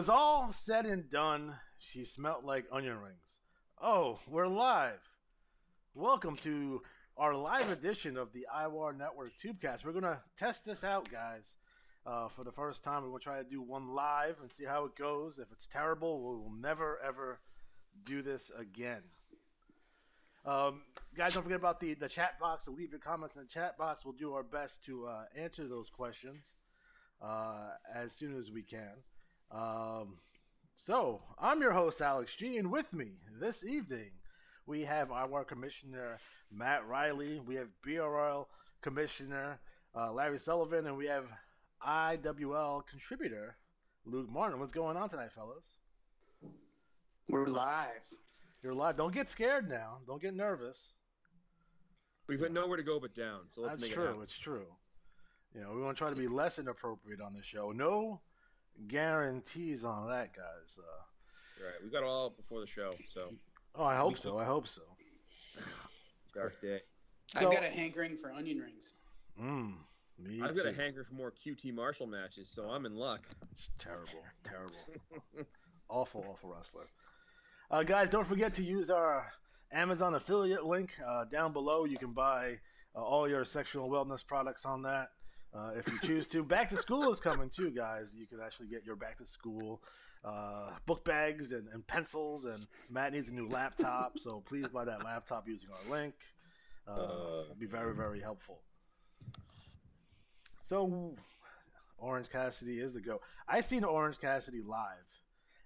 was all said and done, she smelt like onion rings. Oh, we're live. Welcome to our live edition of the IWAR Network Tubecast. We're going to test this out, guys. For the first time, we're going to try to do one live and see how it goes. If it's terrible, we will never, ever do this again. Guys, don't forget about the chat box. So leave your comments in the chat box. We'll do our best to answer those questions as soon as we can. So, I'm your host, Alex G, and with me this evening, we have IWAR Commissioner Matt Riley, we have BRL Commissioner Larry Sullivan, and we have IWL contributor Luke Martin. What's going on tonight, fellas? We're live. You're live. Don't get scared now. Don't get nervous. We've got nowhere to go but down, so let's make it happen. It's true. You know, we want to try to be less inappropriate on the show. No guarantees on that, guys. Right. We got it all before the show, so. Oh, I hope so. I hope so. Dark day. I've got a hankering for onion rings. I've got a hankering for more QT Marshall matches, so I'm in luck. It's terrible. Terrible. Awful wrestler. Guys, don't forget to use our Amazon affiliate link down below. You can buy all your sexual wellness products on that if you choose to. Back to school is coming too, guys. You can actually get your back to school book bags and pencils. And Matt needs a new laptop, so please buy that laptop using our link. It'll be very, very helpful. So, Orange Cassidy is the GOAT. I seen Orange Cassidy live,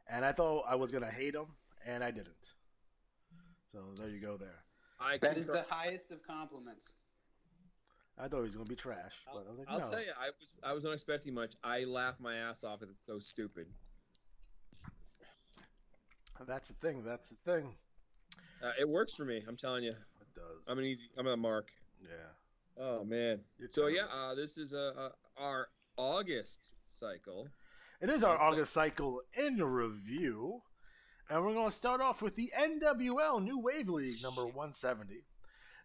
and I thought I was going to hate him, and I didn't. So, there you go there. That is the highest of compliments. I thought he was going to be trash, but I was like, I'll tell you, I was not expecting much. I laughed my ass off because it's so stupid. That's the thing. That's the thing. It works for me. I'm telling you. It does. I'm a mark. Yeah. Oh man. So yeah, this is our August cycle. It is our August cycle in review, and we're going to start off with the NWL New Wave League number 170.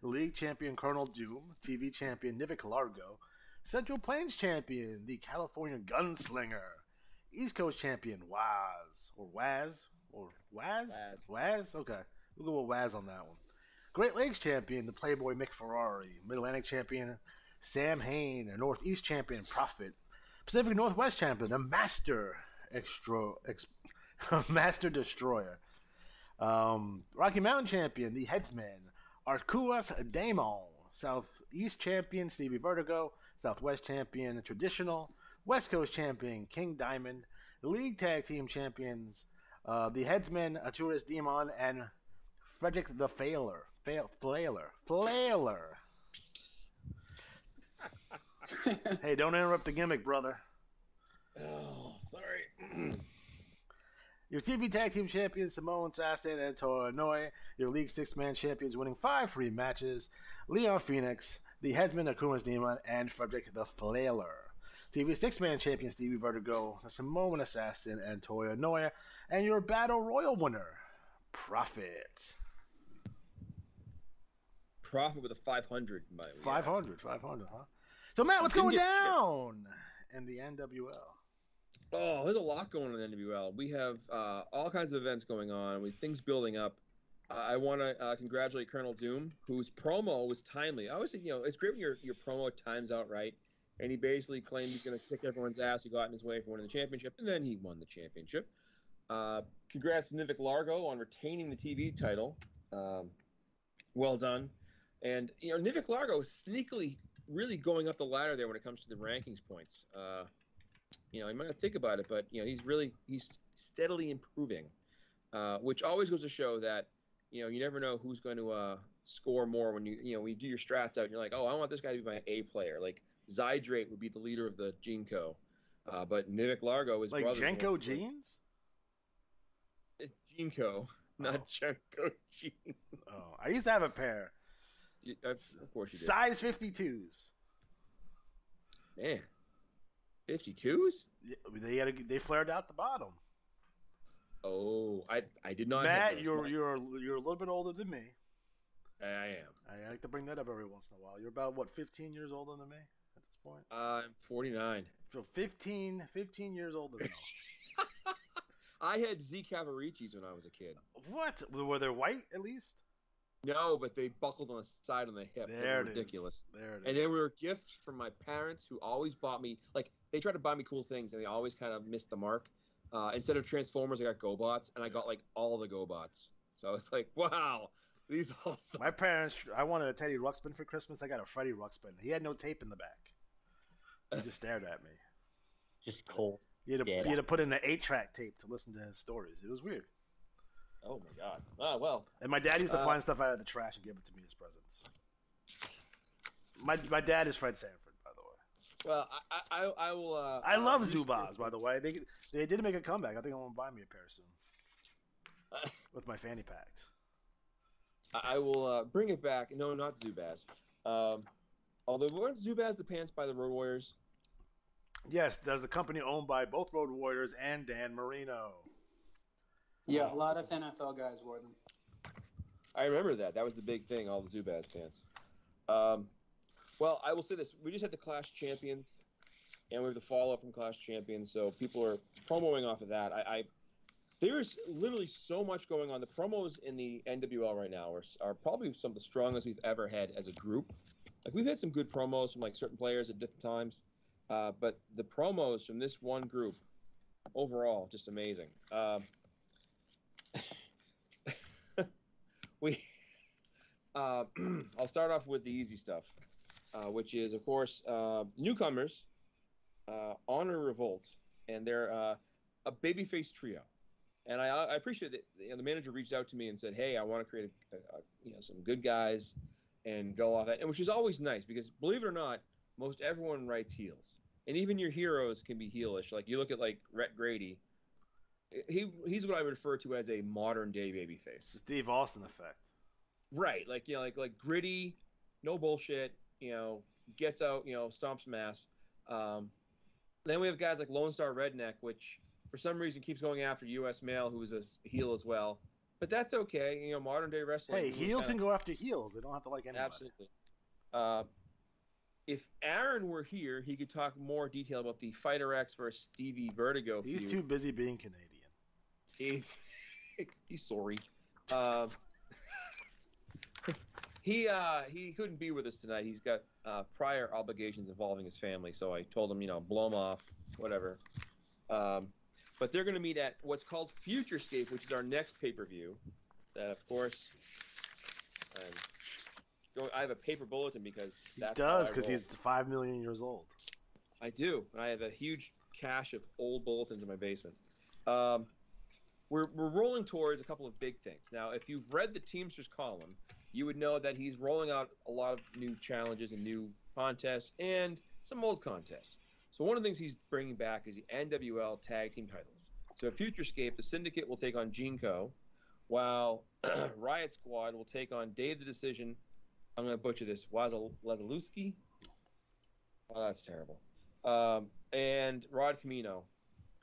League champion Colonel Doom, TV champion Nivik Largo, Central Plains champion the California Gunslinger, East Coast champion Waz. Okay, we'll go with Waz on that one. Great Lakes champion the Playboy Mick Ferrari, Mid Atlantic champion Sam Hain, and Northeast champion Prophet, Pacific Northwest champion the Master Destroyer, Rocky Mountain champion the Headsman Arcuas Damon, Southeast champion Stevie Vertigo, Southwest champion Traditional, West Coast champion King Diamond, League Tag Team champions the Headsman Arturis Demon, and Frederick the Flailer. Hey, don't interrupt the gimmick, brother. Oh, sorry. Your TV Tag Team champions, Samoan Assassin and Toa Inoue. Your League Six-Man champions winning 5 free matches, Leon Phoenix, the Headsman Akuma's Demon, and Frederick the Flailer. TV Six-Man champion, Stevie Vertigo, the Samoan Assassin, and Toa Inoue. And your Battle Royal winner, Prophet. Prophet with a 500. 500, huh? So, Matt, what's going down in the NWL? Oh, there's a lot going on in the NWL. We have all kinds of events going on with things building up. I want to congratulate Colonel Doom, whose promo was timely. I always think, it's great when your promo times out right. And he basically claimed he's going to kick everyone's ass. He got in his way for winning the championship, and then he won the championship. Congrats to Nivik Largo on retaining the TV title. Well done. And, Nivik Largo is sneakily really going up the ladder there when it comes to the rankings points. You might not think about it, but he's steadily improving, which always goes to show that you never know who's going to score more when when you do your strats out and you're like, oh, I want this guy to be my A player. Like Zydrate would be the leader of the Genko, but Nivik Largo is like Genko Jeans. It's Genko, not Genko Jeans. Oh, I used to have a pair. Of course you did. Size 52s. Man. 52s? Yeah, they flared out the bottom. Oh, I did not. Matt, you're a little bit older than me. I am. I like to bring that up every once in a while. You're about 15 years older than me at this point. I'm 49. So 15 years older than me. I had Z Cavaricis when I was a kid. What? Were they white at least? No, but they buckled on the side on the hip. They were ridiculous. There it is. And they were gifts from my parents who always bought me, like, they tried to buy me cool things, and they always kind of missed the mark. Instead of Transformers, I got GoBots, and I got, like, all the GoBots. So I was like, wow, these all suck. My parents, I wanted a Teddy Ruxpin for Christmas. I got a Freddy Ruxpin. He had no tape in the back. He just stared at me. Just cold. You had to put in an 8-track tape to listen to his stories. It was weird. Oh, my God. Ah, well. And my dad used to find stuff out of the trash and give it to me as presents. My dad is Fred Sanford, by the way. Well, I will. I love Zubaz, by the way. They did make a comeback. I think I'm going to buy me a pair soon. With my fanny packed. I will bring it back. No, not Zubaz. Although, weren't Zubaz the pants by the Road Warriors? Yes, there's a company owned by both Road Warriors and Dan Marino. Yeah, a lot of NFL guys wore them. I remember that. That was the big thing, all the Zubaz pants. Well, I will say this. We just had the Clash Champions, and we have the follow-up from Clash Champions, so people are promoting off of that. There's literally so much going on. The promos in the NWL right now are probably some of the strongest we've ever had as a group. Like, we've had some good promos from, like, certain players at different times, but the promos from this one group, overall, just amazing. I'll start off with the easy stuff, which is, of course, newcomers, Honor Revolt, and they're a babyface trio. And I appreciate that the manager reached out to me and said, "Hey, I want to create some good guys and go off that," and which is always nice because, believe it or not, most everyone writes heels, and even your heroes can be heelish. Like, you look at, like, Rhett Grady. He's what I would refer to as a modern day babyface. It's the Steve Austin effect. Right, like, you know, like gritty, no bullshit, gets out, stomps some ass. Then we have guys like Lone Star Redneck, which for some reason keeps going after U.S. Male, who is a heel as well. But that's okay, modern day wrestling. Hey, heels can go after heels. They don't have to like anybody. Absolutely. If Aaron were here, he could talk more detail about the Fighter X versus Stevie Vertigo feud. He's too busy being Canadian. He's sorry. He couldn't be with us tonight. He's got prior obligations involving his family, so I told him, blow him off, whatever. But they're going to meet at what's called Futurescape, which is our next pay-per-view. That, of course, I have a paper bulletin because that's he does, because he's 5 million years old. I do, and I have a huge cache of old bulletins in my basement. We're rolling towards a couple of big things. Now, if you've read the Teamsters column, you would know that he's rolling out a lot of new challenges and new contests and some old contests. So one of the things he's bringing back is the NWL Tag Team Titles. So at Futurescape, the Syndicate will take on Gene Co., while Riot Squad will take on Dave the Decision. I'm going to butcher this. Wazalewski? Oh, that's terrible. And Rod Camino,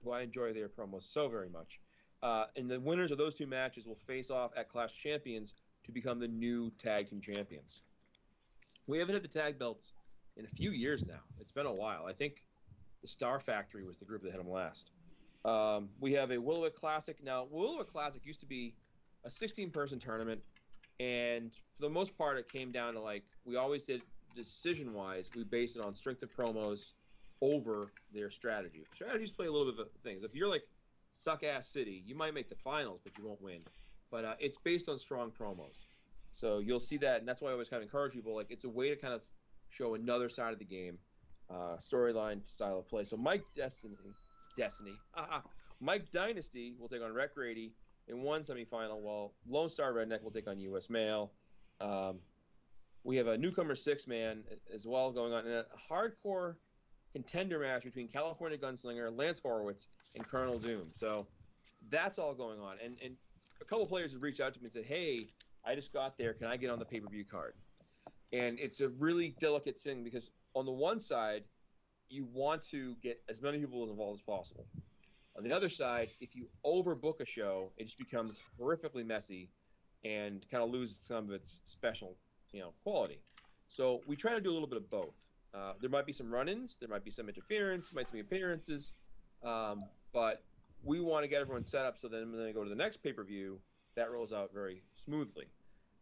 who I enjoy their promos so very much. And the winners of those two matches will face off at Clash Champions to become the new Tag Team Champions. We haven't had the tag belts in a few years now. It's been a while. I think the Star Factory was the group that had them last. We have a Willowick Classic. Now, Willowick Classic used to be a 16-person tournament, and for the most part, it came down to, like, we always did, decision-wise, we based it on strength of promos over their strategy. Strategies play a little bit of things. If you're, like, suck-ass city, you might make the finals, but you won't win. But it's based on strong promos. So you'll see that, and that's why I always kind of encourage people. Like, it's a way to kind of show another side of the game, storyline, style of play. So Mike Dynasty will take on Rhett Grady in one semifinal, while Lone Star Redneck will take on U.S. Male. We have a newcomer 6-man as well going on, and a hardcore contender match between California Gunslinger, Lance Horowitz, and Colonel Doom. So that's all going on. And a couple players have reached out to me and said, "Hey, I just got there. Can I get on the pay-per-view card?" And it's a really delicate thing because on the one side, you want to get as many people involved as possible. On the other side, if you overbook a show, it just becomes horrifically messy and kind of loses some of its special, quality. So we try to do a little bit of both. There might be some run-ins, there might be some interference, might be some appearances, but we want to get everyone set up so then when they go to the next pay-per-view, that rolls out very smoothly.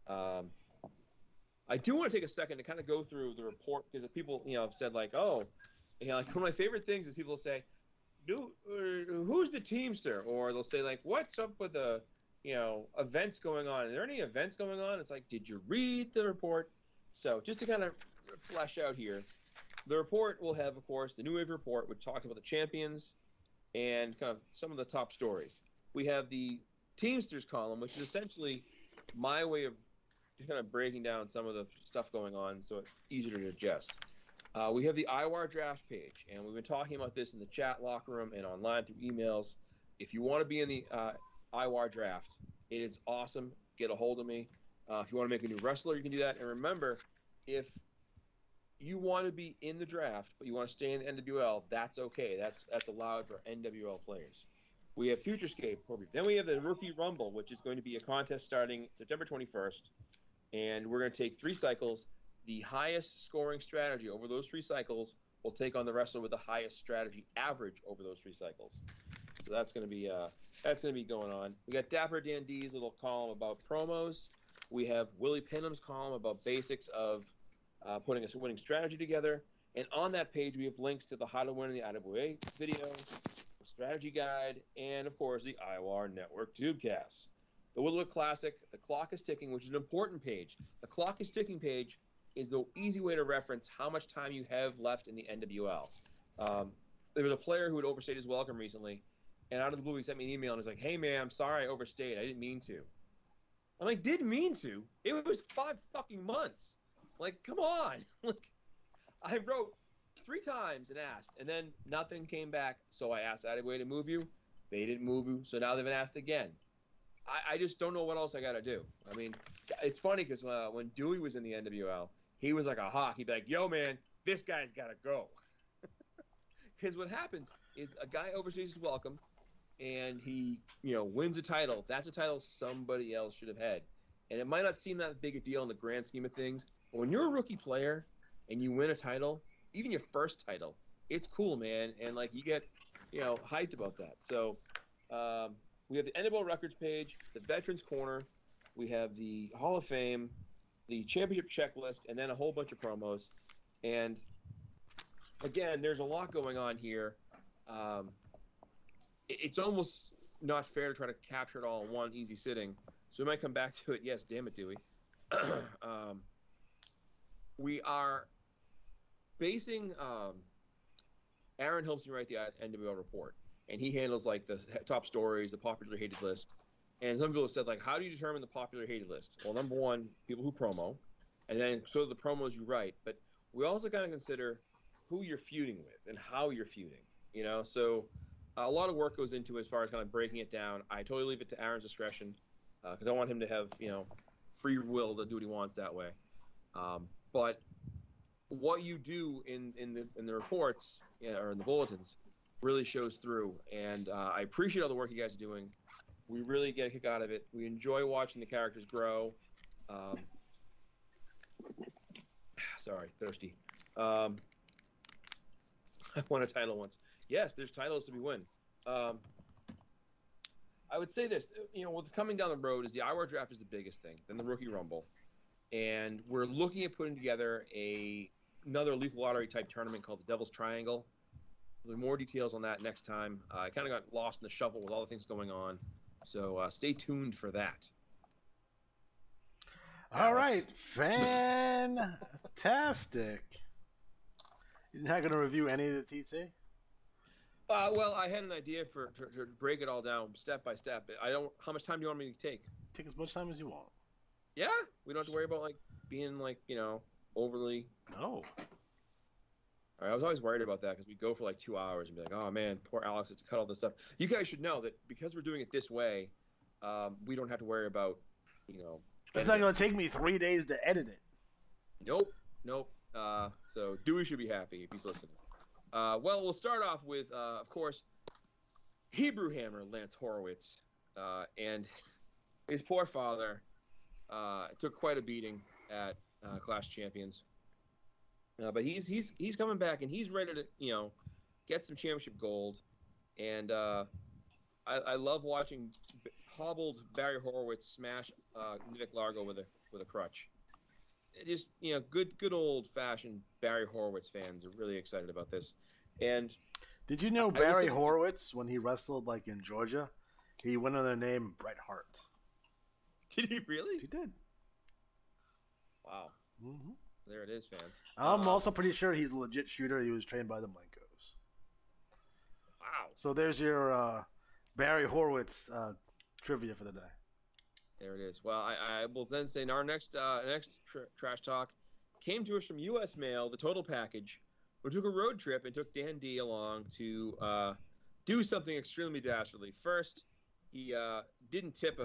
I do want to take a second to kind of go through the report because people, have said like, oh, like one of my favorite things is people say, who's the Teamster? Or they'll say like, what's up with the, events going on? Are there any events going on? It's like, did you read the report? So just to kind of flesh out here, the report will have, of course, the New Wave report, which talks about the champions and kind of some of the top stories. We have the Teamsters column, which is essentially my way of kind of breaking down some of the stuff going on so it's easier to digest. We have the IWAR draft page, and we've been talking about this in the chat locker room and online through emails. If you want to be in the IWAR draft, it is awesome. Get a hold of me. If you want to make a new wrestler, you can do that. And remember, if you want to be in the draft, but you want to stay in the NWL, that's okay. That's allowed for NWL players. We have Futurescape. Then we have the Rookie Rumble, which is going to be a contest starting September 21st. And we're going to take 3 cycles. The highest scoring strategy over those 3 cycles will take on the wrestler with the highest strategy average over those 3 cycles. So that's going to be going on. We got Dapper Dan D's little column about promos. We have Willie Pinham's column about basics of putting a winning strategy together. And on that page, we have links to the How to Win in the IWA video, the strategy guide, and of course the IWAR Network Tubecast. The Willowwood Classic, the clock is ticking, which is an important page. The clock is ticking page is the easy way to reference how much time you have left in the NWL. There was a player who had overstayed his welcome recently, and out of the blue he sent me an email and was like, hey man, I'm sorry I overstayed. I didn't mean to. I'm like, didn't mean to? It was 5 fucking months. Like, come on. Like, I wrote 3 times and asked, and then nothing came back, so I asked IWA to move you. They didn't move you, so now they've been asked again. I just don't know what else I got to do. I mean, it's funny because when Dewey was in the NWL, he was like a hawk. He'd be like, yo, man, this guy's got to go. Because what happens is a guy overstays his welcome, and he, wins a title. That's a title somebody else should have had. And it might not seem that big a deal in the grand scheme of things, but when you're a rookie player and you win a title, even your first title, it's cool, man. And, like, you get, hyped about that. So, we have the NWL Records page, the Veterans Corner, we have the Hall of Fame, the Championship Checklist, and then a whole bunch of promos. And, again, there's a lot going on here. It's almost not fair to try to capture it all in one easy sitting. So we might come back to it. Yes, damn it, Dewey. We are basing Aaron helps me write the NWL report. And he handles, like, the top stories, the popular hated list. And some people have said, like, how do you determine the popular hated list? Well, number one, people who promo. And then sort of the promos you write. But we also kind of consider who you're feuding with and how you're feuding. So a lot of work goes into it as far as kind of breaking it down. I totally leave it to Aaron's discretion because I want him to have, free will to do what he wants that way. But what you do in the reports or in the bulletins really shows through, and I appreciate all the work you guys are doing. We really get a kick out of it. We enjoy watching the characters grow. Sorry, thirsty. I won a title once. Yes, there's titles to be won. I would say this, what's coming down the road is the IWAR draft is the biggest thing, then the Rookie Rumble, and we're looking at putting together another Lethal Lottery type tournament called the Devil's Triangle. There'll be more details on that next time. I kind of got lost in the shuffle with all the things going on. So stay tuned for that. All right. Fantastic. You're not going to review any of the TT? Well, I had an idea to break it all down step by step. How much time do you want me to take? Take as much time as you want. Yeah? We don't have to worry about, like, being, like, overly... No. I was always worried about that because we'd go for like 2 hours and be like, oh man, poor Alex has to cut all this stuff. You guys should know that because we're doing it this way, we don't have to worry about, It's not going to take me 3 days to edit it. Nope. So Dewey should be happy if he's listening. Well, we'll start off with, of course, Hebrew Hammer Lance Horowitz, and his poor father took quite a beating at Clash Champions. But he's coming back and he's ready to get some championship gold, and I love watching hobbled Barry Horowitz smash Nick Largo with a crutch. It just good old fashioned Barry Horowitz fans are really excited about this. And did you know Barry Horowitz, when he wrestled like in Georgia, he went under the name Bret Hart? Did he really? He did. Wow. Mm-hmm. There it is, fans. I'm also pretty sure he's a legit shooter. He was trained by the Mankos. Wow. So there's your Barry Horowitz trivia for the day. There it is. Well, I will then say our next trash talk came to us from U.S. Mail, the Total Package, who took a road trip and took Dan D along to do something extremely dastardly. First, he didn't tip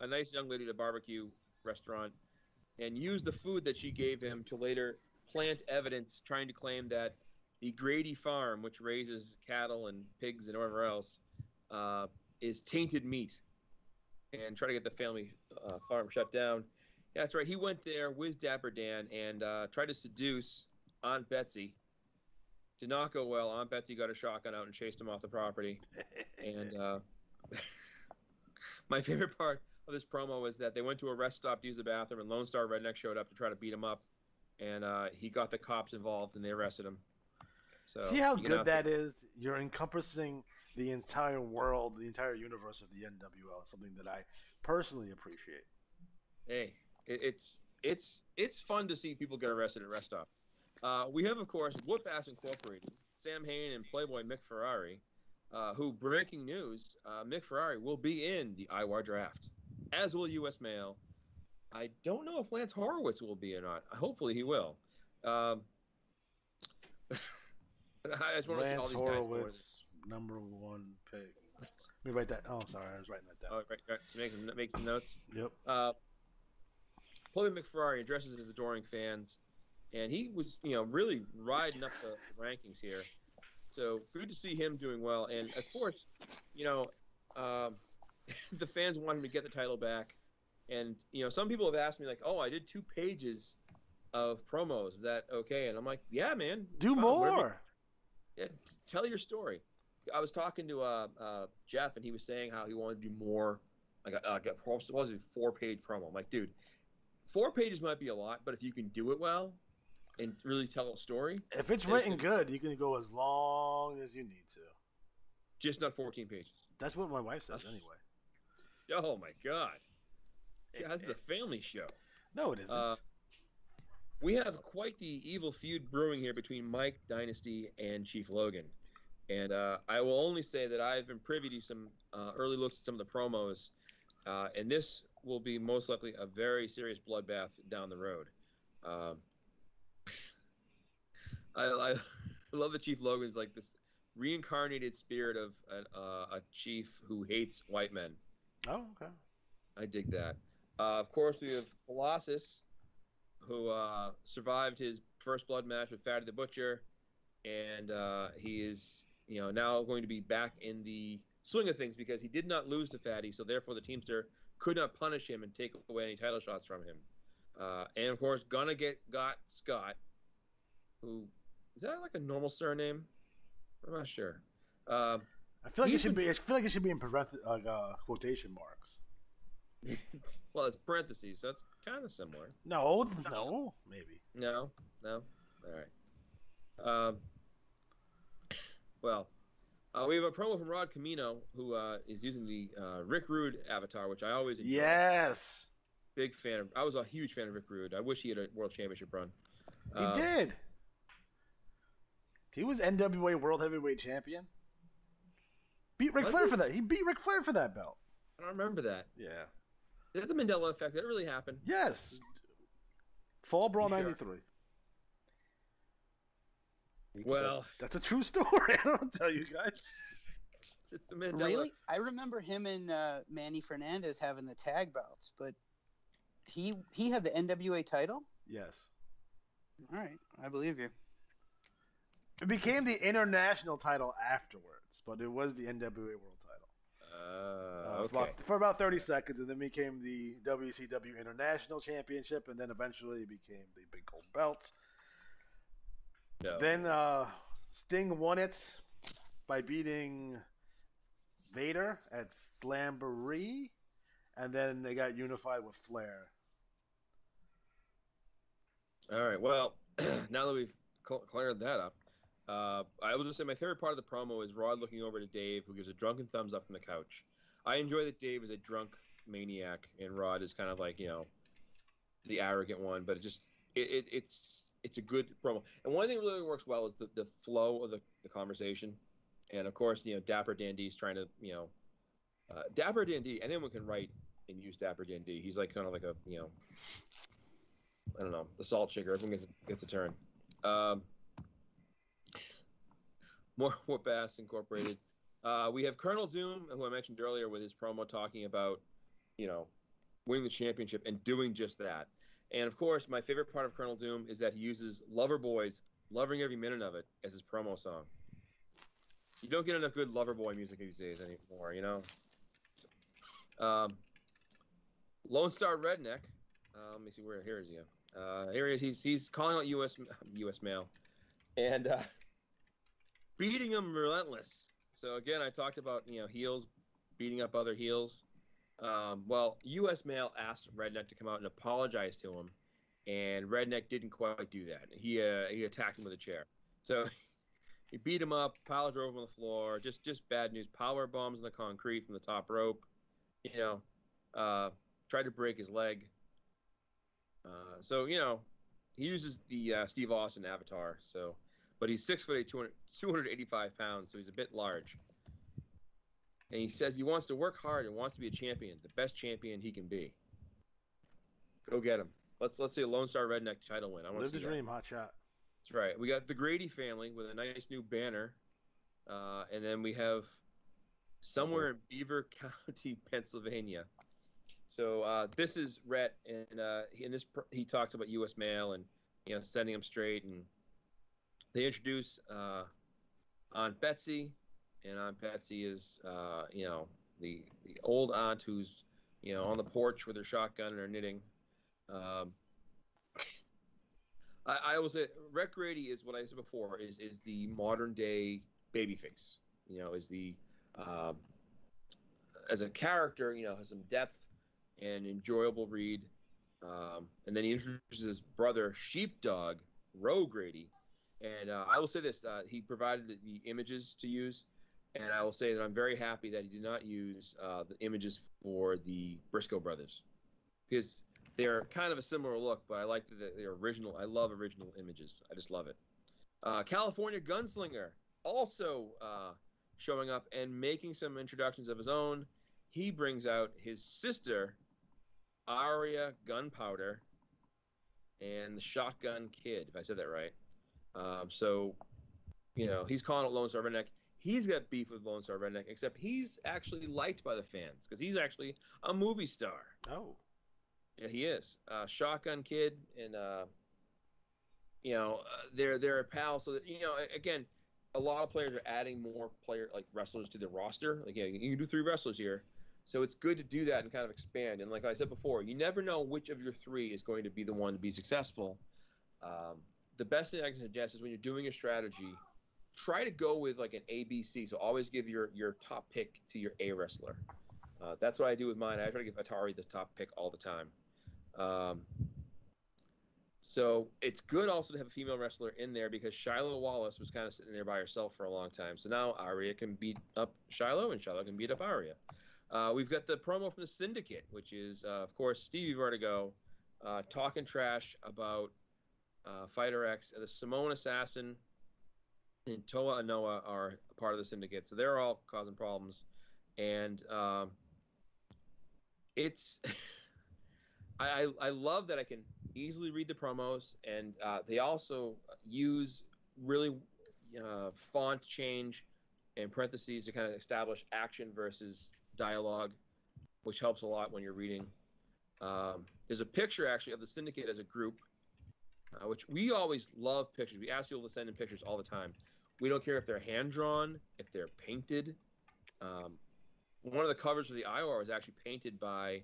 a nice young lady at a barbecue restaurant and used the food that she gave him to later plant evidence trying to claim that the Grady Farm, which raises cattle and pigs and whatever else, is tainted meat, and try to get the family farm shut down. Yeah, that's right. He went there with Dapper Dan and tried to seduce Aunt Betsy. Did not go well. Aunt Betsy got a shotgun out and chased him off the property. And my favorite part of this promo was that they went to a rest stop to use the bathroom, and Lone Star Redneck showed up to try to beat him up, and he got the cops involved, and they arrested him. So, see how good that is? You're encompassing the entire world, the entire universe of the NWL, something that I personally appreciate. Hey, it's fun to see people get arrested at rest stop. We have, of course, Whoop Ass Incorporated, Sam Hain and Playboy Mick Ferrari, who, breaking news, Mick Ferrari will be in the IWAR draft, as will U.S. Mail. I don't know if Lance Horowitz will be or not. Hopefully he will. I just want to see all these Horowitz, guys #1 pick. Let me write that. Oh, sorry, I was writing that down. Oh, right. Make some notes. Yep. Playboy Mick Ferrari addresses his adoring fans, and he was, really riding up the rankings here. So good to see him doing well. And of course, the fans want him to get the title back. And some people have asked me like, "Oh, I did 2 pages of promos. Is that okay?" And I'm like, "Yeah, man. Do more. Yeah, tell your story." I was talking to Jeff, and he was saying how he wanted to do more, like a 4-page promo. I'm like, dude, 4 pages might be a lot, but if you can do it well and really tell a story, if it's written good, you can go as long as you need to. Just not 14 pages. That's what my wife says anyway. Oh my God! Yeah, this is a family show. No, it isn't. We have quite the evil feud brewing here between Mike Dynasty and Chief Logan. And I will only say that I've been privy to some early looks at some of the promos, and this will be most likely a very serious bloodbath down the road. I love that Chief Logan's like this reincarnated spirit of a chief who hates white men. Oh, okay. I dig that. Of course, we have Colossus, who survived his first blood match with Fatty the Butcher, and he is now going to be back in the swing of things because he did not lose to Fatty, so therefore the Teamster could not punish him and take away any title shots from him. And of course, got Scott, who is that like a normal surname? I'm not sure. I feel like it should be. I feel like it should be in quotation marks. Well, it's parentheses, so it's kind of similar. No, maybe. No. All right. Well, we have a promo from Rod Camino, who is using the Rick Rude avatar, which I always enjoy. Yes. Big fan. I was a huge fan of Rick Rude. I wish he had a World Championship run. He did. He was NWA World Heavyweight Champion. Beat Ric Flair for that. He beat Ric Flair for that belt. I don't remember that. Yeah. Is that the Mandela effect? Did that really happen? Yes. Fall Brawl '93. Well, that's a true story. I don't tell you guys. It's the Mandela. Really? I remember him and Manny Fernandez having the tag belts, but he had the NWA title? Yes. All right. I believe you. It became the international title afterwards, but it was the NWA World title. Okay. For about 30 seconds, and then became the WCW International Championship, and then eventually it became the Big Gold Belt. No. Then Sting won it by beating Vader at Slamboree, and then they got unified with Flair. All right. Well, now that we've cleared that up, I will just say my favorite part of the promo is Rod looking over to Dave, who gives a drunken thumbs up from the couch. I enjoy that Dave is a drunk maniac, and Rod is kind of like, the arrogant one. But it's a good promo. And one thing that really works well is the flow of the conversation. And of course, Dapper Dandy's trying to, Dapper Dandy. Anyone can write and use Dapper Dandy. He's like kind of like a, I don't know, the salt shaker. Everyone gets a turn. More Bass Incorporated. We have Colonel Doom, who I mentioned earlier, with his promo talking about, winning the championship and doing just that. And of course, my favorite part of Colonel Doom is that he uses Loverboy's "Loving Every Minute of It" as his promo song. You don't get enough good Loverboy music these days anymore, Lone Star Redneck. Let me see, here is he? Here he is. He's calling out U.S. mail, and beating him relentless. So again, I talked about heels beating up other heels. Well, U.S. mail asked Redneck to come out and apologize to him, and Redneck didn't quite do that. He attacked him with a chair. So he beat him up, pile drove him on the floor. Just bad news. Power bombs in the concrete from the top rope. Tried to break his leg. So he uses the Steve Austin avatar. So, but he's 6'8", 285 pounds, so he's a bit large. And he says he wants to work hard and wants to be a champion, the best champion he can be. Go get him. Let's see a Lone Star Redneck title win. I want to Live the dream, hot shot. That's right. We got the Grady family with a nice new banner, and then we have somewhere in Beaver County, Pennsylvania. So this is Rhett, and in this he talks about U.S. mail and setting him straight, and they introduce Aunt Betsy, and Aunt Betsy is the old aunt who's on the porch with her shotgun and her knitting. I will say Rhett Grady is what I said before is the modern day babyface. Is the as a character has some depth and enjoyable read. And then he introduces his brother, Sheepdog, Roe Grady. And I will say this, he provided the images to use, and I will say that I'm very happy that he did not use the images for the Briscoe brothers, because they're kind of a similar look, but I like that they're original. I love original images. I just love it. California Gunslinger also showing up and making some introductions of his own. He brings out his sister, Aria Gunpowder, and the Shotgun Kid, if I said that right. So, he's calling it Lone Star Redneck. He's got beef with Lone Star Redneck, except he's actually liked by the fans because he's actually a movie star. Oh. Yeah, he is. Shotgun Kid, and, they're pals. So, that, again, a lot of players are adding more wrestlers to the roster. Like, you can do 3 wrestlers here. So it's good to do that and kind of expand. And like I said before, you never know which of your 3 is going to be the one to be successful. The best thing I can suggest is when you're doing a strategy, try to go with like an ABC. So always give your top pick to your A wrestler. That's what I do with mine. I try to give Atari the top pick all the time. So it's good also to have a female wrestler in there because Shiloh Wallace was kind of sitting there by herself for a long time. So now Aria can beat up Shiloh and Shiloh can beat up Aria. We've got the promo from the Syndicate, which is, of course, Stevie Vertigo talking trash about Fighter X. The Samoan Assassin and Toa Anoa are part of the Syndicate, so they're all causing problems. And it's I love that I can easily read the promos, and they also use really font change and parentheses to kind of establish action versus dialogue, which helps a lot when you're reading. There's a picture actually of the Syndicate as a group, which we always love pictures. We ask people to send in pictures all the time. We don't care if they're hand drawn, if they're painted. One of the covers of the IWAR was actually painted by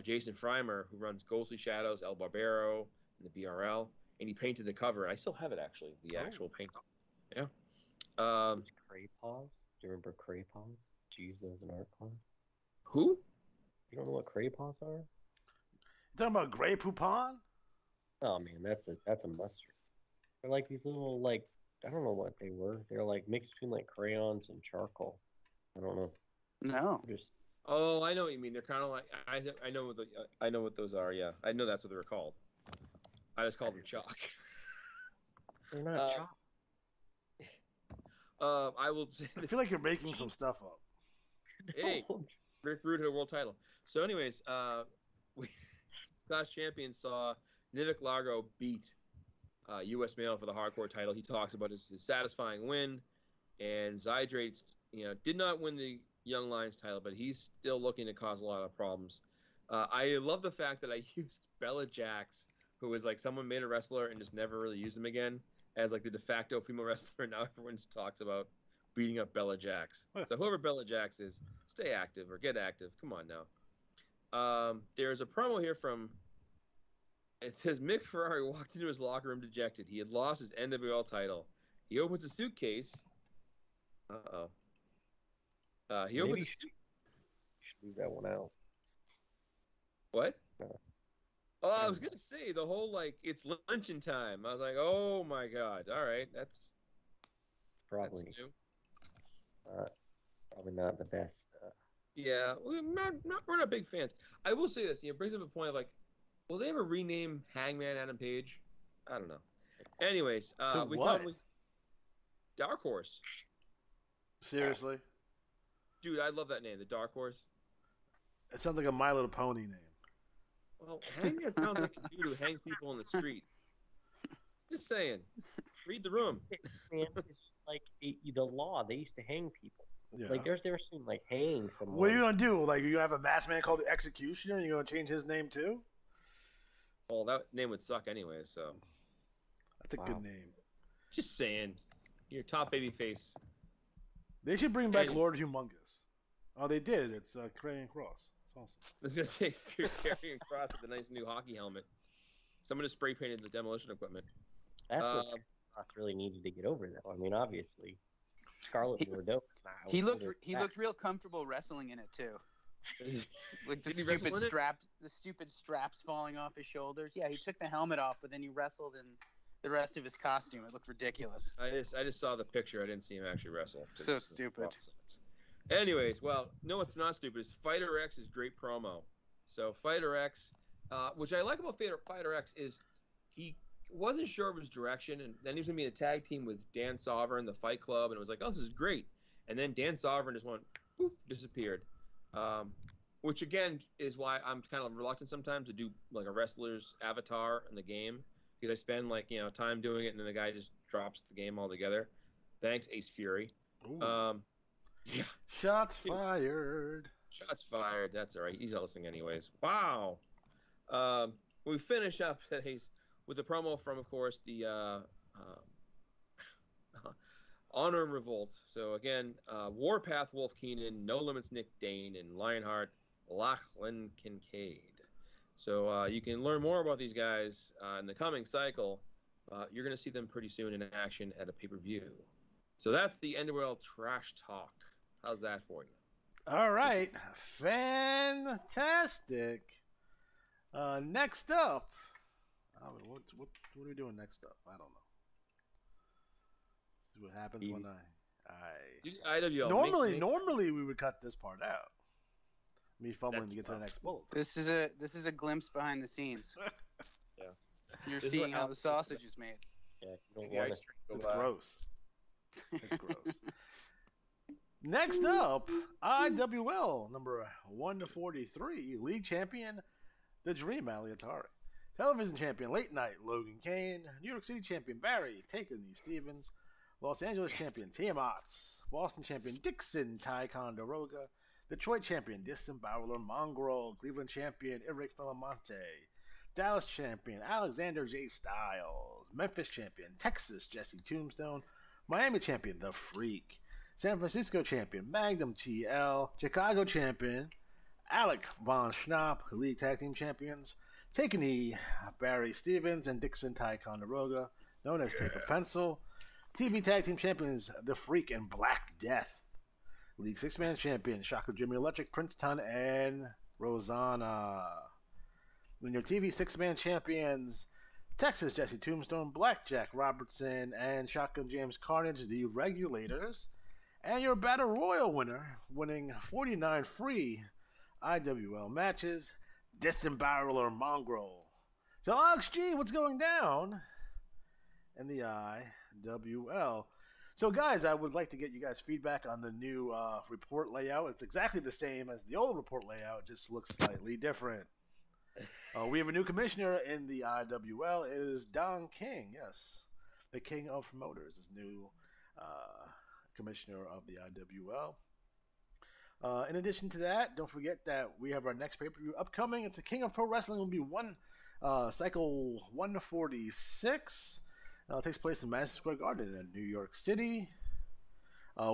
Jason Freimer, who runs Ghostly Shadows, El Barbero, and the BRL, and he painted the cover. I still have it actually, the actual paint. Yeah. Cray Paws? Do you remember Cray Paws? used as an art class? Who? You don't know what Craypaws are? You talking about Grey Poupon? Oh man, that's a mustard. They're like these little like I don't know what they were. They're like mixed between like crayons and charcoal. I don't know. No. Just Oh, I know what you mean. They're kind of like I know what I know what those are. Yeah, I know that's what they're called. I just called them chalk. they're not chalk. I will say. I feel like you're making some stuff up. Hey, Rick Rude had a world title. So, anyways, we class champion saw Nivek Largo beat U.S. male for the hardcore title. He talks about his satisfying win, and Zydrates, did not win the Young Lions title, but he's still looking to cause a lot of problems. I love the fact that I used Bella Jax, who was like someone made a wrestler and just never really used him again, as like the de facto female wrestler. Now everyone just talks about beating up Bella Jax. So whoever Bella Jax is, stay active or get active. Come on now. There's a promo here from. It says Mick Ferrari walked into his locker room dejected. He had lost his NWL title. He opens a suitcase. He opens. Should leave that one out. What? No. Oh, I was gonna say the whole like it's luncheon time. I was like, oh my god! All right, that's probably new. Probably not the best. Yeah, we're not big fans. I will say this. It brings up a point of like, will they ever rename Hangman Adam Page? I don't know. Anyways, we what? Dark Horse. Seriously? Dude, I love that name, the Dark Horse. It sounds like a My Little Pony name. Well, Hangman sounds like a dude who hangs people in the street. Just saying. Read the room. Man, it's like the law. They used to hang people. Yeah. Like there's never seen like hang someone. What are you gonna do? Like you have a masked man called the Executioner, and you're gonna change his name too? Well, that name would suck anyway. So that's a good name. Just saying. Your top baby face. They should bring back Lord Humongous. Oh, they did. It's Karrion Kross. It's awesome. I was gonna say Karrion Kross with a nice new hockey helmet. Someone just spray painted the demolition equipment. That's what Kross really needed to get over, though. I mean, obviously, Scarlet Bordeaux. He looked real comfortable wrestling in it too. Like the stupid straps falling off his shoulders. Yeah, he took the helmet off, but then he wrestled in the rest of his costume. It looked ridiculous. I just saw the picture. I didn't see him actually wrestle. So stupid. Anyways, well, no, what's not stupid is Fighter X's great promo. So Fighter X, which I like about Fighter X is he wasn't sure of his direction, and then he was going to be in a tag team with Dan Sovereign, the Fight Club, and it was like, oh, this is great. And then Dan Sovereign just went, poof, disappeared. Which, again, is why I'm kind of reluctant sometimes to do, like, a wrestler's avatar in the game, because I spend, like, time doing it, and then the guy just drops the game altogether. Thanks, Ace Fury. Yeah. Shots fired. Shots fired. That's all right. He's not listening anyways. Wow. We finish up today's with the promo from, of course, the Honor and Revolt. So, again, Warpath Wolf Keenan, No Limits Nick Dane, and Lionheart Lachlan Kincaid. So you can learn more about these guys in the coming cycle. You're going to see them pretty soon in action at a pay-per-view. So that's the Nwl Trash Talk. How's that for you? All right. Fantastic. Next up. What are we doing next up? I don't know. See what happens when IWL. Normally we would cut this part out. Me fumbling to get to the next bullet. This is a glimpse behind the scenes. Yeah. You're seeing how the sausage is made. Yeah, it's gross. It's gross. Next up, IWL number 143, league champion, the Dream Aliatari. Television champion, Late Night, Logan Kane. New York City champion, Barry, Taken the Stevens. Los Angeles champion, Tiamat. Boston champion, Dixon, Ticonderoga. Detroit champion, Disembowler, Mongrel. Cleveland champion, Eric Filamonte. Dallas champion, Alexander J. Styles. Memphis champion, Texas, Jesse Tombstone. Miami champion, The Freak. San Francisco champion, Magnum TL. Chicago champion, Alec Von Schnapp. League Tag Team champions, Takeney, Barry Stevens, and Dixon Ticonderoga, known as Tape a Pencil. TV Tag Team champions, The Freak and Black Death. League 6-man champion, Shaka Jimmy Electric, Princeton, and Rosanna. In your TV 6-man champions, Texas, Jesse Tombstone, Blackjack Robertson, and Shotgun James Carnage, the Regulators. And your Battle Royal winner, winning 49 free IWL matches, Disembarreler Mongrel. So, Alex G, what's going down in the IWL? So, guys, I would like to get you guys' feedback on the new report layout. It's exactly the same as the old report layout, just looks slightly different. We have a new commissioner in the IWL. It is Don King, yes. The king of promoters is new commissioner of the IWL. In addition to that, don't forget that we have our next pay-per-view upcoming. It's the King of Pro Wrestling. It will be cycle 146. It takes place in Madison Square Garden in New York City.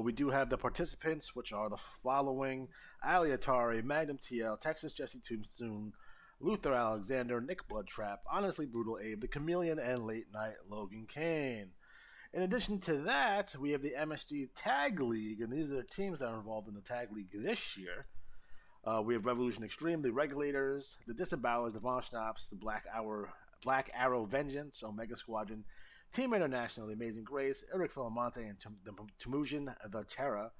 We do have the participants, which are the following: Ali Atari, Magnum TL, Texas Jesse Tombstone, Luther Alexander, Nick Bloodtrap, Honestly Brutal Abe, The Chameleon, and Late Night Logan Kane. In addition to that, we have the Msg Tag League, and these are the teams that are involved in the Tag League this year. We have Revolution Extreme, the Regulators, the Disembowelers, the Von Schnapps, the Black Arrow Vengeance, Omega Squadron, Team International, the Amazing Grace, Eric Philamonte, and the Temujin, the Terra,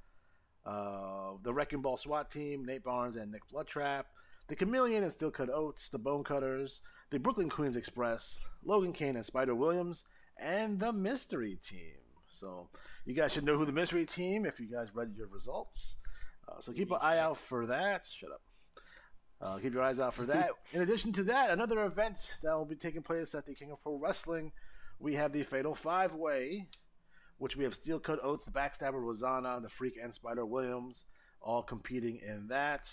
the Wrecking Ball SWAT Team, Nate Barnes and Nick Bloodtrap, the Chameleon and Steel Cut Oates, the Bone Cutters, the Brooklyn Queens Express, Logan Kane and Spider Williams, and the Mystery Team. So you guys should know who the Mystery Team if you guys read your results. So keep an eye out for that. Shut up. Keep your eyes out for that. In addition to that, another event that will be taking place at the King of Pro Wrestling, we have the Fatal 5-Way, which we have Steel Cut Oates, the Backstabber Rosanna, the Freak, and Spider Williams all competing in that.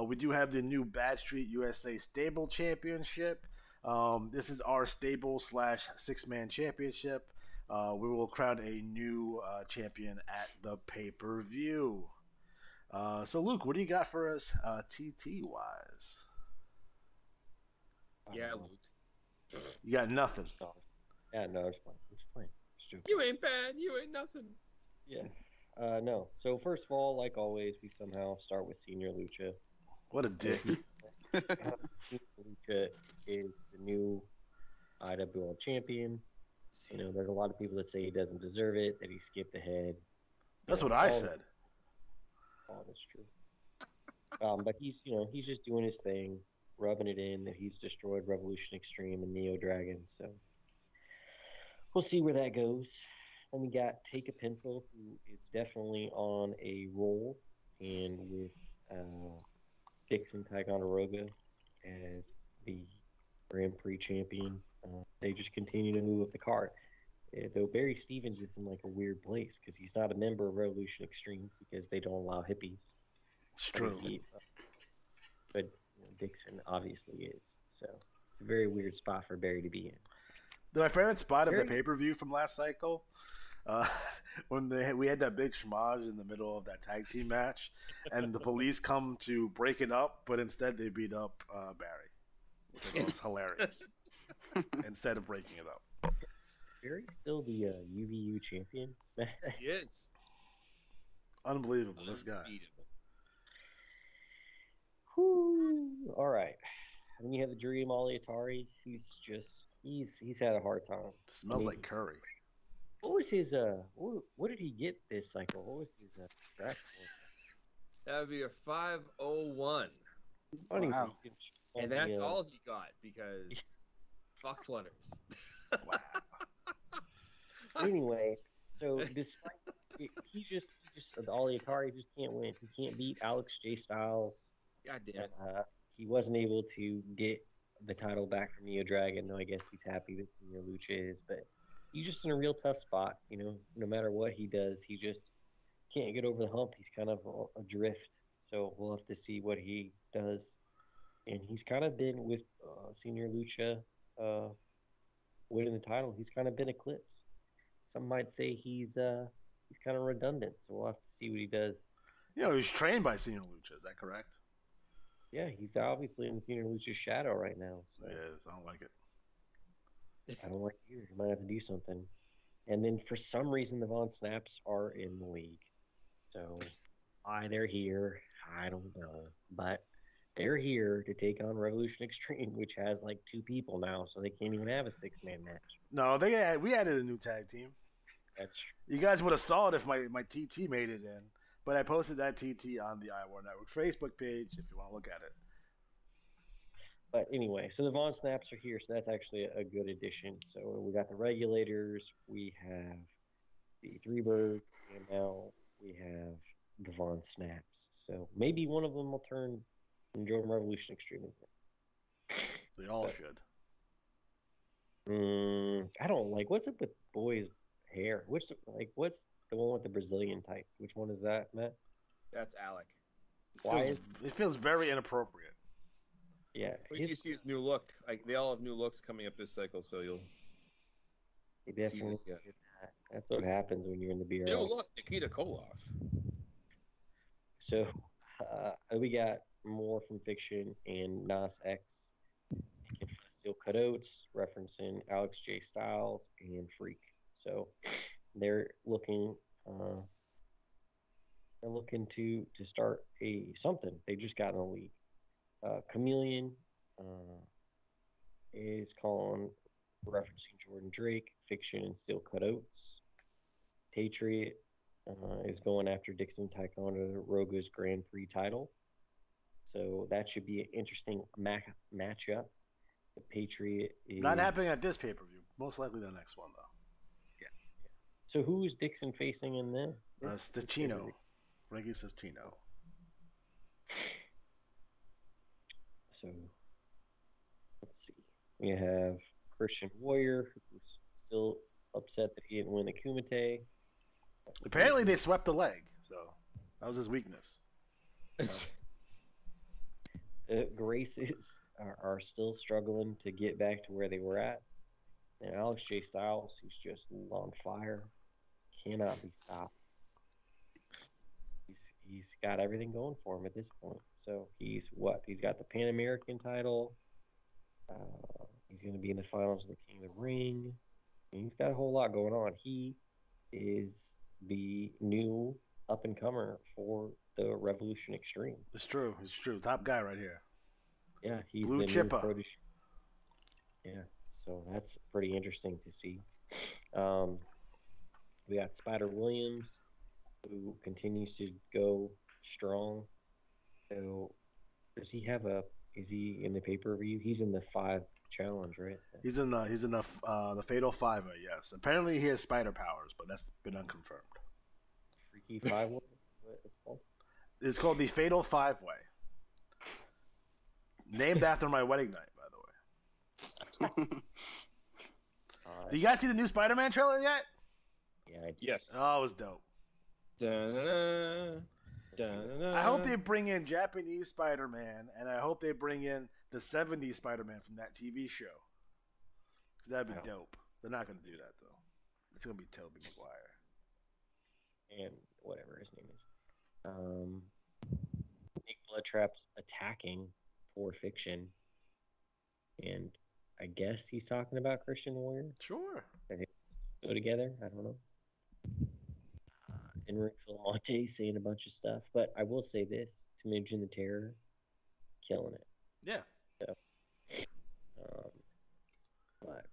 We do have the new Bad Street USA Stable Championship. This is our stable / 6-man championship. We will crown a new champion at the pay-per-view. So, Luke, what do you got for us TT-wise? Yeah, Luke. You got nothing. Yeah, no, it's fine. It's fine. Stupid. You ain't bad. You ain't nothing. Yeah. No. So, first of all, like always, we somehow start with Senior Lucha. What a dick. Lucha is the new IWL champion. You know, there's a lot of people that say he doesn't deserve it, that he skipped ahead. That's what I said. Oh, that's true. But he's just doing his thing, rubbing it in that he's destroyed Revolution Extreme and Neo Dragon. So we'll see where that goes. Then we got Take a Pencil, who is definitely on a roll, and with Dixon Ticonderoga as the Grand Prix champion. They just continue to move up the card. Though Barry Stevens is in like a weird place because he's not a member of Revolution Extreme because they don't allow hippies. It's true. But Dixon obviously is. So it's a very weird spot for Barry to be in. My favorite spot of the pay-per-view from last cycle, when we had that big schmozz in the middle of that tag team match, and the police come to break it up, but instead they beat up Barry, which I thought was hilarious. Instead of breaking it up. Barry's still the UVU champion? He is. Unbelievable, this guy. Whew. All right. And then you have the Dream Ali Atari. He's had a hard time. Smells like curry. What was his what did he get this cycle? What was his track for? That would be a 501. Wow. And that's all he got because fuck Flutters. Wow. Anyway, so despite he's just Ali Atari just can't win. He can't beat Alex J Styles. God damn. He wasn't able to get the title back from Neo Dragon, though I guess he's happy that Senior Lucha is, but he's just in a real tough spot, no matter what he does, he just can't get over the hump. He's kind of adrift, so we'll have to see what he does. And he's kind of been with Senior Lucha winning the title. He's kind of been eclipsed. Some might say he's kind of redundant, so we'll have to see what he does. He's trained by Senior Lucha, is that correct? Yeah, he's obviously in Senior Lucha's shadow right now. So. Yes, I don't like it. I don't like it either. He might have to do something. And then for some reason, the Von Snaps are in the league. So why they're here, I don't know. But they're here to take on Revolution Extreme, which has like 2 people now, so they can't even have a 6-man match. No, we added a new tag team. That's true. You guys would have saw it if my TT made it in. But I posted that TT on the IWAR Network Facebook page if you want to look at it. But anyway, so the Von Snaps are here, so that's actually a good addition. So we got the Regulators, we have the Three Birds, and now we have the Von Snaps. So maybe one of them will turn and join Revolution Extreme again. They all should. I don't like. What's up with boys' hair? What's the one with the Brazilian tights? Which one is that, Matt? That's Alec. It feels very inappropriate. Yeah. Wait till you see his new look. Like they all have new looks coming up this cycle, so you'll definitely see that. That's what happens when you're in the BRL. New look, Nikita Koloff. So we got more from Fiction and Nas X. Steel Cutouts, referencing Alex J. Styles and Freak. So they're looking to start something. They just got in the league. Chameleon is calling, referencing Jordan Drake, Fiction, and Steel Cutouts. Patriot is going after Dixon Taekwondo Roga's Grand Prix title. So that should be an interesting matchup. The Patriot is not happening at this pay-per-view. Most likely the next one, though. Yeah. So who's Dixon facing in this? Stachino. Frankie Stachino. So let's see. We have Christian Warrior, who's still upset that he didn't win the Kumite. Apparently they swept the leg, so that was his weakness. Graces are still struggling to get back to where they were at. And Alex J. Styles, who's just on fire, cannot be stopped. He's got everything going for him at this point. So he's got the Pan American title. He's going to be in the finals of the King of the Ring. He's got a whole lot going on. He is the new up-and-comer for the Revolution Extreme. It's true. Top guy right here. Yeah, he's Blue the Chippa. New protege. Yeah, so that's pretty interesting to see. We got Spider Williams, who continues to go strong. So, is he in the pay-per-view? He's in the 5 challenge, right? He's in the Fatal 5, yes. Apparently he has spider powers, but that's been unconfirmed. Freaky 5 what it's called? It's called the Fatal 5-Way. Named after my wedding night, by the way. Do you guys see the new Spider-Man trailer yet? Yeah. Yes. Oh, it was dope. Da-na-na, da-na-na. I hope they bring in Japanese Spider-Man, and I hope they bring in the 70s Spider-Man from that TV show. Because that'd be dope. They're not going to do that, though. It's going to be Tobey Maguire. And whatever his name is. Nick Bloodtrap's attacking for Fiction. And I guess he's talking about Christian Warrior. Sure. They go together. I don't know. Enrique Philamonte saying a bunch of stuff. But I will say this. Temujin the Terror, killing it. Yeah. So, but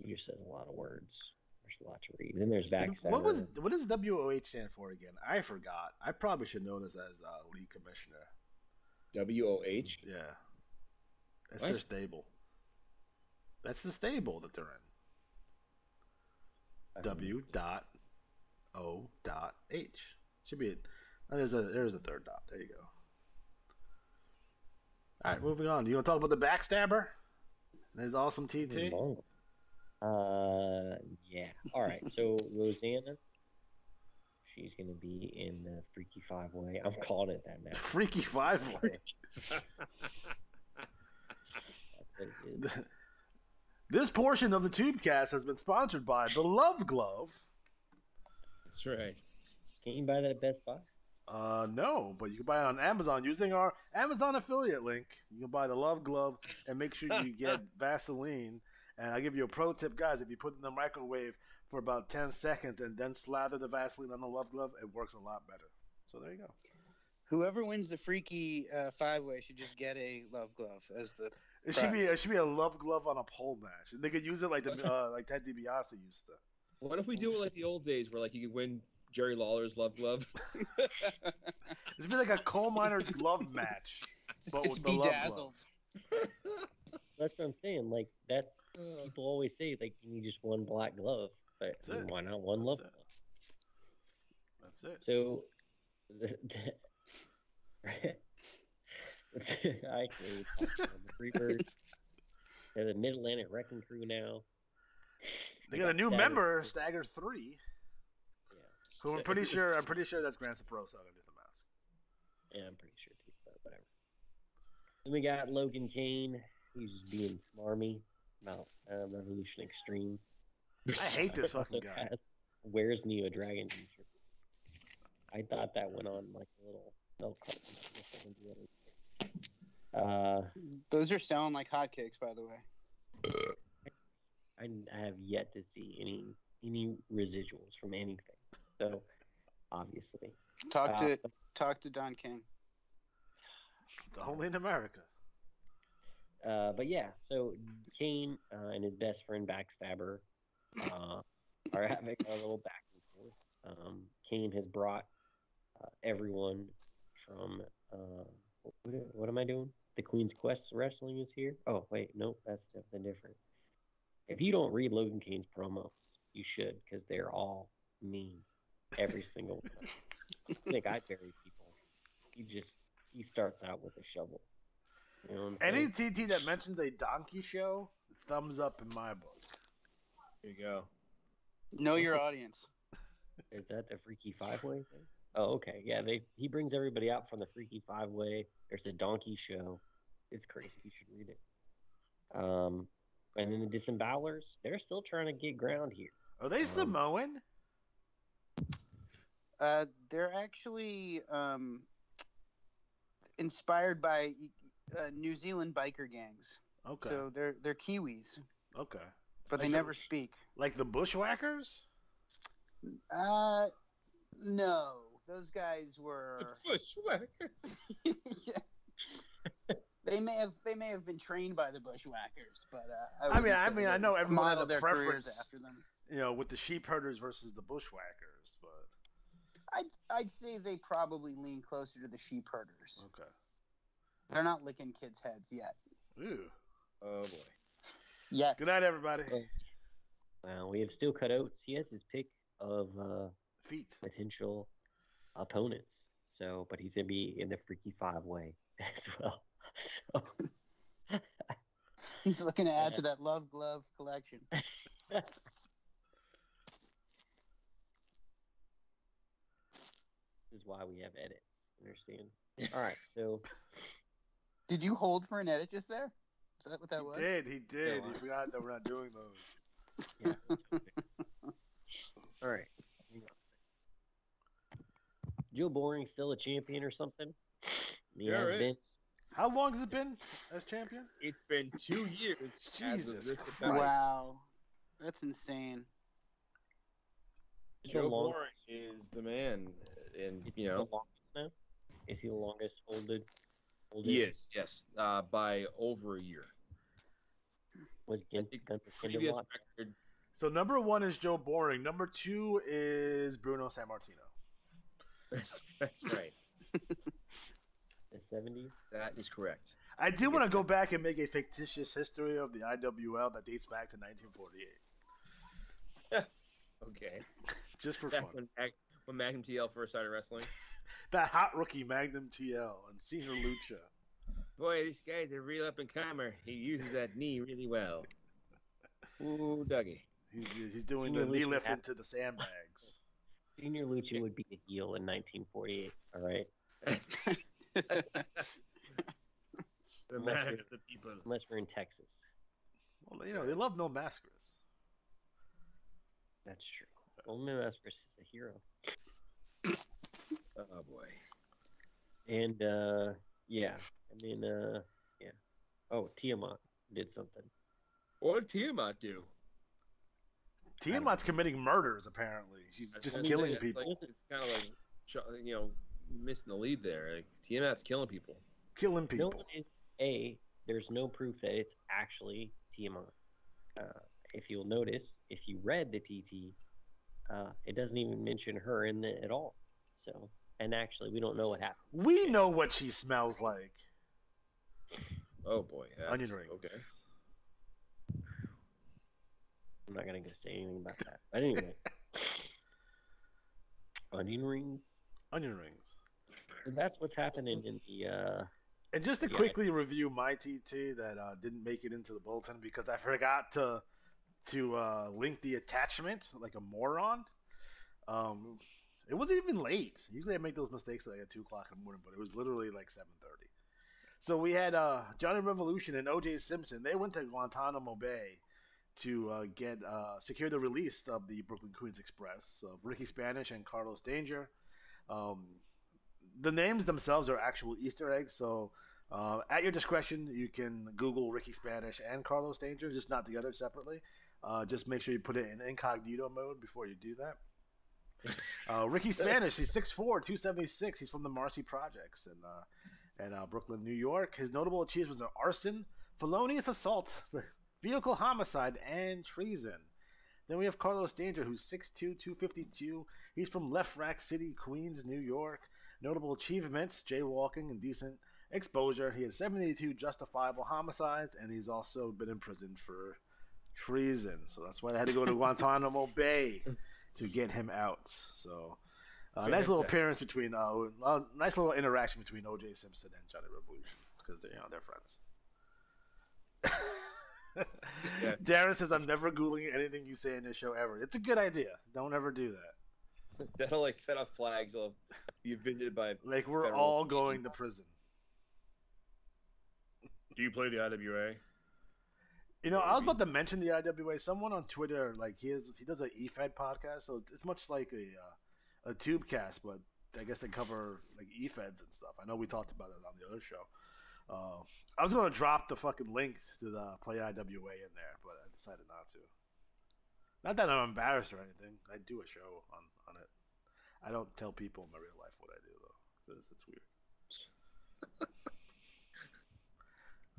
he just says a lot of words. There's a lot to read. And then there's Backstabber. What does WOH stand for again? I forgot. I probably should know this as league commissioner. WOH? Yeah. That's their stable. That's the stable that they're in. W.O.H. Should be it. Oh, there's a third dot. There you go. All right, moving on. You want to talk about the Backstabber? There's awesome TT. Yeah. All right. So Rosanna, she's gonna be in the Freaky 5-Way. I'm calling it that now. Freaky 5-Way. That's what it is. This portion of the Tubecast has been sponsored by the Love Glove. That's right. Can't you buy that at Best Buy? No, but you can buy it on Amazon using our Amazon affiliate link. You can buy the Love Glove and make sure you get Vaseline. And I give you a pro tip, guys. If you put it in the microwave for about 10 seconds and then slather the Vaseline on the Love Glove, it works a lot better. So there you go. Whoever wins the freaky 5-way should just get a love glove as the. It should be a love glove on a pole match. They could use it like like Ted DiBiase used to. What if we do it like the old days, where like you could win Jerry Lawler's love glove? It's be like a coal miner's glove match, but It's with the bedazzled. love That's what I'm saying. Like that's people always say like you need just one black glove, but That's it. why not one love That's glove? That's it. So, I agree. The Freebirds. They're the Mid Atlantic Wrecking Crew now. They got a new member, Stagger 3. Yeah. Who I'm pretty sure that's Grant Saprosa underneath the mask. Yeah, I'm pretty sure too, but whatever. Then we got Logan Kane. He's just being smarmy about Revolution Extreme. I hate this fucking Also guy. Where's Neo Dragon t-shirt? I thought that went on like a little milk carton. Those are selling like hotcakes, by the way. I have yet to see any residuals from anything. So obviously, Talk to Don King. Only in America. But yeah, so Kane and his best friend Backstabber are having a little back and forth. Kane has brought everyone from what am I doing? The Queen's Quest Wrestling is here. Oh wait, nope, that's something different. If you don't read Logan Kane's promos, you should, because they're all mean. Every single one. I think I bury people. He starts out with a shovel. You know what I'm Any saying? TT that mentions a donkey show, thumbs up in my book. There you go. Know your audience. Is that the Freaky 5-way thing? Oh, okay. Yeah, he brings everybody out from the Freaky 5-way. There's a donkey show. It's crazy. You should read it. And then the Disembowelers, they're still trying to get ground here. Are they Samoan? They're actually inspired by New Zealand biker gangs. Okay. So they're Kiwis, Okay. but they never speak. Like the Bushwhackers? No. Those guys were. Bushwhackers. Yeah. They may have been trained by the Bushwhackers, but I know everyone has a their careers preference, after them. you know, with the sheep herders versus the Bushwhackers, but I'd say they probably lean closer to the sheep herders. okay. They're not licking kids' heads yet. Ew. Oh boy. Yet. Good night, everybody. We have Steel Cut Oates. He has his pick of Feet. potential opponents. So, but he's gonna be in the Freaky 5-way as well. So, He's looking to add to that Love Glove collection. this is why we have edits. Understand? All right. So, Did you hold for an edit just there? Is that what that was? He did. He forgot that we're not doing those. yeah. All right. Hang on. Joe Boring still a champion or something? He Sure has is. been. How long has it been as champion? It's been 2 years. as of Jesus this Christ. event. Wow. That's insane. Is Joe the long- Boring is the man, and Is you he know. the longest now? Is he the longest holded? Yes, by over a year. Was I think Gunther previous Kindle record. So number 1 is Joe Boring. Number 2 is Bruno Sammartino. That's right. the 70s? That is correct. I do want to go back and make a fictitious history of the IWL that dates back to 1948. Okay. Just for Back fun. when Magnum TL first started wrestling. That hot rookie Magnum TL and Senior Lucha. Boy, this guy's a real up-and-comer. He uses that knee really well. Ooh, Dougie. He's doing Senior the knee Lucha lift had- into the sandbags. Junior Lucha would be a heel in 1948, all right? The man of the people. Unless we're in Texas. Well, you know, they love Mil Mascaras. That's true. Well, Mascaras is a hero. Oh, boy. And, yeah. I mean, yeah. Oh, Tiamat did something. What did Tiamat do? Tiamat's committing murders, apparently. She's just I mean, killing like, people. it's kind of like, missing the lead there. Like Tiamat's killing people. Killing people. No, there's no proof that it's actually Tiamat. If you'll notice, if you read the TT, it doesn't even mention her in it at all. So, and actually, we don't know what happened. We know what she smells like. Oh boy, onion rings. Okay. I'm not gonna go say anything about that. But anyway, onion rings. Onion rings. So that's what's happening in the. And just to quickly review my TT that didn't make it into the bulletin because I forgot to link the attachment like a moron. It wasn't even late. Usually I make those mistakes like at 2 o'clock in the morning, but it was literally like 7:30. So we had Johnny Revolution and O.J. Simpson. They went to Guantanamo Bay to secure the release of the Brooklyn Queens Express of Ricky Spanish and Carlos Danger. The names themselves are actual Easter eggs, so at your discretion, you can Google Ricky Spanish and Carlos Danger, just not together separately. Just make sure you put it in incognito mode before you do that. Ricky Spanish, he's 6'4", 276. He's from the Marcy Projects in Brooklyn, New York. His notable achievements are arson, felonious assault, vehicle homicide, and treason. Then we have Carlos Danger, who's 6'2", 252. He's from Left Rack City, Queens, New York. Notable achievements, jaywalking and decent exposure. He has 72 justifiable homicides, and he's also been imprisoned for treason. So that's why they had to go to Guantanamo Bay to get him out. So nice little appearance between, nice little interaction between O.J. Simpson and Johnny Revolution because they're friends. Yeah. Darren says, I'm never Googling anything you say in this show ever. It's a good idea. Don't ever do that. That'll like set off flags. I'll be visited by like we're all going to prison. Do you play the IWA? You know, I was about to mention the IWA. Someone on Twitter, like he does an EFED podcast, so it's much like a Tubecast, but I guess they cover like EFEDs and stuff. I know we talked about it on the other show. I was going to drop the fucking link to the Play IWA in there, but I decided not to. Not that I'm embarrassed or anything. I do a show on it. I don't tell people in my real life what I do, though, because it's weird.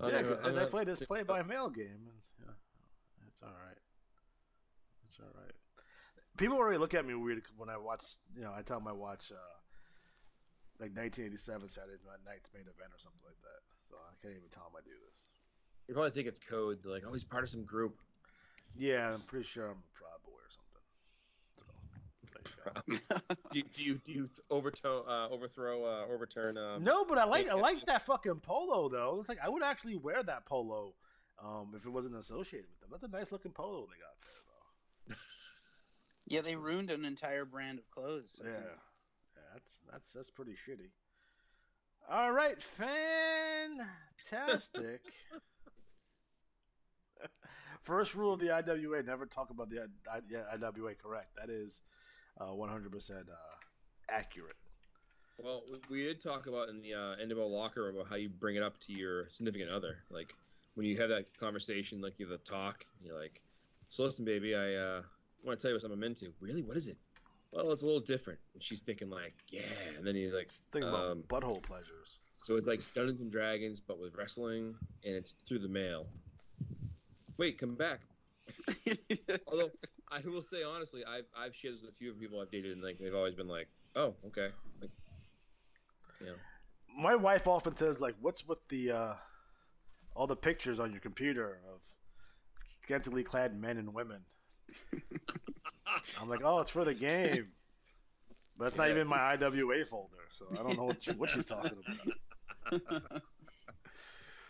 Yeah, because I play this play-by-mail game, and it's all right. It's all right. People already look at me weird when I watch, I tell them I watch like 1987 Saturday Night's Main Event or something like that. So I can't even tell them I do this. You probably think it's code. They're like, oh, he's part of some group. Yeah, I'm pretty sure I'm a Proud Boy or something. So, do you overturn? No, but I like that fucking polo though. It's like I would actually wear that polo if it wasn't associated with them. That's a nice looking polo they got there though. Yeah, they ruined an entire brand of clothes. Yeah, that's pretty shitty. All right, fantastic. First rule of the IWA: never talk about the IWA. Correct. That is 100% accurate. Well, we did talk about in the NWL locker about how you bring it up to your significant other. Like when you have that conversation, like you have the talk, you're like, "So listen, baby, I want to tell you what I'm into." Really? What is it? Well, it's a little different. And she's thinking like, "Yeah," and then you're like, "Think about butthole pleasures." So it's like Dungeons and Dragons, but with wrestling, and it's through the mail. Wait, come back. Although I will say honestly, I've shared this with a few people I've dated, and like they've always been like, "Oh, okay." Like, my wife often says like, "What's with the all the pictures on your computer of scantily clad men and women?" I'm like, "Oh, it's for the game." But that's not even my IWA folder, so I don't know what she's talking about.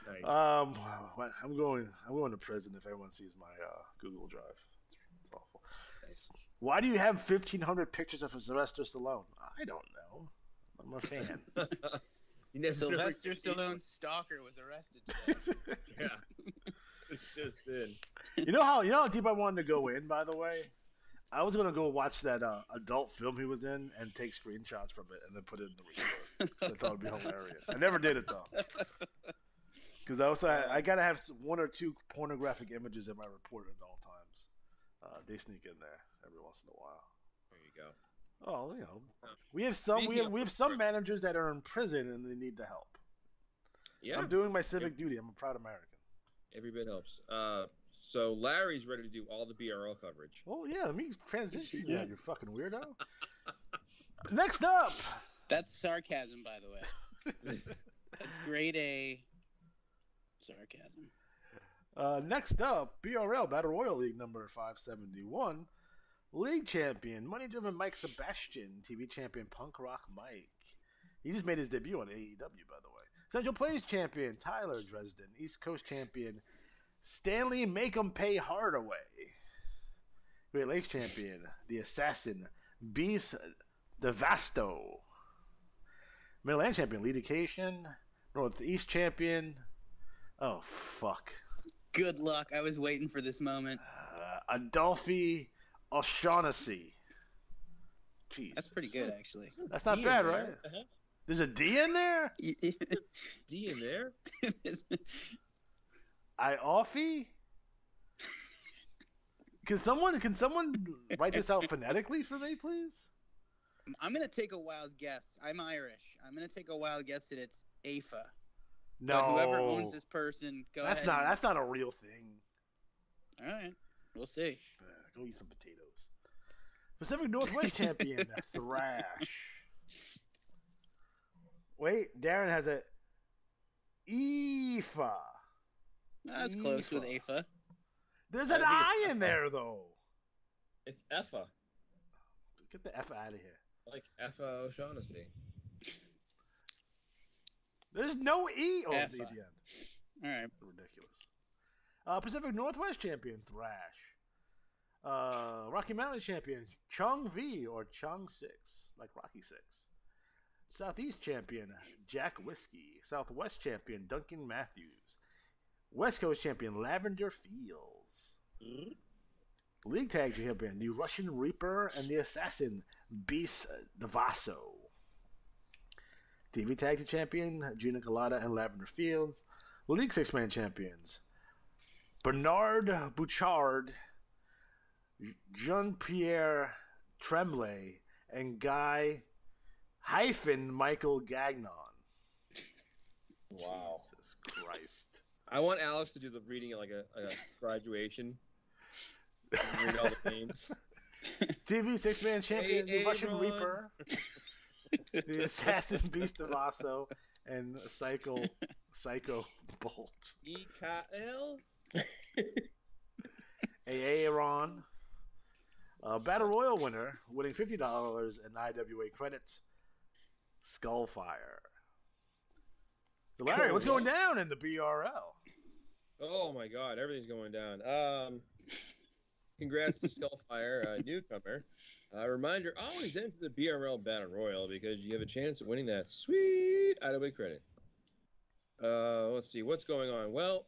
Nice. I'm going to prison if everyone sees my Google Drive. It's awful. Nice. Why do you have 1,500 pictures of Sylvester Stallone? I don't know. I'm a fan. Sylvester Stallone's stalker was arrested today. Yeah, it's just in. You know how deep I wanted to go in. By the way, I was gonna go watch that adult film he was in and take screenshots from it and then put it in the report. So I thought it'd be hilarious. I never did it though. Because I gotta have 1 or 2 pornographic images in my report at all times. They sneak in there every once in a while. There you go. Oh, we have some managers that are in prison and they need the help. Yeah, I'm doing my civic duty. I'm a proud American. Every bit helps. So Larry's ready to do all the BRL coverage. Well, yeah, let me transition. Yeah, you fucking weirdo. Next up. That's sarcasm, by the way. That's grade A sarcasm. Next up, BRL Battle Royal League number 571. League champion, Money Driven Mike Sebastian. TV champion, Punk Rock Mike. He just made his debut on AEW, by the way. Central Plays champion, Tyler Dresden. East Coast champion, Stanley Make 'em Pay Hardaway. Great Lakes champion, The Assassin, Beast Devasto. Middle champion, Lidication. Northeast champion. Oh, fuck. Good luck. I was waiting for this moment. Adolphe O'Shaughnessy. Jesus. That's pretty good, actually. That's not bad, right? Uh-huh. There's a D in there? D in there? Iofi? Can someone write this out phonetically for me, please? I'm going to take a wild guess. I'm Irish. I'm going to take a wild guess that it's AFA. No. But whoever owns this person, go ahead. That's not a real thing. All right. We'll see. Go eat some potatoes. Pacific Northwest champion, Thrash. Wait, Darren has a IFA. That's close with AFA. There's an I in there, though. It's Effa. Get the F out of here. Like Effa O'Shaughnessy. There's no E at the end. All right. Ridiculous. Pacific Northwest champion, Thrash. Rocky Mountain champion, Chung V or Chung 6, like Rocky 6. Southeast champion, Jack Whiskey. Southwest champion, Duncan Matthews. West Coast champion, Lavender Fields. Mm-hmm. League tag champion, the Russian Reaper and the Assassin, Beast Devaso. TV tag team champion, Gina Colada and Lavender Fields. League six-man champions, Bernard Bouchard, Jean-Pierre Tremblay, and Guy Michael Gagnon. Wow. Jesus Christ. I want Alex to do the reading like a graduation. Read all the names. TV six-man champion, the Russian Ron. Reaper, the Assassin Beast Devaso, and Psycho Bolt. EKL? Aaron. Battle Royal winner, winning $50 in IWA credits, Skullfire. So Larry, what's going down in the BRL? Oh my God, everything's going down. Congrats to Skullfire, a newcomer. Reminder, always enter the BRL Battle Royal because you have a chance of winning that sweet IWA credit. Let's see, what's going on? Well,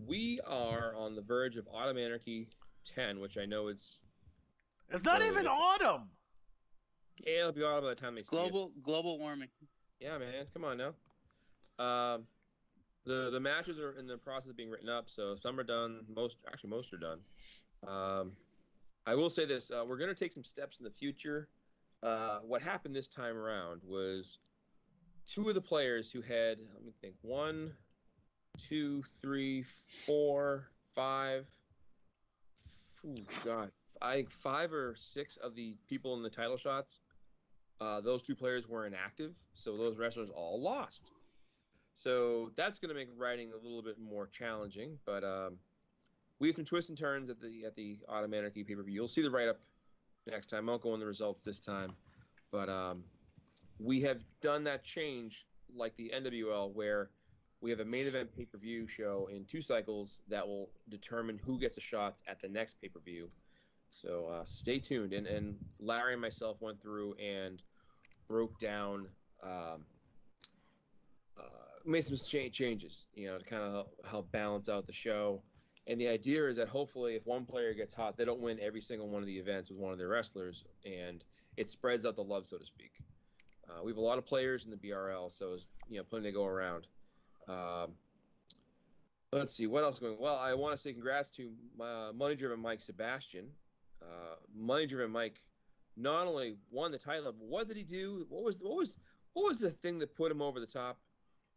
we are on the verge of Autumn Anarchy 10, which I know it's not even autumn. Yeah, it'll be autumn by the time they see it. Global warming. Yeah, man, come on now. The matches are in the process of being written up, so some are done. Most are done. I will say this: we're going to take some steps in the future. What happened this time around was two of the players who had, let me think, 1, 2, 3, 4, 5. Oh God, I think 5 or 6 of the people in the title shots. Those two players were inactive, so those wrestlers all lost. So that's going to make writing a little bit more challenging, but we have some twists and turns at the Autumn Anarchy pay-per-view. You'll see the write-up next time. I won't go on the results this time, but we have done that change like the NWL, where we have a main event pay-per-view show in 2 cycles that will determine who gets the shots at the next pay-per-view. So stay tuned. And Larry and myself went through and broke down, made some changes, to kind of help balance out the show. And the idea is that hopefully if one player gets hot, they don't win every single one of the events with one of their wrestlers, and it spreads out the love, so to speak. We have a lot of players in the BRL, so it's plenty to go around. Let's see, what else is going on? Well, I want to say congrats to Money Driven Mike Sebastian. Money Driven Mike not only won the title, but what did he do? What was the thing that put him over the top?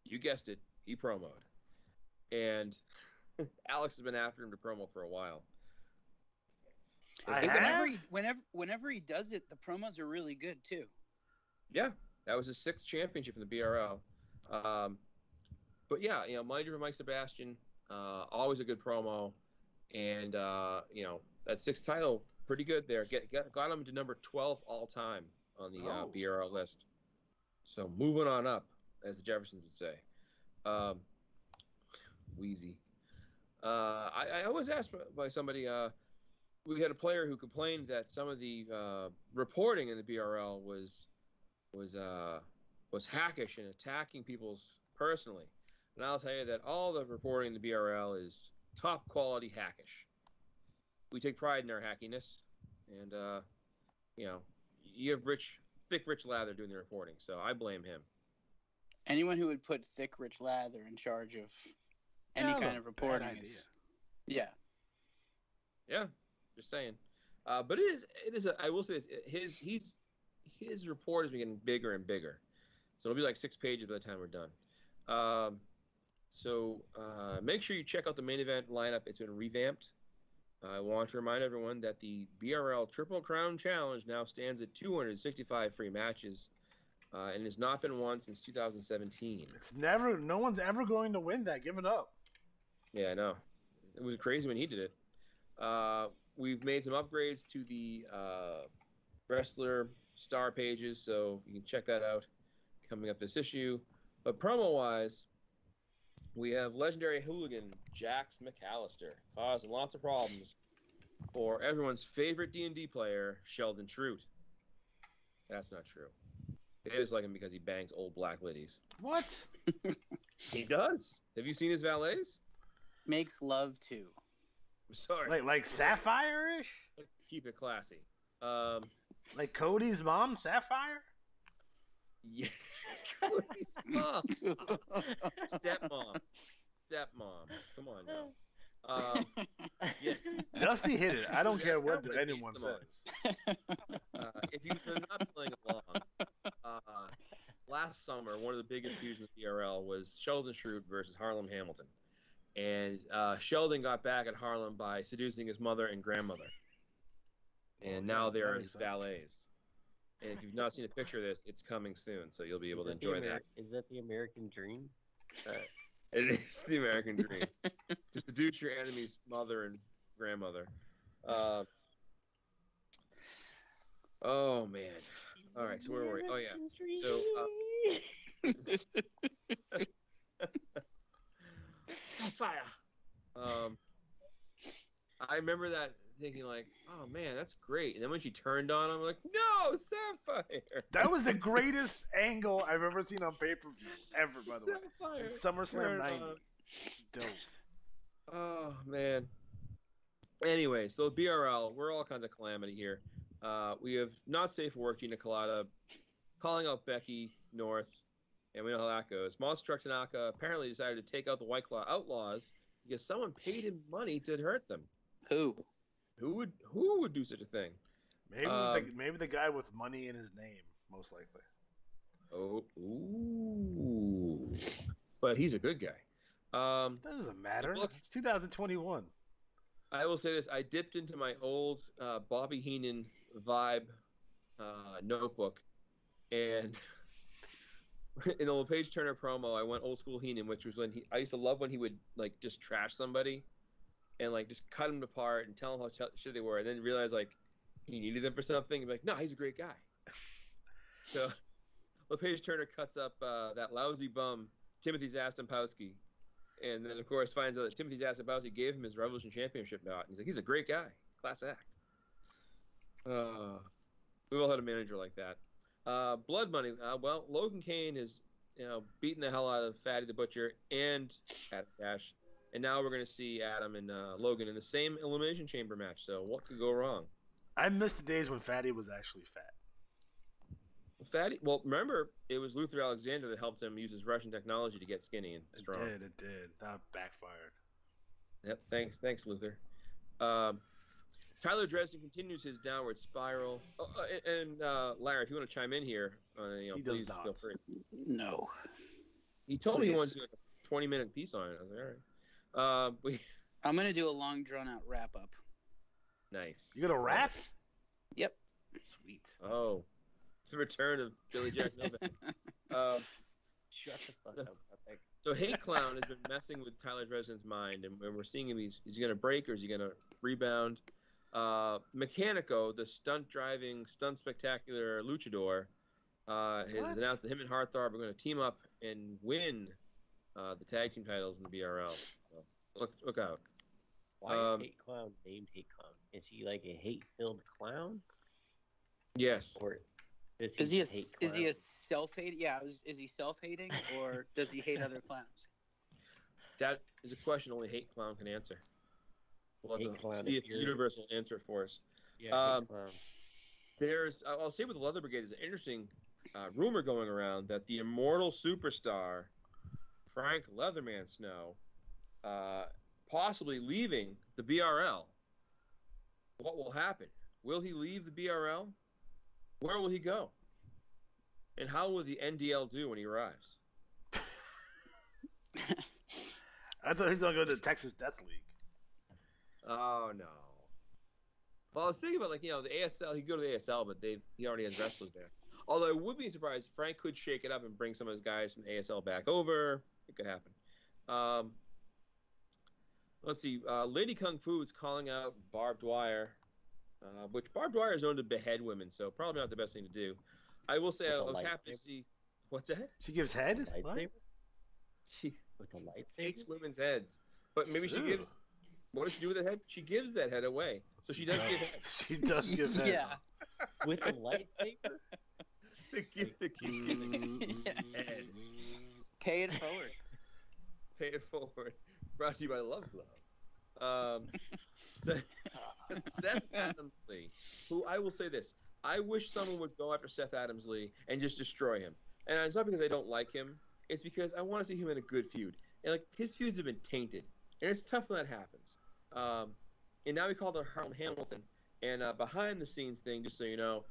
You guessed it. He promoed. And Alex has been after him to promo for a while. Whenever he does it, the promos are really good too. Yeah, that was his 6th championship in the BRL. But yeah, manager for Mike Sebastian, always a good promo, and that 6th title, pretty good there. Got him to number 12 all time on the BRL list. So moving on up, as the Jeffersons would say. Wheezy. I was asked by somebody. We had a player who complained that some of the reporting in the BRL was hackish and attacking people's personally. And I'll tell you that all the reporting in the BRL is top quality hackish. We take pride in our hackiness, and you have thick Rich Lather doing the reporting, so I blame him. Anyone who would put thick Rich Lather in charge of any kind of reporting is, yeah, just saying. But it is. I will say this: his report is getting bigger and bigger, so it'll be like 6 pages by the time we're done. So make sure you check out the main event lineup. It's been revamped. I want to remind everyone that the BRL Triple Crown Challenge now stands at 265 free matches, and has not been won since 2017. No one's ever going to win that. Give it up. Yeah, I know. It was crazy when he did it. We've made some upgrades to the wrestler star pages, so you can check that out coming up this issue. But promo-wise, we have legendary hooligan Jax McAllister causing lots of problems for everyone's favorite D&D player, Sheldon Trout. That's not true. They just like him because he bangs old black ladies. What? He does. Have you seen his valets? Makes love to. Sorry. Like Sapphire-ish? Let's keep it classy. Like Cody's mom, Sapphire? Yeah. Cody's mom. Stepmom. Come on now. Yes. Dusty hit it. I don't care what anyone says. If you're not playing along, last summer, one of the biggest feuds in the BRL was Sheldon Trout versus Harlem Hamilton. And Sheldon got back at Harlem by seducing his mother and grandmother. And now they're his valets. And if you've not seen a picture of this, it's coming soon, so you'll be able to enjoy that. Is that the American dream? It is the American dream. To seduce your enemy's mother and grandmother. Oh, man. All right, so where were we? Oh, yeah. So, Sapphire. I remember that thinking like, oh man, that's great. And then when she turned on, I'm like, no, Sapphire. That was the greatest angle I've ever seen on pay-per-view ever, by the way. In SummerSlam 90. It's dope. Oh man. Anyway, so BRL, we're all kinds of calamity here. We have not safe for work Gina Colada calling out Becky North, and we know how that goes. Monster Truck Tanaka apparently decided to take out the White Claw Outlaws because someone paid him money to hurt them. Who? Who would do such a thing? Maybe the guy with money in his name, most likely. Oh, ooh. But he's a good guy. That doesn't matter. Look, it's 2021. I will say this. I dipped into my old Bobby Heenan vibe notebook, and in the LePage Turner promo, I went old school Heenan, which was when I used to love when he would like just trash somebody and like just cut them apart and tell them how shit they were, and then realize like he needed them for something. And be like, no, he's a great guy. So LePage Turner cuts up that lousy bum Timothy Zastampowski, and then of course finds out that Timothy Zastampowski gave him his Revolution Championship bout. And he's like, he's a great guy, class act. We've all had a manager like that. Blood Money. Well, Logan Kane is, beating the hell out of Fatty the Butcher and Adam Cash, and now we're going to see Adam and Logan in the same Elimination Chamber match. So what could go wrong? I missed the days when Fatty was actually fat. Fatty. Well, remember it was Luther Alexander that helped him use his Russian technology to get skinny and strong. It did. That backfired. Yep. Thanks, Luther. Tyler Dresden continues his downward spiral. Larry, if you want to chime in here, He please does not. feel free. No. He told me he Please. wanted to do like a 20-minute piece on it. I was like, all right. I'm going to do a long, drawn-out wrap-up. Nice. You gonna rap? Yep. Sweet. Oh, it's the return of Billy Jack Novak. Shut the fuck up. Okay. So Hate Clown has been messing with Tyler Dresden's mind, and we're seeing him. Is he going to break or is he going to rebound? Mechanico, the stunt-driving, stunt-spectacular luchador, has announced that him and Heartthrob are going to team up and win the tag team titles in the BRL. So look out. Why is Hate Clown named Hate Clown? Is he like a hate-filled clown? Yes. Or Is he a self-hating? Yeah, is he self-hating or does he hate other clowns? That is a question only Hate Clown can answer. We'll have to Clown, see if the universe will answer it for us. Yeah, Hate Clown. I'll say with the Leather Brigade, there's an interesting rumor going around that the immortal superstar, Frank Leatherman Snow, possibly leaving the BRL. What will happen? Will he leave the BRL? Where will he go? And how will the NDL do when he arrives? I thought he was gonna go to the Texas Death League. Oh no. Well, I was thinking about the ASL. He'd go to the ASL, but he already has wrestlers there. Although I would be surprised, Frank could shake it up and bring some of his guys from ASL back over. It could happen. Let's see. Lady Kung Fu is calling out Barbed Wire, which Barbed Wire is known to behead women, so probably not the best thing to do. I will say I was happy to see. What's that? She gives head. Lightsaber? She With a lightsaber? takes women's heads, but maybe she gives. What does she do with the head? She gives that head away, so she does give head. She does give head. Yeah. With a lightsaber? To give the king head. Pay it forward. Pay it forward. Brought to you by Love Glove. Seth Adams Lee, who I will say this. I wish someone would go after Seth Adams Lee and just destroy him. And it's not because I don't like him. It's because I want to see him in a good feud. And his feuds have been tainted. And it's tough when that happens. And now we call it Harlem Hamilton. And behind the scenes thing, just so you know,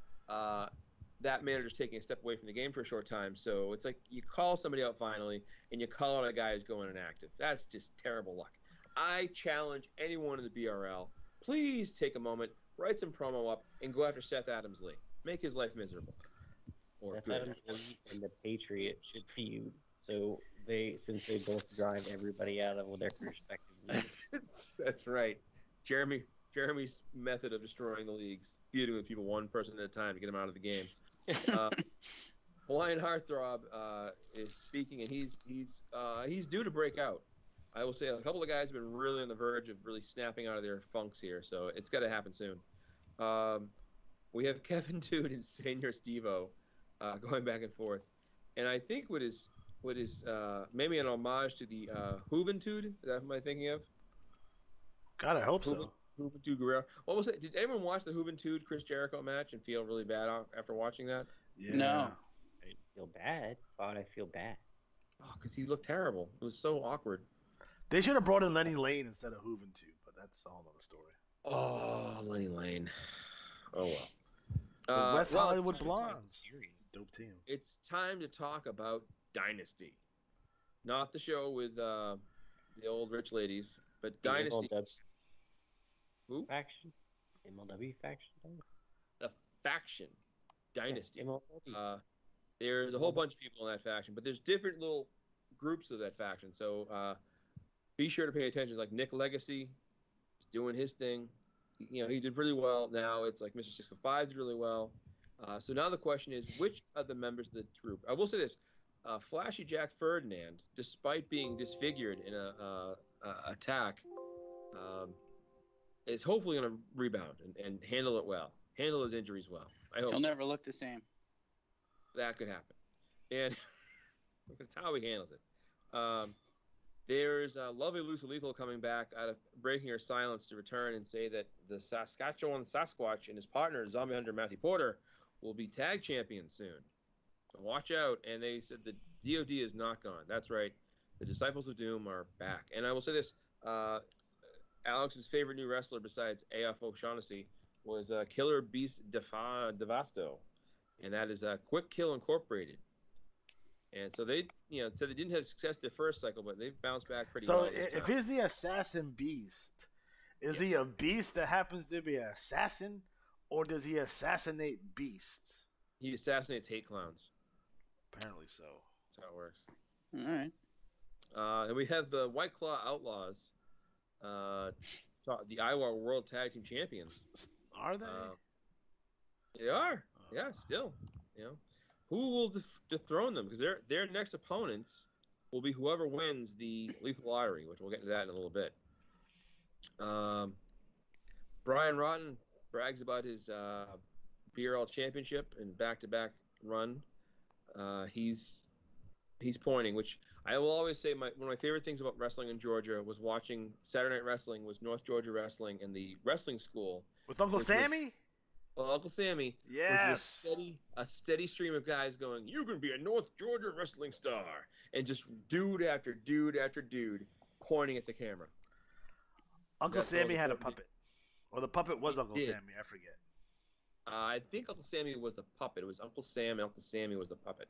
that manager's taking a step away from the game for a short time. So it's like you call somebody out finally, and you call out a guy who's going inactive. That's just terrible luck. I challenge anyone in the BRL, please take a moment, write some promo up, and go after Seth Adams Lee. Make his life miserable. Or Seth good. Adams Lee and the Patriot should feud. So since they both drive everybody out of their respective leagues. That's right. Jeremy's method of destroying the leagues, feuding with people one person at a time to get them out of the game. Hawaiian Heartthrob is speaking, and he's due to break out. I will say a couple of guys have been really on the verge of really snapping out of their funks here, so it's got to happen soon. We have Kevin Tood and Senor Stevo going back and forth, and I think what is maybe an homage to the Juventud. Is that what am I thinking of? God, I hope so. Juventud Guerrero. What was it? Did anyone watch the Juventud Chris Jericho match and feel really bad after watching that? Yeah. No. I didn't feel bad. Why would I feel bad? Oh, because he looked terrible. It was so awkward. They should have brought in Lenny Lane instead of Juventud, but that's a whole other story. Oh, Lenny Lane. Oh, well. The West Hollywood Blondes. Dope team. It's time to talk about Dynasty. Not the show with the old rich ladies, but The Dynasty. MLW Who? faction? MLW faction? The faction. Dynasty. MLW. There's a whole bunch of people in that faction, but there's different little groups of that faction. So be sure to pay attention. Like Nick Legacy is doing his thing. He did really well. Now it's like Mr. 605 did really well. So now the question is, which of the members of the group? I will say this. Flashy Jack Ferdinand, despite being disfigured in a attack, is hopefully going to rebound and handle it well. Handle his injuries well. I hope He'll never look the same. that could happen. And that's how he handles it. There's Lovely Lucy Lethal coming back out of breaking her silence to return and say that the Saskatchewan Sasquatch and his partner, Zombie Hunter Matthew Porter, will be tag champions soon. So watch out. And they said the DOD is not gone. That's right. The Disciples of Doom are back. And I will say this. Alex's favorite new wrestler besides AF O'Shaughnessy was Killer Beast Devasto, and that is Quick Kill Incorporated. And so they, said they didn't have success the first cycle, but they've bounced back pretty well. So if he's the assassin beast, is he a beast that happens to be an assassin, or does he assassinate beasts? He assassinates hate clowns. Apparently so. That's how it works. All right. And we have the White Claw Outlaws, the IWAR World Tag Team Champions. Are they? They are. Yeah, still. Who will dethrone them? Because their next opponents will be whoever wins the Lethal Lottery, which we'll get into that in a little bit. Brian Rotten brags about his BRL championship and back-to-back run. He's pointing, which I will always say one of my favorite things about wrestling in Georgia was watching Saturday Night Wrestling was North Georgia Wrestling and the wrestling school. With Uncle Sammy? Uncle Sammy. Yes. A steady stream of guys going, "You're going to be a North Georgia wrestling star," and just dude after dude after dude pointing at the camera. Uncle Sammy had a puppet, or the puppet was Uncle Sammy. I forget. I think Uncle Sammy was the puppet. It was Uncle Sam, and Uncle Sammy was the puppet.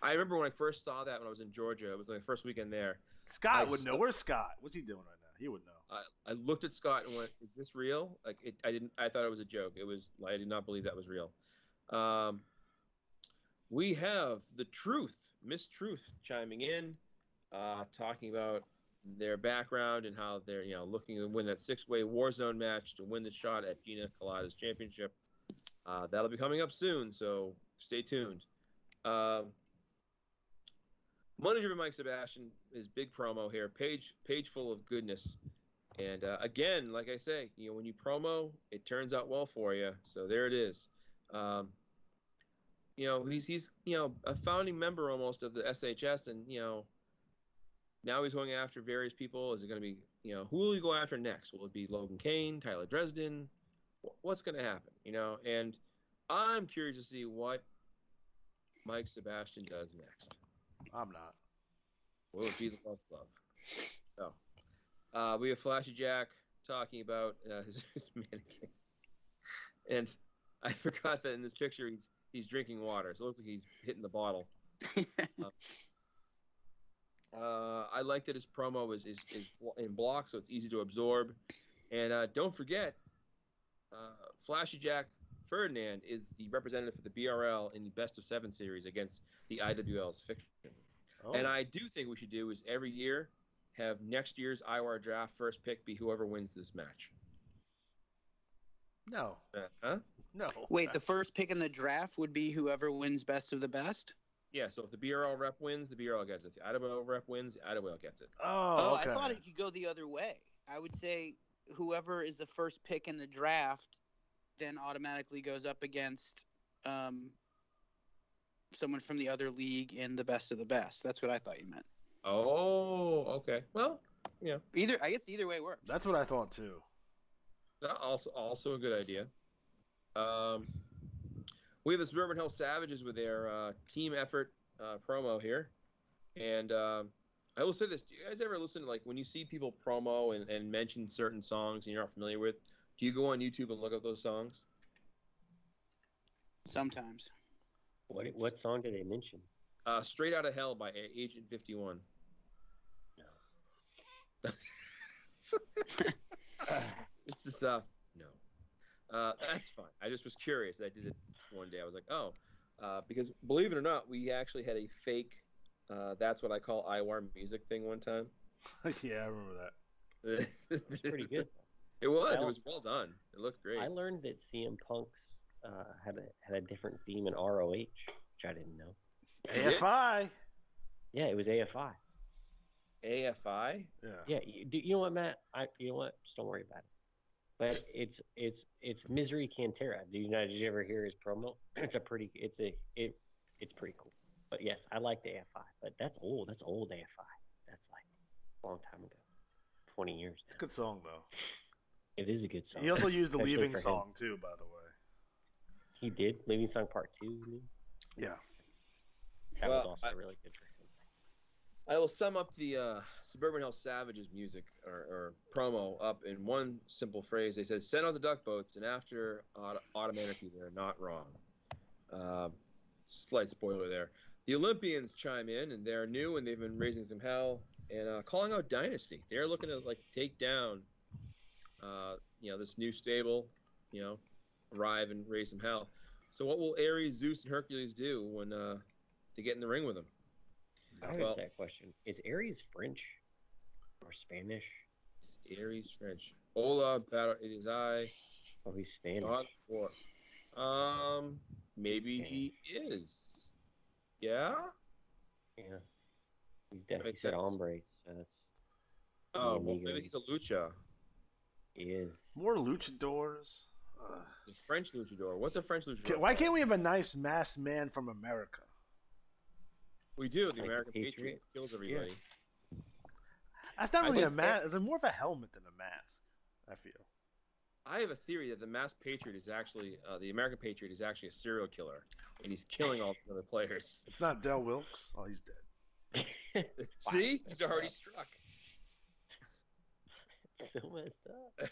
I remember when I first saw that when I was in Georgia. It was my first weekend there. Scott would know. Where's Scott? What's he doing right now? He would know. I looked at Scott and went, "Is this real?" I thought it was a joke. I did not believe that was real. We have the Truth, Miss Truth, chiming in, talking about their background and how they're looking to win that 6-way Warzone match to win the shot at Gina Colada's championship. That'll be coming up soon, so stay tuned. Money Driven Mike Sebastian, his big promo here, page full of goodness. And again, like I say, when you promo, it turns out well for you. So there it is. He's a founding member almost of the SHS, and now he's going after various people. Is it going to be who will he go after next? Will it be Logan Kane, Tyler Dresden? What's going to happen? And I'm curious to see what Mike Sebastian does next. I'm not. Will it be the Love Glove? So, we have Flashy Jack talking about his mannequins, and I forgot that in this picture he's drinking water, so it looks like he's hitting the bottle. I like that his promo is in blocks, so it's easy to absorb. And don't forget, Flashy Jack Ferdinand is the representative for the BRL in the Best of 7 series against the IWL's Fiction. Oh. And I do think we should do is every year have next year's IWAR draft first pick be whoever wins this match. No. Huh? No. Wait, the first pick in the draft would be whoever wins Best of the Best? Yeah, so if the BRL rep wins, the BRL gets it. If the IWL rep wins, the IWL gets it. Oh, okay. I thought it could go the other way. I would say whoever is the first pick in the draft then automatically goes up against someone from the other league in the Best of the Best. That's what I thought you meant. Oh, okay. Well, yeah. I guess either way works. That's what I thought too. Also a good idea. We have the Suburban Hill Savages with their team effort promo here, and I will say this: do you guys ever listen to, like, when you see people promo and mention certain songs and you're not familiar with? Do you go on YouTube and look up those songs? Sometimes. What song did they mention? Straight Outta Hell by Agent 51. No. It's just no. That's fine. I just was curious. I did it one day. I was like, oh, because believe it or not, we actually had a fake That's What I Call IWAR music thing one time. Yeah, I remember that. It's pretty good. It was well done. It looked great. I learned that CM Punk's had a different theme in ROH, which I didn't know. AFI. Yeah, it was AFI. AFI? Yeah. Yeah. You know what, Matt? You know what? Just don't worry about it. But it's Misery Cantera. Did you ever hear his promo? It's pretty cool. But yes, I like the AFI. But that's old. That's old AFI. That's like a long time ago. 20 years now. It's a good song though. It is a good song. He also used the Leaving song too, by the way. He did? Leaving Song Part 2, you mean? Yeah. That was also really good for him. I will sum up the Suburban Hell Savages music or promo up in one simple phrase. They said, "Send out the duck boats," and after Automanarchy, they're not wrong. Slight spoiler there. The Olympians chime in, and they're new, and they've been raising some hell and calling out Dynasty. They're looking to take down, this new stable, arrive and raise some hell. So what will Aries, Zeus, and Hercules do when they get in the ring with them? I have that question. Is Aries French or Spanish? It's Aries French. Hola, battle. It is I. Oh, he's Spanish. Maybe he is. Yeah. Yeah. He's definitely said hombre. So that's. Oh, well, maybe he's a lucha. He is. More luchadors. The French luchador. What's a French luchador? Why can't we have a nice masked man from America? We do. The American Patriot kills everybody. Yeah. That's not really a mask. It's more of a helmet than a mask, I feel. I have a theory that the masked Patriot is actually, the American Patriot is actually a serial killer, and he's killing all the other players. It's not Del Wilkes. Oh, he's dead. See? He's already struck. So messed up.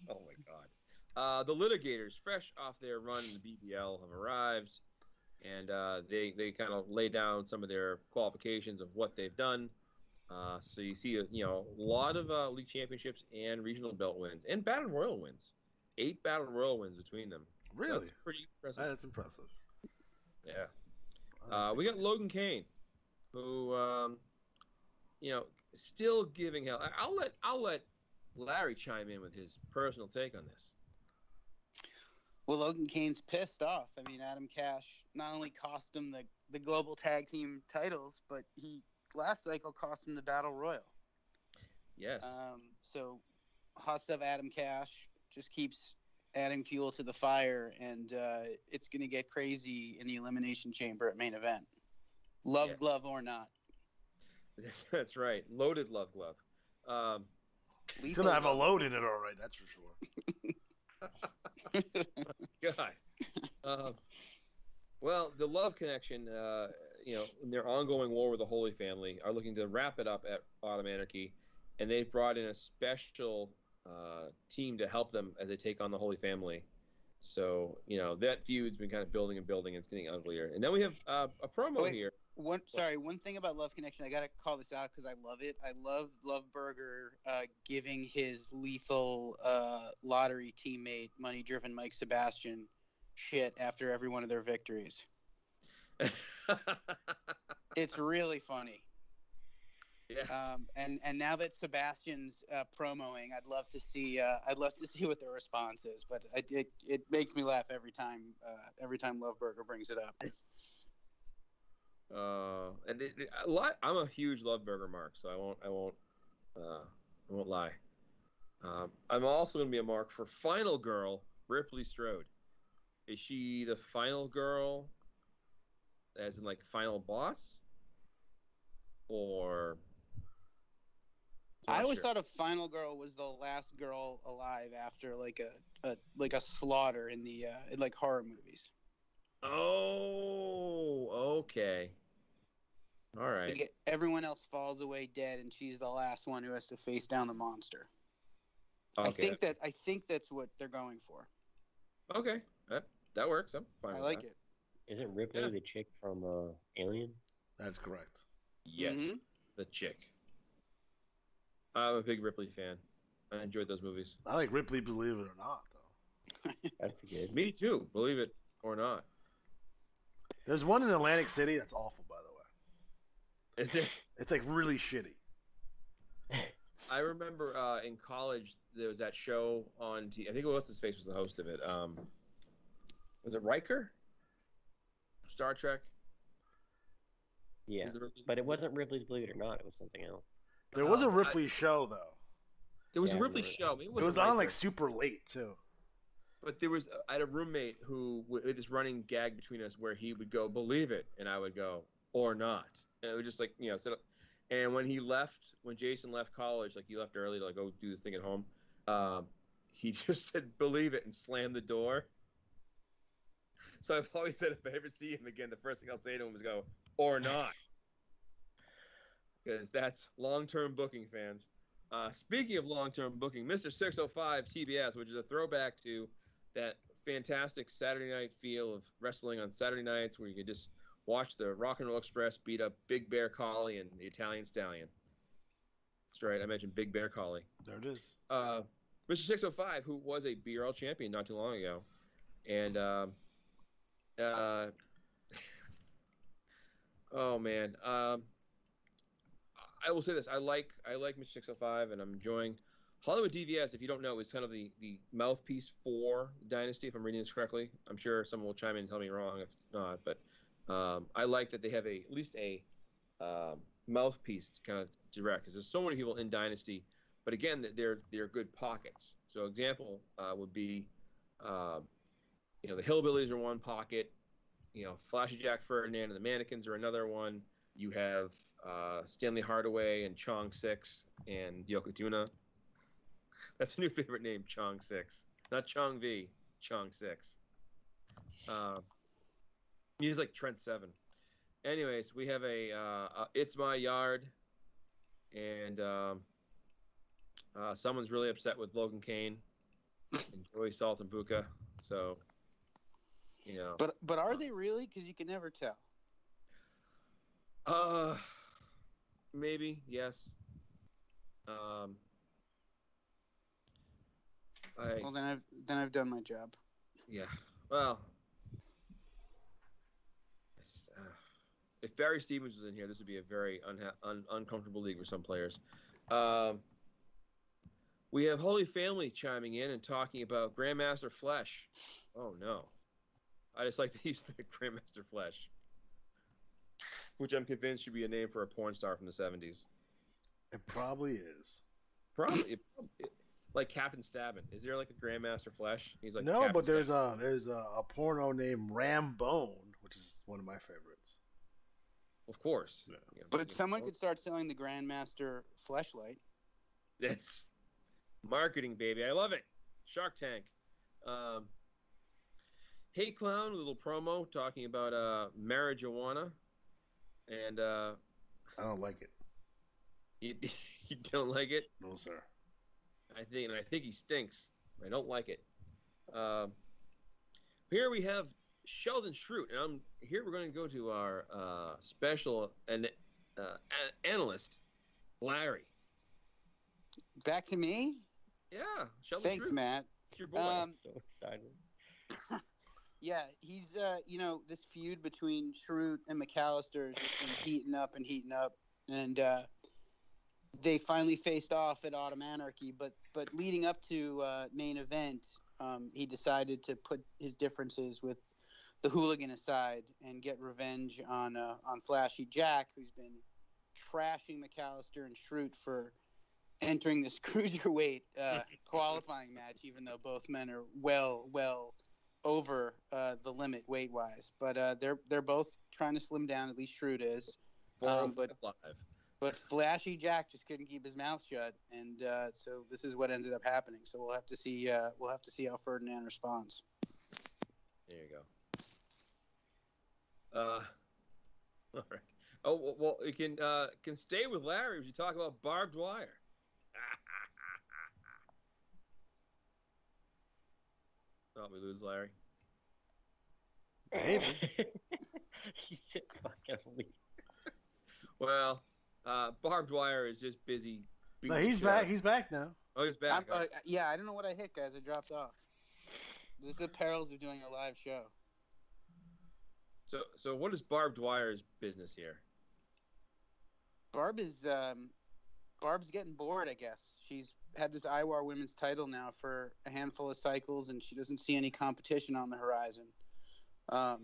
Oh, my God. The litigators, fresh off their run in the BBL, have arrived, and they kind of lay down some of their qualifications of what they've done. So you see, a lot of league championships and regional belt wins, and battle royal wins. 8 battle royal wins between them. Really? That's pretty impressive. That's impressive. Yeah. We got Logan Kane, who, still giving hell. I'll let Larry chime in with his personal take on this. Well, Logan Kane's pissed off. I mean, Adam Cash not only cost him the global tag team titles, but he last cycle cost him the battle royal. Yes. So hot stuff Adam Cash just keeps adding fuel to the fire, and it's going to get crazy in the Elimination Chamber at main event. Glove or not. That's right. Loaded love glove. It's going to have a load in it, all right. That's for sure. God. Well, the Love Connection, in their ongoing war with the Holy Family, are looking to wrap it up at Automanarchy, and they've brought in a special team to help them as they take on the Holy Family. So, that feud's been kind of building and building, and it's getting uglier. And then we have a promo here. One thing about Love Connection, I gotta call this out because I love it. I love Loveburger giving his lethal lottery teammate, money-driven Mike Sebastian, shit after every one of their victories. It's really funny. Yes. And now that Sebastian's promoing, I'd love to see what their response is. But it makes me laugh every time Loveburger brings it up. I'm a huge Loveburger mark, so I won't lie. I'm also going to be a mark for Final Girl Ripley Strode. Is she the final girl, as in final boss, or? I always thought a final girl was the last girl alive after a slaughter in the in horror movies. Oh, okay. All right. Everyone else falls away dead, and she's the last one who has to face down the monster. Okay. I think that's what they're going for. Okay, that works. I'm fine. I like it. Isn't Ripley the chick from Alien? That's correct. Yes, the chick. I'm a big Ripley fan. I enjoyed those movies. I like Ripley, believe it or not, though. That's good. Me too, believe it or not. There's one in Atlantic City that's awful, by the way. Is it? It's really shitty. I remember in college there was that show on TV. I think what's his face was the host of it. Was it Riker? Star Trek. Yeah, but it wasn't Ripley's Believe It or Not. It was something else. There was a Ripley show though. There was a Ripley show. It was on super late too. But I had a roommate who with this running gag between us where he would go, "Believe it," and I would go, "Or not," and it would just set up. And when Jason left college, he left early to go do this thing at home, he just said, "Believe it," and slammed the door. So I've always said if I ever see him again, the first thing I'll say to him is go, or not. Because that's long-term booking, fans. Speaking of long-term booking, Mr. 605 TBS, which is a throwback to that fantastic Saturday night feel of wrestling on Saturday nights where you could just watch the Rock and Roll Express beat up Big Bear Collie and the Italian Stallion. That's right, I mentioned Big Bear Collie. There it is. Mr. 605, who was a BRL champion not too long ago. And, oh, man. I will say this. I like Mr. 605, and I'm enjoying Hollywood DVS. If you don't know, is kind of the mouthpiece for Dynasty, if I'm reading this correctly. I'm sure someone will chime in and tell me wrong if not, but I like that they have at least a mouthpiece to kind of direct, because there's so many people in Dynasty, but again, they're good pockets. So example would be, the Hillbillies are one pocket, Flashy Jack Ferdinand and the Mannequins are another one. You have Stanley Hardaway and Chong Six and Yokozuna. That's a new favorite name, Chong Six. Not Chong V, Chong Six. He's like Trent Seven. Anyways, we have a It's My Yard, and someone's really upset with Logan Kane and Joey Saltambuca. So, But are they really? Because you can never tell. Maybe, yes. Well, then I've done my job. Yeah. Well, if Barry Stevens was in here, this would be a very uncomfortable league for some players. We have Holy Family chiming in and talking about Grandmaster Flesh. Oh no, I just like to use the Grandmaster Flesh, which I'm convinced should be a name for a porn star from the 70s. It probably is. Probably. Like Captain Stabbin. Is there like a Grandmaster Flesh? He's like no, Captain but there's Stabbin. a porno named Rambone, which is one of my favorites. Of course. Yeah. But someone could start selling the Grandmaster fleshlight. That's marketing, baby. I love it. Shark Tank. Hey Clown, a little promo talking about marijuana. And I don't like it. You don't like it? No, sir. I think he stinks. I don't like it. Here we have Sheldon Schrute, and here we're going to go to our special analyst, Larry. Back to me? Yeah, Sheldon Thanks, Schrute. Matt. It's your boy. I'm so excited. Yeah, he's this feud between Schrute and McAllister has just been heating up, and they finally faced off at Autumn Anarchy. But leading up to main event, he decided to put his differences with the Hooligan aside and get revenge on Flashy Jack, who's been trashing McAllister and Schrute for entering this cruiserweight qualifying match, even though both men are well over the limit weight wise. But they're both trying to slim down. At least Schrute is. But Flashy Jack just couldn't keep his mouth shut, and so this is what ended up happening. So we'll have to see. We'll have to see how Ferdinand responds. There you go. All right. Oh well, you can stay with Larry if you talk about barbed wire. Oh, we lose Larry. Maybe. He said, "Fucking leave." Well, barbed wire is just busy. No, he's back. He's back now. Oh, he's back. Yeah, I don't know what I hit, guys. I dropped off. This is the perils of doing a live show. So what is barbed wire's business here? Barb's getting bored, I guess. She's had this IWAR women's title now for a handful of cycles, and she doesn't see any competition on the horizon. So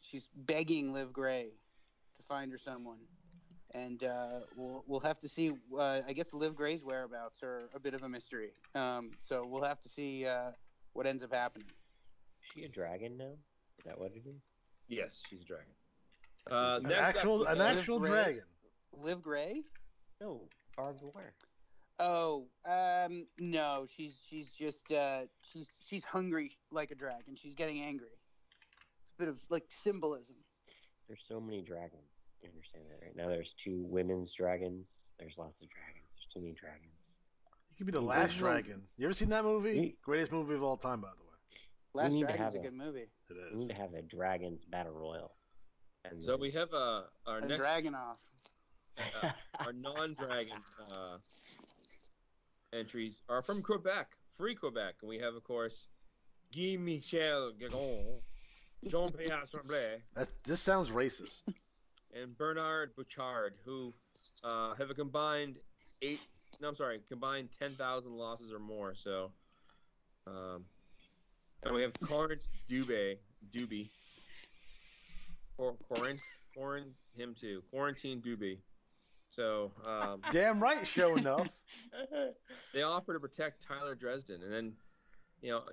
she's begging Liv Gray to find her someone, and we'll have to see. I guess Liv Gray's whereabouts are a bit of a mystery. So we'll have to see what ends up happening. Is she a dragon now? Is that what it is? Yes, she's a dragon. An actual dragon. Liv Gray? No, barbed wire. Oh, no. She's just she's hungry like a dragon. She's getting angry. bit of like symbolism. There's so many dragons. You understand that right now? There's 2 women's dragons. There's lots of dragons. There's too many dragons. You could be the last dragon. You ever seen that movie? Greatest movie of all time, by the way. Last Dragon is a good movie. It is. We need to have a dragons battle royal. And So we have our next Dragon off. our non-dragon entries are from Quebec, free Quebec, and we have, of course, Guy Michel Gagon, Jean-Pierre Tremblay, This sounds racist. and Bernard Bouchard, who have a combined 10,000 losses or more. So, and we have Corinth Doobie, him too, Quarantine Doobie. So, Damn right, show enough. they offer to protect Tyler Dresden, and then,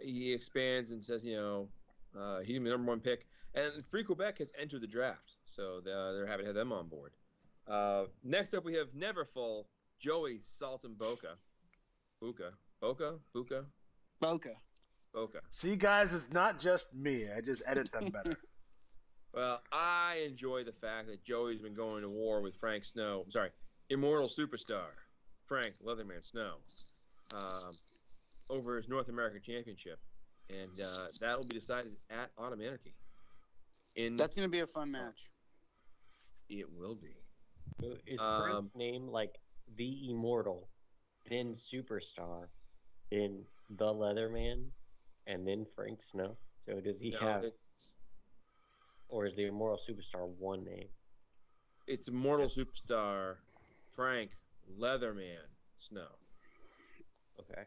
he expands and says, he's the number 1 pick, and Free Quebec has entered the draft, so they're happy to have them on board. Next up, we have Neverfull Joey Salton Boca. See, guys, it's not just me. I just edit them better. Well, I enjoy the fact that Joey's been going to war with Frank Snow. I'm sorry, Immortal Superstar Frank Leatherman Snow over his North American Championship, and that will be decided at Autumn Anarchy. That's going to be a fun match. It will be. Is Frank's name like the Immortal, then Superstar, then the Leatherman, and then Frank Snow? So does he have... Or is the Immortal Superstar one name? It's Immortal Superstar Frank Leatherman Snow. Okay.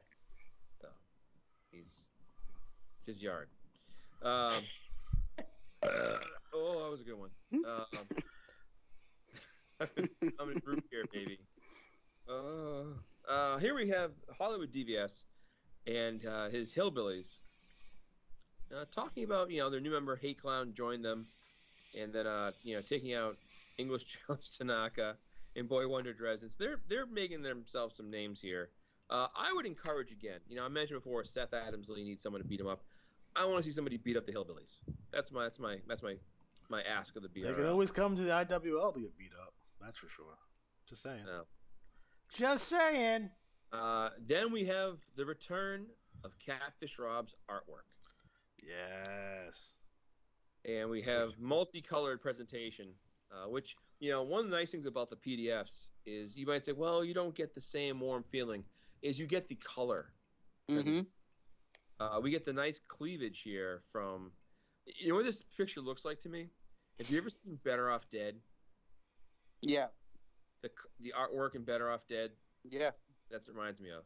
So it's his yard. That was a good one. I'm in group here, baby. Here we have Hollywood DVS and his Hillbillies. Talking about, their new member Hate Clown joined them, and then taking out English Challenge Tanaka and Boy Wonder Dresden. They're making themselves some names here. I would encourage again. I mentioned before Seth Adams Lee needs someone to beat him up. I want to see somebody beat up the Hillbillies. That's my ask of the BRL. They can always come to the IWL to get beat up. That's for sure. Just saying. No. Just saying. Then we have the return of Catfish Rob's artwork. Yes. And we have multicolored presentation, which, one of the nice things about the PDFs is you might say, well, you don't get the same warm feeling, is you get the color. Mm-hmm. We get the nice cleavage here from, what this picture looks like to me? Have you ever seen Better Off Dead? Yeah. The artwork in Better Off Dead? Yeah. That's what it reminds me of.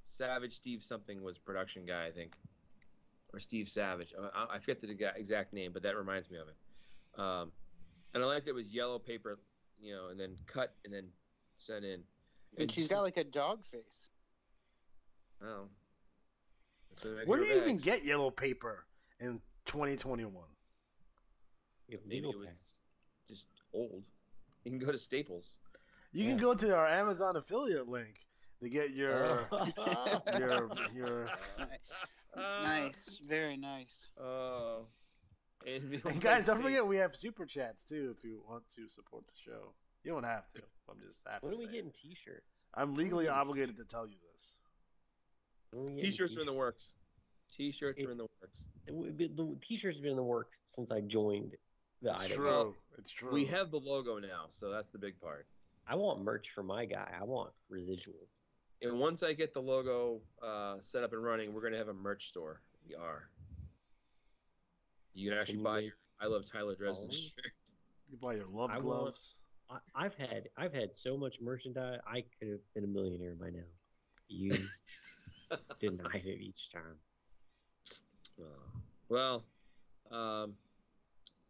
Savage Steve something was production guy, I think. Or Steve Savage. I forget the exact name, but that reminds me of it. And I like that it was yellow paper, and then cut and then sent in. And she's got like a dog face. Oh. Where do you even get yellow paper in 2021? Maybe it was just old. You can go to Staples. You can go to our Amazon affiliate link to get your Nice, very nice. And guys, don't forget we have super chats too if you want to support the show. You don't have to. I'm just have when to are we say getting it. T-shirts? I'm legally obligated to tell you this. T-shirts are in the works. T-shirts are in the works. The T-shirts have been in the works since I joined the It's IWA. true. It's true. We have the logo now, so that's the big part. I want merch for my guy. I want residual. And once I get the logo set up and running, we're going to have a merch store. We are. You can actually buy your I Love Tyler Dresden shirt. You buy your love gloves. I've had so much merchandise. I could have been a millionaire by now. You denied it each time. Well,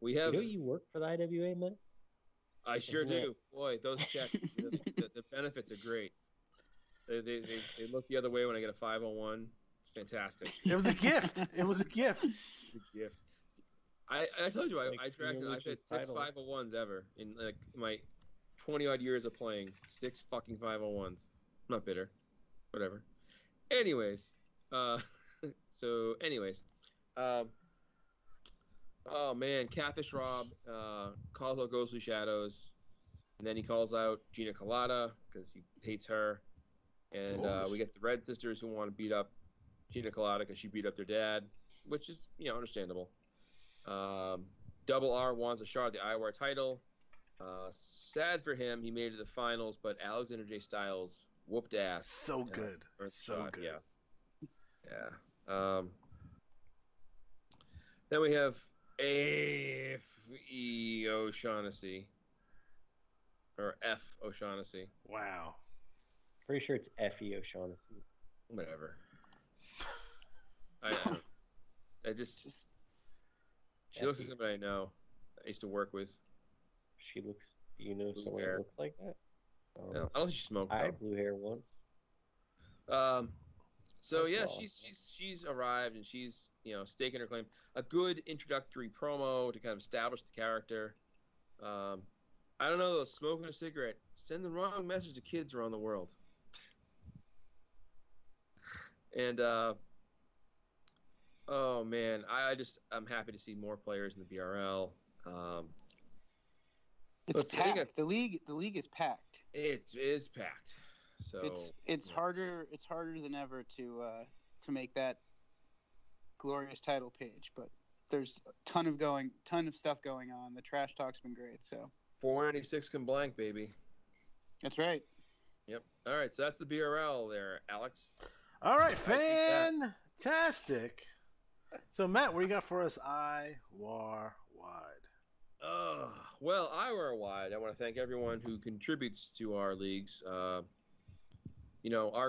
we have. You work for the IWA, man? I sure do. Boy, those checks, the benefits are great. They look the other way when I get a 501. It's fantastic. It was a gift. It was a gift. It's a gift. I told you I've had 6 501s ever in like my 20-odd years of playing. 6 fucking 501s. I'm not bitter. Whatever. Anyways, Oh man, Catfish Rob calls out Ghostly Shadows, and then he calls out Gina Colada because he hates her, and we get the Red Sisters who want to beat up Gina Colada because she beat up their dad, which is understandable. Double R wants a shot at the IWAR title. Sad for him, he made it to the finals, but Alexander J. Styles whooped ass. So good, so good. Yeah. Then we have A.F.E. O'Shaughnessy. Or F. O'Shaughnessy. Wow. Pretty sure it's F.E. O'Shaughnessy. Whatever. I just she looks like somebody I know. I used to work with. She looks. You know Blue someone hair. that looks like that? No, I don't think she smoked. I had blue hair once. So That's yeah, all. she's arrived and she's staking her claim. A good introductory promo to kind of establish the character. I don't know though, smoking a cigarette send the wrong message to kids around the world. And oh man, I'm happy to see more players in the BRL. It's packed. The league is packed. It is packed. So it's harder than ever to make that glorious title page, but there's a ton of stuff going on. The trash talk's been great. So 496 can blank, baby. That's right. Yep. All right, so that's the BRL there, Alex. All right, fantastic. So Matt, what do you got for us? IWAR wide. Well, IWAR wide. I want to thank everyone who contributes to our leagues. Our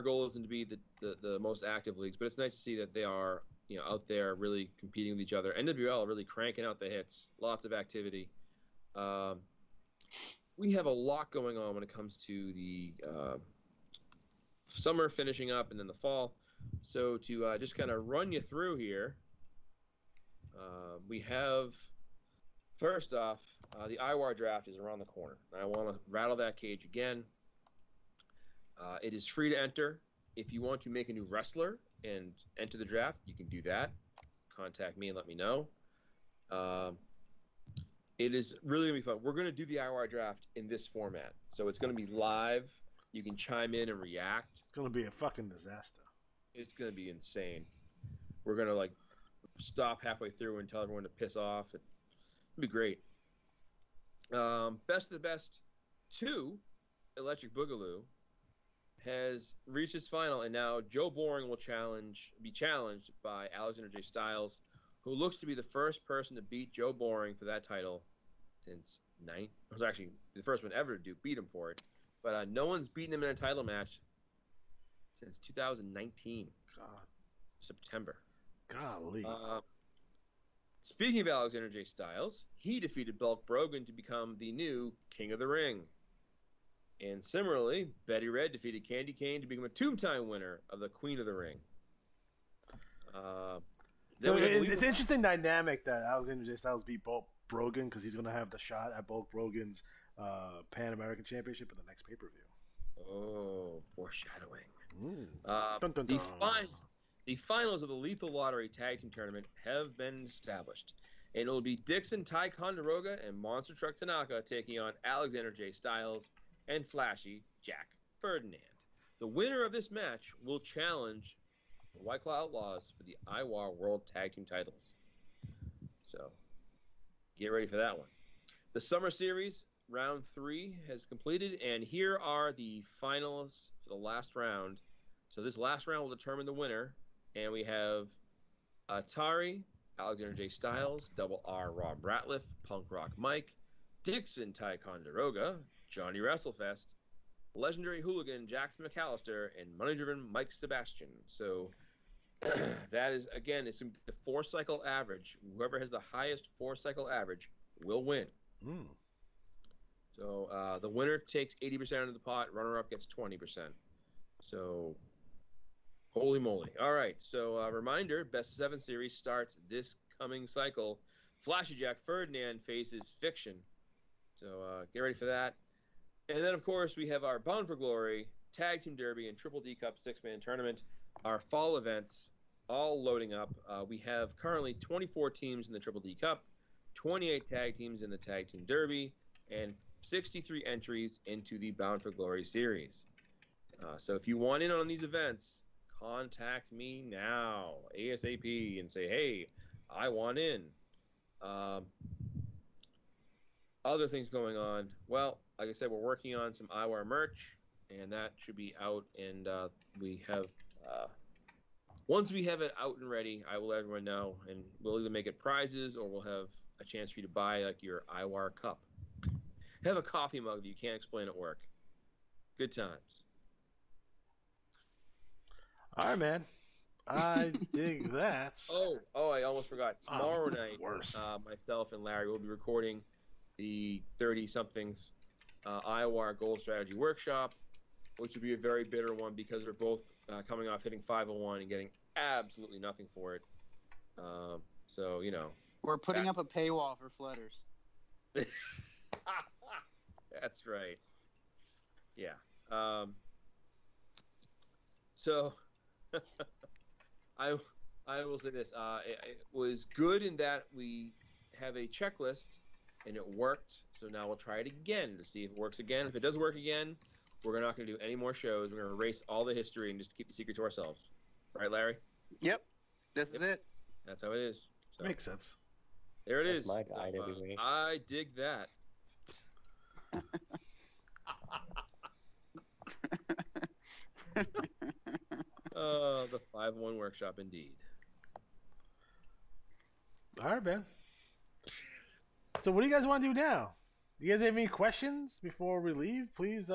goal isn't to be the most active leagues, but it's nice to see that they are out there really competing with each other. NWL really cranking out the hits. Lots of activity. We have a lot going on when it comes to the summer finishing up and then the fall. So to just kind of run you through here, we have, first off, the IWAR draft is around the corner. I want to rattle that cage again. It is free to enter. If you want to make a new wrestler and enter the draft, you can do that. Contact me and let me know. It is really going to be fun. We're going to do the IWAR draft in this format. So it's going to be live. You can chime in and react. It's going to be a fucking disaster. It's going to be insane. We're going to stop halfway through and tell everyone to piss off. It'll be great. Best of the best 2, Electric Boogaloo, has reached its final, and now Joe Boring will be challenged by Alexander J. Styles, who looks to be the first person to beat Joe Boring for that title since it was actually the first one ever to beat him for it. But no one's beaten him in a title match since 2019. God. September. Golly. Speaking of Alexander J. Styles, he defeated Bulk Brogan to become the new King of the Ring. And similarly, Betty Red defeated Candy Kane to become a two-time winner of the Queen of the Ring. So it's an interesting dynamic that Alexander J. Styles beat Bulk Brogan because he's going to have the shot at Bulk Brogan's Pan American Championship in the next pay-per-view. Oh, foreshadowing. Dun, dun, dun. The finals of the Lethal Lottery Tag Team Tournament have been established. And it will be Dixon Ticonderoga and Monster Truck Tanaka taking on Alexander J. Styles and Flashy Jack Ferdinand. The winner of this match will challenge the White Claw Outlaws for the IWAR World Tag Team Titles. So, get ready for that one. The Summer Series, Round 3, has completed, and here are the finalists for the last round. So this last round will determine the winner, and we have Atari, Alexander J. Styles, Double R Rob Ratliff, Punk Rock Mike, Dixon Ticonderoga, Johnny WrestleFest, Legendary Hooligan Jackson McAllister, and Money Driven Mike Sebastian. So that is, again, it's the 4-cycle average. Whoever has the highest 4-cycle average will win. So the winner takes 80% of the pot, runner-up gets 20%. So holy moly. All right, so reminder, Best of 7 series starts this coming cycle. Flashy Jack Ferdinand faces Fiction. So get ready for that. And then, of course, we have our Bound for Glory Tag Team Derby and Triple D Cup 6-man tournament. Our fall events all loading up. We have currently 24 teams in the Triple D Cup. 28 tag teams in the Tag Team Derby, and 63 entries into the Bound for Glory series. So if you want in on these events, contact me now, ASAP, and say, hey, I want in. Other things going on. Well, like I said, we're working on some IWAR merch, and that should be out. And we have, once we have it out and ready, I will let everyone know, and we'll either make it prizes or we'll have a chance for you to buy like your IWAR cup. Have a coffee mug that you can't explain at work. Good times. All right, man. I dig that. Oh, I almost forgot. Tomorrow night, worst. Myself and Larry will be recording the 30-somethings IWAR Gold Strategy Workshop, which will be a very bitter one because we're both coming off hitting 501 and getting absolutely nothing for it. So, you know. We're putting up a paywall for flooders. That's right. Yeah. So I will say this. It was good in that we have a checklist and it worked. So now we'll try it again to see if it works again. If it does work again, we're not going to do any more shows. We're going to erase all the history and just keep the secret to ourselves. Right, Larry? Yep. This is it. That's how it is. So, Makes sense. there it That's is. my IWA. I dig that. The 5-1 workshop indeed. All right, man. So what do you guys want to do now? Do you guys have any questions before we leave? Please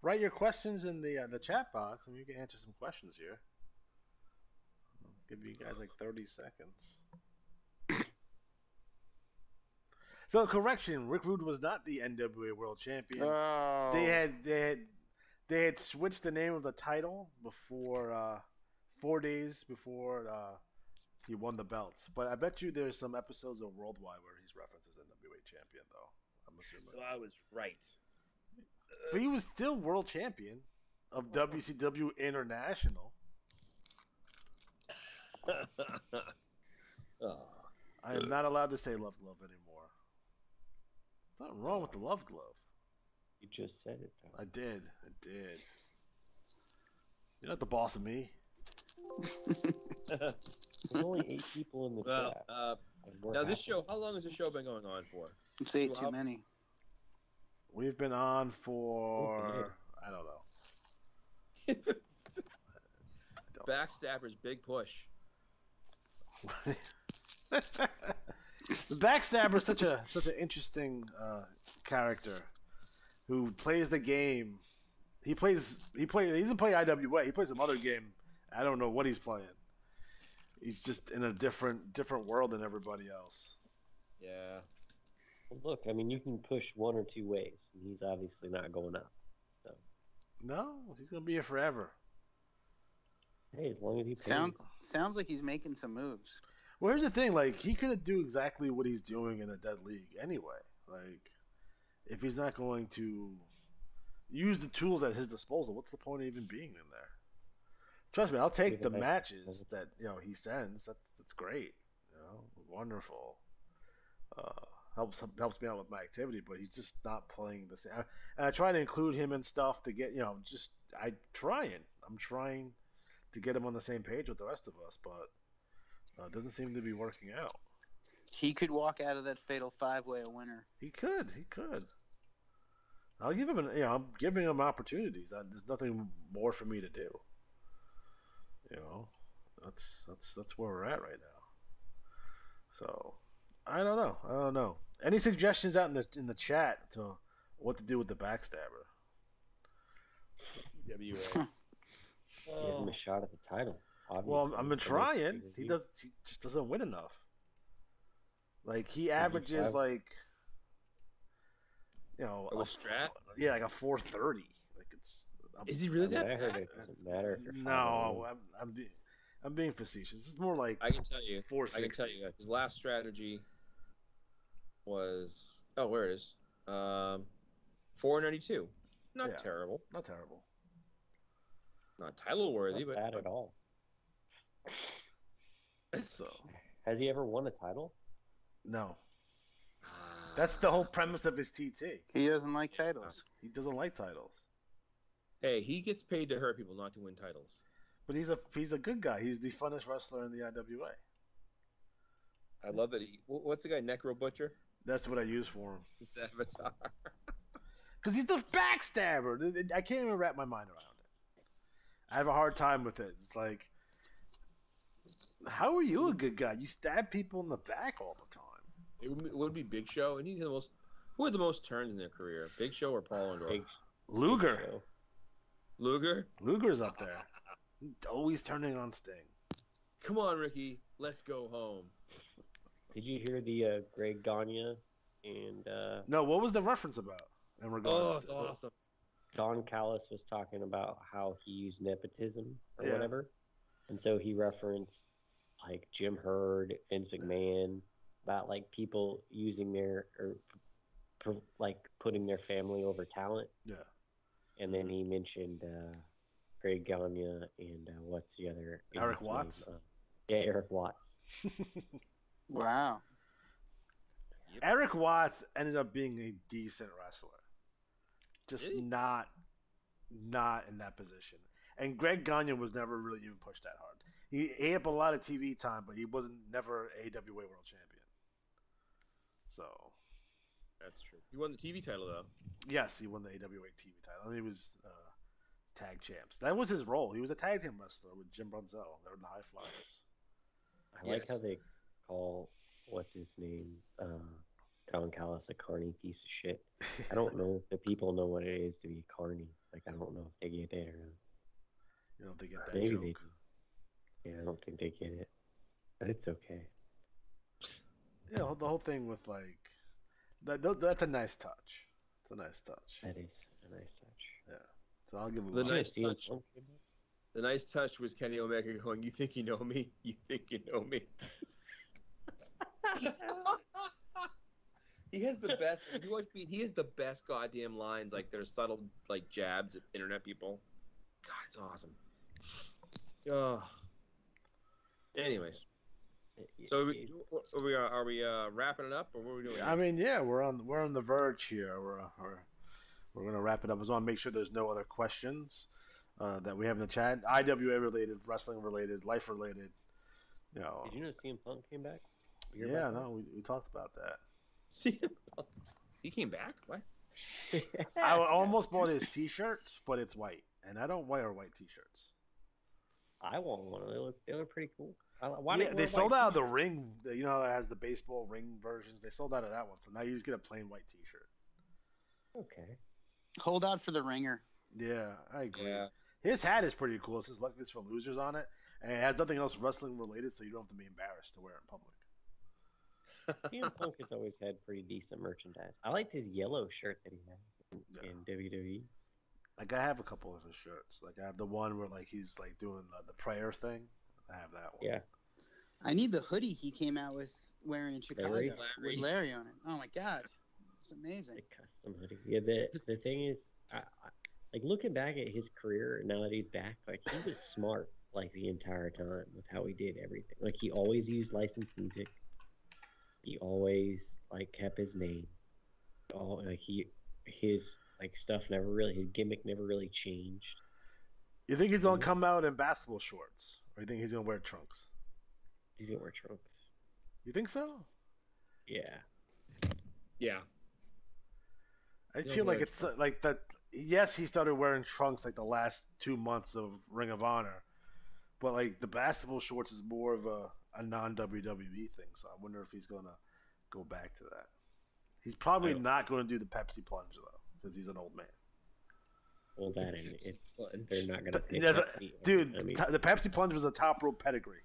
write your questions in the chat box, and we can answer some questions here. I'll give you guys like 30 seconds. So correction, Rick Rude was not the NWA World Champion. Oh. They had switched the name of the title before 4 days before he won the belts. But I bet you there's some episodes of Worldwide where he's referenced as NWA champion, though. I'm assuming. So I was right. But he was still world champion of WCW International. I am not allowed to say Love Glove anymore. There's nothing wrong with the Love Glove. You just said it, though. I did. You're not the boss of me. There's only 8 people in the chat. Now this show, how long has this show been going on for? It's 8 too many. We've been on for I don't know. Backstabber's big push. The Backstabber is such an interesting character who plays the game. He doesn't play IWA. He plays some other game. I don't know what he's playing. He's just in a different world than everybody else. Yeah. Well, look, I mean, you can push 1 or 2 ways, and he's obviously not going up. So. No, he's gonna be here forever. Hey, as long as he pays. Sounds like he's making some moves. Well, here's the thing: like, he could do exactly what he's doing in a dead league anyway. Like, if he's not going to use the tools at his disposal, what's the point of even being in there? Trust me, I'll take the matches that he sends. That's great. Wonderful. Helps me out with my activity, but he's just not playing the same. And I try to include him in stuff to get I'm trying to get him on the same page with the rest of us, but it doesn't seem to be working out. He could walk out of that fatal 5-way a winner. He could. I'll give him I'm giving him opportunities. There's nothing more for me to do. That's where we're at right now. So I don't know. Any suggestions out in the chat to what to do with the Backstabber? WA. Give him a shot at the title. Obviously. Well, I've been trying. He just doesn't win enough. Like he averages like a strat. Yeah, like a 430. Like it's. Is he really that bad? bad? It doesn't matter. No, I'm being facetious. It's more like I can tell you. 460s. I can tell you that his last strategy was where it is 492. Not terrible. Not terrible. Not title worthy, Not but bad at all. So has he ever won a title? No. That's the whole premise of his TT. He doesn't like titles. He doesn't like titles. Hey, he gets paid to hurt people, not to win titles. But he's a good guy. He's the funnest wrestler in the IWA. I love that what's the guy, Necro Butcher? That's what I use for him. His avatar. Because he's the backstabber. I can't even wrap my mind around it. I have a hard time with it. It's like, how are you a good guy? You stab people in the back all the time. It would be Big Show. And who had the most turns in their career? Big Show or Paul Orndorff? Luger. Luger? Luger's up there. Always turning on Sting. Come on, Ricky. Let's go home. Did you hear the Greg Gagne and No, what was the reference about in regards it's awesome. Don Callis was talking about how he used nepotism or Yeah. whatever, and so he referenced like Jim Herd, Vince McMahon, about like people using like putting their family over talent. Yeah. And then he mentioned Greg Gagne and what's the other? Eric name? Watts? Yeah, Eric Watts. Wow. Eric Watts ended up being a decent wrestler. Just Really? not in that position. And Greg Gagne was never really even pushed that hard. He ate up a lot of TV time, but he wasn't never AWA World Champion. So, That's true. He won the TV title, though. yes, he won the AWA TV title. And he was tag champs. That was his role. He was a tag team wrestler with Jim Brunzell. They were the High Flyers. I like how they call what's his name, Don Callis, a carny piece of shit. I don't know if the people know what it is to be carny. Like, I don't know if they get it or not. You know, they get that Maybe joke. they do. Yeah, I don't think they get it, but it's okay. Yeah, the whole thing with like that's a nice touch. It's a nice touch. That is a nice touch. Yeah. So I'll give him The a nice CM touch. Punk came back? The nice touch was Kenny Omega going, "You think you know me? You think you know me?" He has the best. If you watch Pete, he has the best goddamn lines. Like they're subtle, like jabs at internet people. God, it's awesome. Oh. Anyways, so are we wrapping it up, or what are we doing? I mean, yeah, we're on the verge here. We're gonna wrap it up. I just want to make sure there's no other questions that we have in the chat. IWA related, wrestling related, life related. You know. Did you know CM Punk came back? You hear Yeah, about no, we talked about that. See, he came back. What? I almost bought his T-shirt, but it's white, and I don't wear white T-shirts. I want one. They look pretty cool. They sold out of the ring. You know, it has the baseball ring versions. They sold out of that one, so now you just get a plain white T-shirt. Okay. Hold out for the ringer. Yeah, I agree. Yeah. His hat is pretty cool. It says "Luck is for losers" on it, and it has nothing else wrestling related, so you don't have to be embarrassed to wear it in public. CM Punk has always had pretty decent merchandise. I liked his yellow shirt that he had in WWE. Like I have a couple of his shirts. Like I have the one where like he's like doing the prayer thing. I have that one. Yeah. I need the hoodie he came out with wearing in Chicago Larry? with Larry on it. Oh my god, it's amazing. Like custom hoodie. Yeah. The thing is, I like looking back at his career now that he's back. Like he was smart like the entire time with how he did everything. Like he always used licensed music. He always like kept his name. His like stuff never really, his gimmick never really changed. You think he's gonna come out in basketball shorts, or you think he's gonna wear trunks? He's gonna wear trunks. You think so? Yeah. Yeah. I just feel like it's like that. Yes, he started wearing trunks like the last 2 months of Ring of Honor, but like the basketball shorts is more of a non-WWE thing. So I wonder if he's gonna go back to that. He's probably not going to do the Pepsi plunge though, because he's an old man. Well, that and they're not gonna. Dude, I mean, the Pepsi plunge was a top rope pedigree.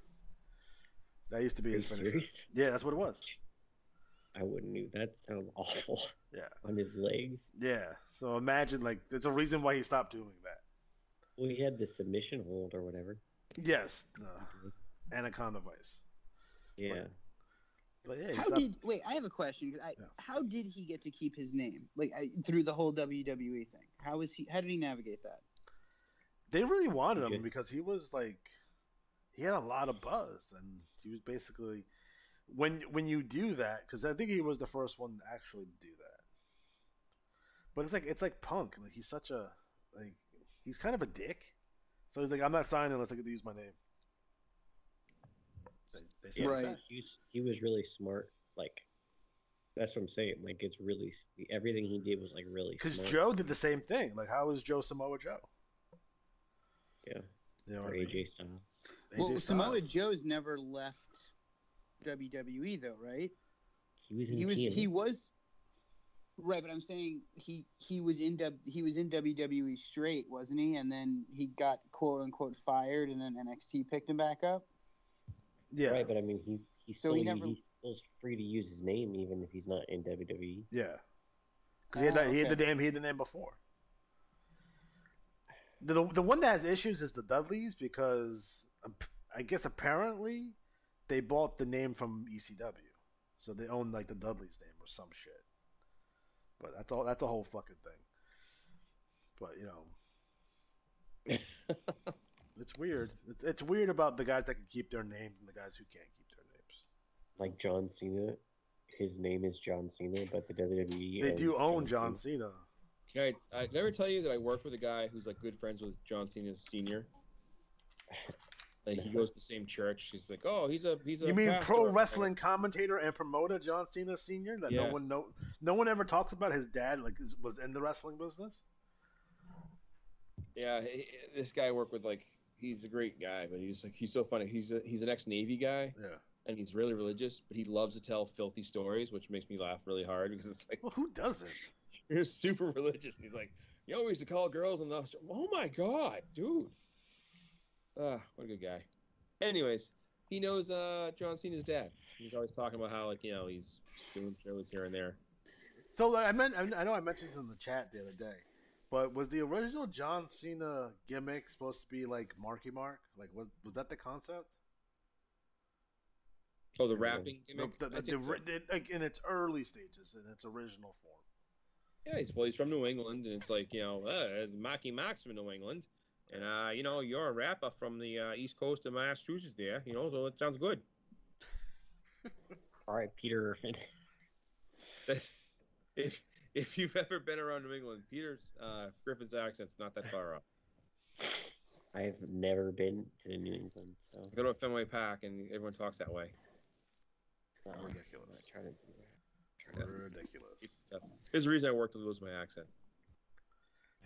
That used to be his finisher. serious? Yeah, that's what it was. I wouldn't do that. Sounds awful. Yeah. On his legs. Yeah. So imagine like there's a reason why he stopped doing that. Well, he had the submission hold or whatever. Yes. Anaconda Vice. Yeah. But yeah. Wait? I have a question. How did he get to keep his name through the whole WWE thing? How did he navigate that? They really wanted him because he was like, he had a lot of buzz, and he was basically when you do that, because I think he was the first one to actually do that. But it's like Punk. Like he's such a he's kind of a dick. So he's like, I'm not signing unless I get to use my name. Right. He was really smart. Like that's what I'm saying. Like it's really everything he did was like really. Because smart. Joe did the same thing. Like how was Joe Samoa Joe? Yeah. You know Or AJ Styles. Well, Samoa Joe's never left WWE though, right? He was right, but I'm saying he was in WWE straight, wasn't he? And then he got quote unquote fired, and then NXT picked him back up. Yeah, right. But I mean, he's still free to use his name even if he's not in WWE. Yeah, because he had the name before. The one that has issues is the Dudleys because I guess apparently they bought the name from ECW, so they own like the Dudleys name or some shit. But that's a whole fucking thing. But it's weird. It's weird about the guys that can keep their names and the guys who can't keep their names. Like John Cena, his name is John Cena, but the WWE they do own John Cena. Okay, I never tell you that I work with a guy who's like good friends with John Cena's senior. Like he goes to the same church. He's like, oh, he's a. You mean pastor. Pro wrestling commentator and promoter John Cena Senior? That yes. no one ever talks about. His dad was in the wrestling business. Yeah, this guy I work with, like, he's a great guy, but he's so funny. He's an ex-Navy guy. Yeah. And he's really religious, but he loves to tell filthy stories, which makes me laugh really hard because it's like, well, who doesn't? He's super religious. He's like, we used to call girls and oh my god, dude. What a good guy. Anyways, he knows John Cena's dad. He's always talking about how he's doing shows here and there. So I know I mentioned this in the chat the other day, but was the original John Cena gimmick supposed to be like Marky Mark? Like was that the concept? Oh, the rapping gimmick. Like in its early stages, in its original form. Yeah, he's from New England, and it's like Marky Mark's from New England. And, you're a rapper from the east coast of Massachusetts there, so it sounds good. All right, Peter. If you've ever been around New England, Griffin's accent's not that far off. I've never been to New England. So. I go to a Fenway Park, and everyone talks that way. Ridiculous. Try to do that. Ridiculous. There's a reason I worked to lose my accent.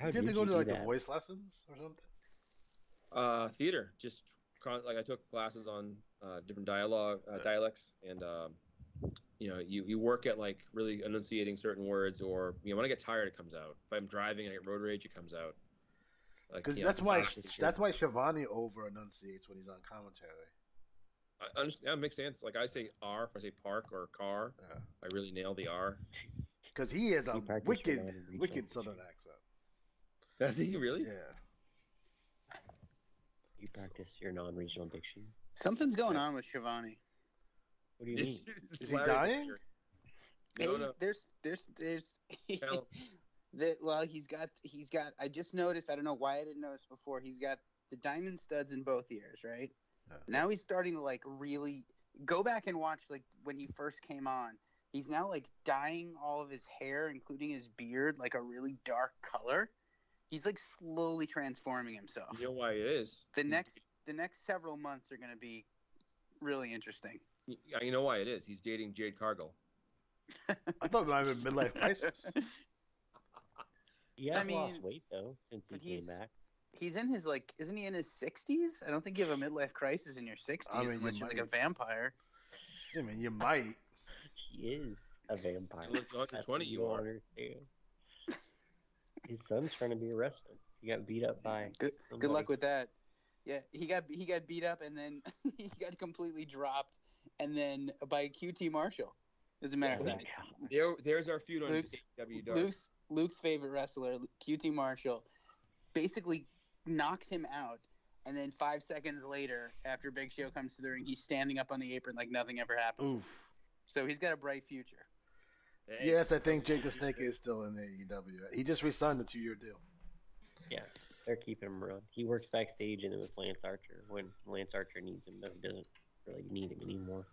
Did you have to go to like the voice lessons or something? Theater. Just like I took classes on different dialects, and you work at like really enunciating certain words, or when I get tired, it comes out. If I'm driving and I get road rage, it comes out. Because that's why Shivani over enunciates when he's on commentary. That makes sense. Like I say R if I say park or car. Yeah. I really nail the R. Because he has a wicked Southern accent. Does he really? Yeah. You practice your non-regional diction. Something's going on with Shivani. What do you mean? Is he dying? No. There's well, he's got. I just noticed. I don't know why I didn't notice before. He's got the diamond studs in both ears, right? Yeah. Now he's starting to like really go back and watch like when he first came on. He's now like dyeing all of his hair, including his beard, like a really dark color. He's like slowly transforming himself. You know why it is? The next several months are going to be really interesting. You know why it is? He's dating Jade Cargill. I thought it might have been midlife crisis. He has lost weight though since he came back. He's in his isn't he in his 60s? I don't think you have a midlife crisis in your 60s unless you're like a vampire. I mean, you might. He is a vampire. You look like 20 you are. Understand. His son's trying to be arrested. He got beat up by. Good luck with that. Yeah, he got beat up and then he got completely dropped, and then by QT Marshall. As a matter of fact, there's our feud on AEW. Luke's favorite wrestler, QT Marshall, basically knocks him out, and then 5 seconds later, after Big Show comes to the ring, he's standing up on the apron like nothing ever happened. Oof. So he's got a bright future. Yes, I think Jake the Snake is still in AEW. He just re-signed the 2-year deal. Yeah, they're keeping him around. He works backstage and with Lance Archer when Lance Archer needs him, though he doesn't really need him anymore.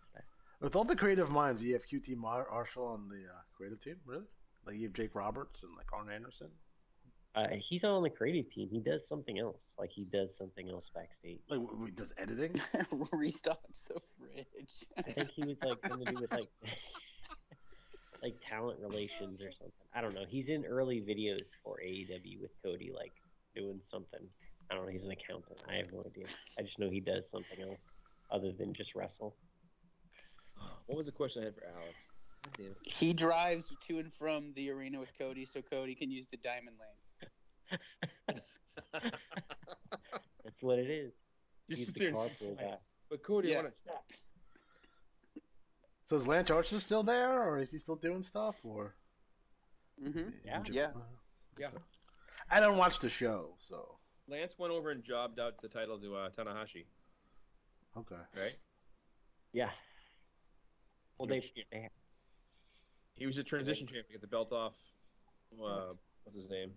With all the creative minds, you have QT Marshall on the creative team, really? Like you have Jake Roberts and like Arn Anderson. He's not on the creative team. He does something else. Like he does something else backstage. Like does editing? Restocks the fridge. I think he was like something to do with like like talent relations or something. I don't know. He's in early videos for AEW with Cody, like doing something. I don't know. He's an accountant. I have no idea. I just know he does something else other than just wrestle. What was the question I had for Alex? Damn. He drives to and from the arena with Cody so Cody can use the diamond lane. That's what it is. Just He's sit the there and carpool guy. But Cody, Yeah. So is Lance Archer still there, or is he still doing stuff? Or Mm-hmm. Yeah. Yeah. I don't watch the show, so Lance went over and jobbed out the title to Tanahashi, okay. right? Yeah. Well, they He was a transition champion to get the belt off. What's his name?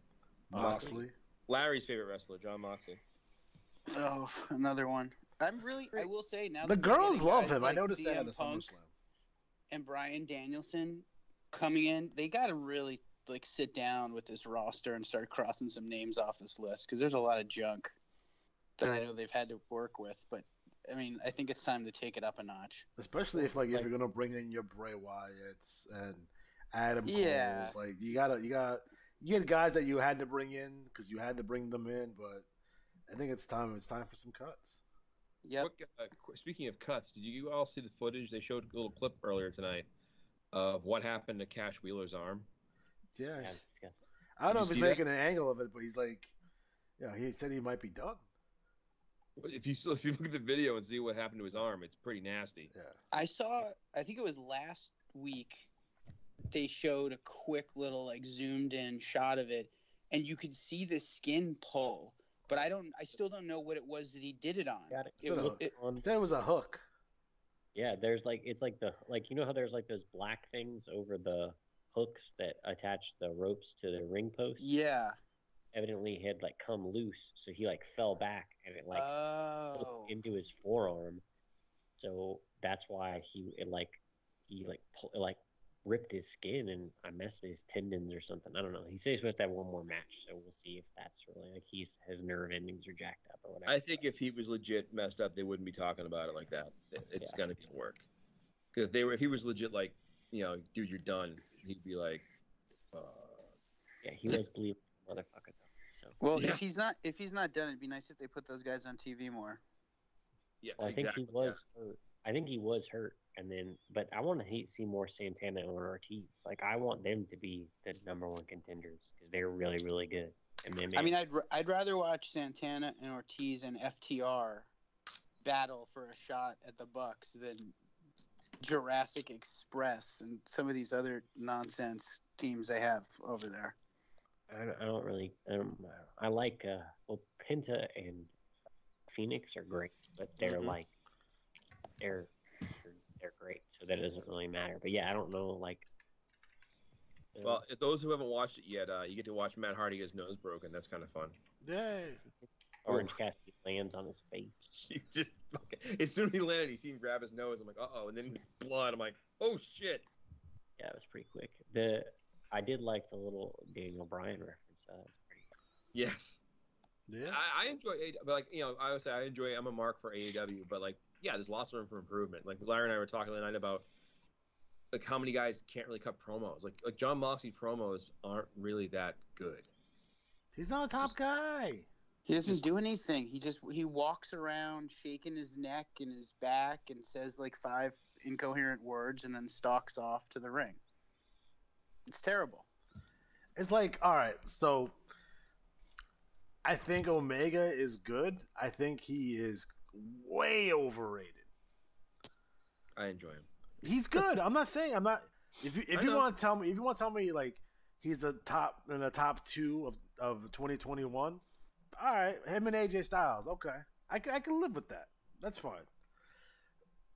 Moxley. Larry's favorite wrestler, John Moxley. Oh, another one. I will say now The that we're girls getting love guys him. like I noticed that CM at the Punk SummerSlam. and Bryan Danielson coming in, they got to really like sit down with this roster and start crossing some names off this list because there's a lot of junk that I know they've had to work with. But I mean, I think it's time to take it up a notch. Especially if you're gonna bring in your Bray Wyatts and Adam Yeah. Cole's, like you get guys that you had to bring in because you had to bring them in, but I think it's time for some cuts. Yep. Speaking of cuts, did you all see the footage? They showed a little clip earlier tonight of what happened to Cash Wheeler's arm. Yeah, Yeah, it's disgusting. I don't know Did if you he's see making an angle of it, but he's like, he said he might be done. If you look at the video and see what happened to his arm, it's pretty nasty. Yeah. I think it was last week, they showed a quick little like zoomed in shot of it, and you could see the skin pull. But I still don't know what it was that he did it on. Got it. He said it was a hook. Yeah, there's it's like you know how there's like those black things over the hooks that attach the ropes to the ring post? Yeah. Evidently he had like come loose, so he like fell back and it like Oh. into his forearm. So that's why he ripped his skin and I messed his tendons or something. I don't know. He said he's supposed to have one more match, so we'll see if that's really like his nerve endings are jacked up or whatever. I think if he was legit messed up, they wouldn't be talking about it like that. It's gonna be work. Because if he was legit, like, dude, you're done, he'd be like, yeah, he was bleeding, motherfucker. So. Well, Yeah. if he's not done, it'd be nice if they put those guys on TV more. yeah, Well, I think exactly, he was hurt. I think he was hurt, but I want to see more Santana and Ortiz. Like I want them to be the number one contenders because they're really, really good. And then I'd rather watch Santana and Ortiz and FTR battle for a shot at the Bucks than Jurassic Express and some of these other nonsense teams they have over there. I like Penta and Phoenix are great, but they're like they're great, so that doesn't really matter. But yeah, I don't know Well, if those who haven't watched it yet, you get to watch Matt Hardy get his nose broken. That's kind of fun. Yay. Orange Cassidy lands on his face. He just as soon as he landed, he seen him grab his nose. I'm like, and then blood. I'm like, oh shit. Yeah, it was pretty quick. I did like the little Daniel Bryan reference. That was pretty. Yes. Yeah. I enjoy it, but I would say I enjoy. I'm a mark for AEW, but there's lots of room for improvement. Like Larry and I were talking the other night about how many guys can't really cut promos. Like John Moxley promos aren't really that good. He's not a top guy. He doesn't do anything. He walks around shaking his neck and his back and says like 5 incoherent words and then stalks off to the ring. It's terrible. It's like, all right, so I think Omega is good. I think he is way overrated. I enjoy him. He's good. I'm not saying I'm not. If you want to tell me like he's the top 2 of 2021, all right, him and AJ Styles, okay, I can live with that. That's fine.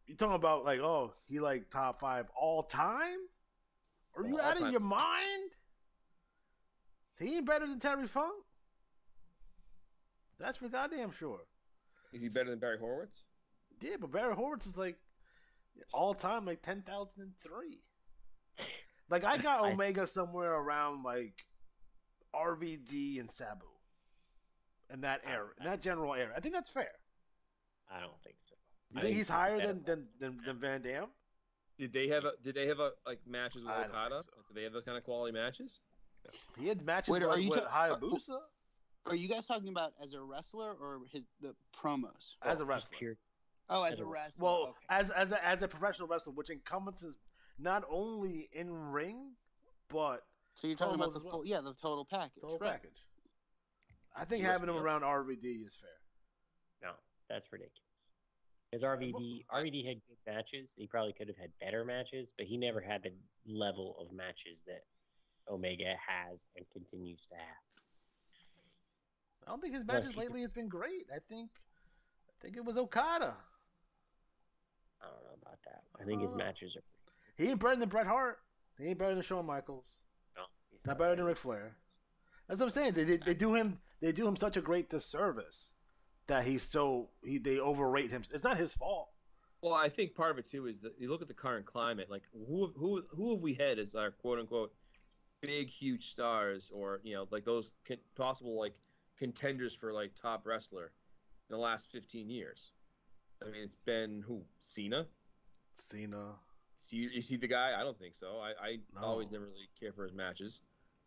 You talking about like, he like top 5 all time? Are you out of your mind? He ain't better than Terry Funk. That's for goddamn sure. Is he better than Barry Horowitz? Yeah, but Barry Horowitz is like All time, like 10,003. Like I got Omega somewhere around like RVD and Sabu. In that era, in that general era. I think that's fair. I don't think so. You think he's higher than Van Dam? Did they have like matches with Okada? So. Did they have those kind of quality matches? He had matches with Hayabusa. Are you guys talking about as a wrestler or the promos? As a wrestler. As a wrestler. Well, okay. as a professional wrestler, which encompasses not only in ring, but so you're talking about the full, the total package. Package. I think having him around RVD is fair. No, that's ridiculous. Because RVD had good matches. He probably could have had better matches, but he never had the level of matches that Omega has and continues to have. I don't think his matches lately has been great. I think it was Okada. I don't know about that. I think his matches are pretty good. He ain't better than Bret Hart. He ain't better than Shawn Michaels. No, not better than Ric Flair. That's what I'm saying. They do him such a great disservice that they overrate him. It's not his fault. Well, I think part of it too is that you look at the current climate. Like who have we had as our quote unquote big huge stars, or like those possible like contenders for like top wrestler in the last 15 years. I mean, it's been who? Cena. Is he the guy? I don't think so. I always never really care for his matches.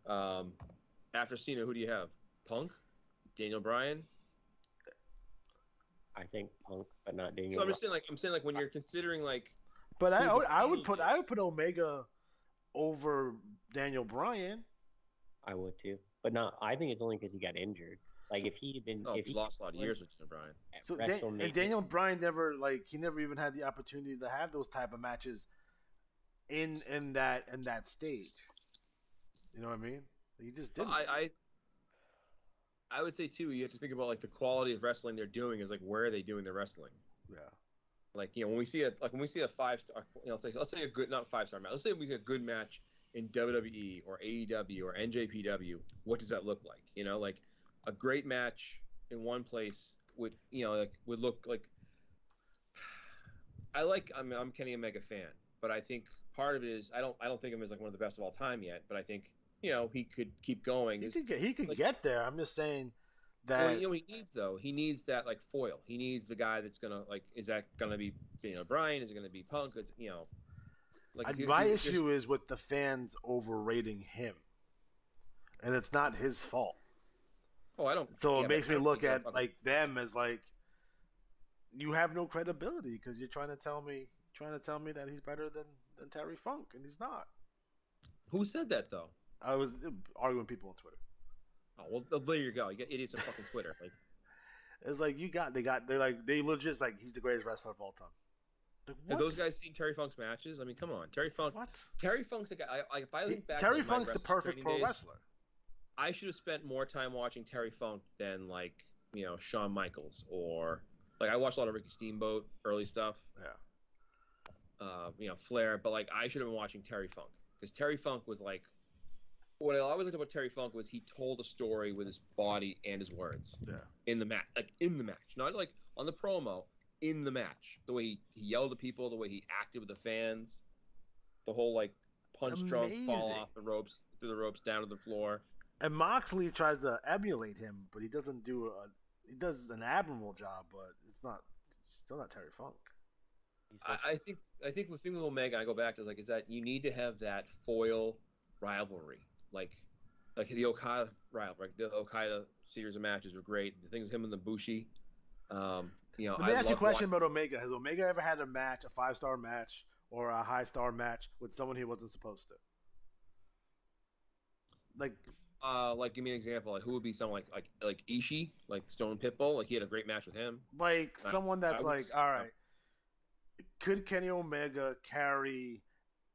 After Cena, who do you have? Punk? Daniel Bryan? I think Punk, but not Daniel. So I'm saying like when you're considering like. But I would put Omega over Daniel Bryan. I would too, but not. I think it's only because he got injured. Like if he had been, he lost a lot of years with Daniel Bryan. So and Daniel Bryan never even had the opportunity to have those type of matches in that stage. You know what I mean? He just didn't. I would say too, you have to think about like the quality of wrestling they're doing is like where are they doing their wrestling? Yeah. Like when we see a 5-star, let's say a good, not 5-star match. Let's say we get a good match in WWE or AEW or NJPW. What does that look like? Like a great match in one place would look like. I'm Kenny Omega fan, but I think part of it is I don't think of him as like one of the best of all time yet, but I think he could keep going. He could get there. I'm just saying that he needs that like foil. He needs the guy that's gonna like. Is that gonna be Bryan? Is it gonna be Punk? My issue is with the fans overrating him, and it's not his fault. Oh, I don't. So it makes me look at like them as like you have no credibility because you're trying to tell me that he's better than Terry Funk, and he's not. Who said that though? I was arguing with people on Twitter. Oh well, there you go. You got idiots on fucking Twitter. Like, it's like they legit like he's the greatest wrestler of all time. Like, have those guys seen Terry Funk's matches? I mean, come on, Terry Funk. What? Terry Funk's the guy. If I think back, Terry Funk's the perfect pro wrestler. I should have spent more time watching Terry Funk than like Shawn Michaels or like I watched a lot of Ricky Steamboat early stuff. Yeah. Flair, but like I should have been watching Terry Funk because Terry Funk was like. What I always liked about Terry Funk was he told a story with his body and his words. Yeah. In the match, not like on the promo. In the match, the way he yelled at people, the way he acted with the fans, the whole like punch drunk fall off the ropes through the ropes down to the floor. And Moxley tries to emulate him, but he doesn't do he does an admirable job, but it's still not Terry Funk. I think the thing with Omega, I go back to is that you need to have that foil rivalry. Like the Okada rivalry. The Okada series of matches were great. The thing with him and the Bushi. Let me ask you a question about Omega. Has Omega ever had a match, a 5-star match, or a high-star match with someone he wasn't supposed to? Like, give me an example. Like, who would be someone like Ishii, like Stone Pitbull? Like, he had a great match with him. Like someone that's all right. Could Kenny Omega carry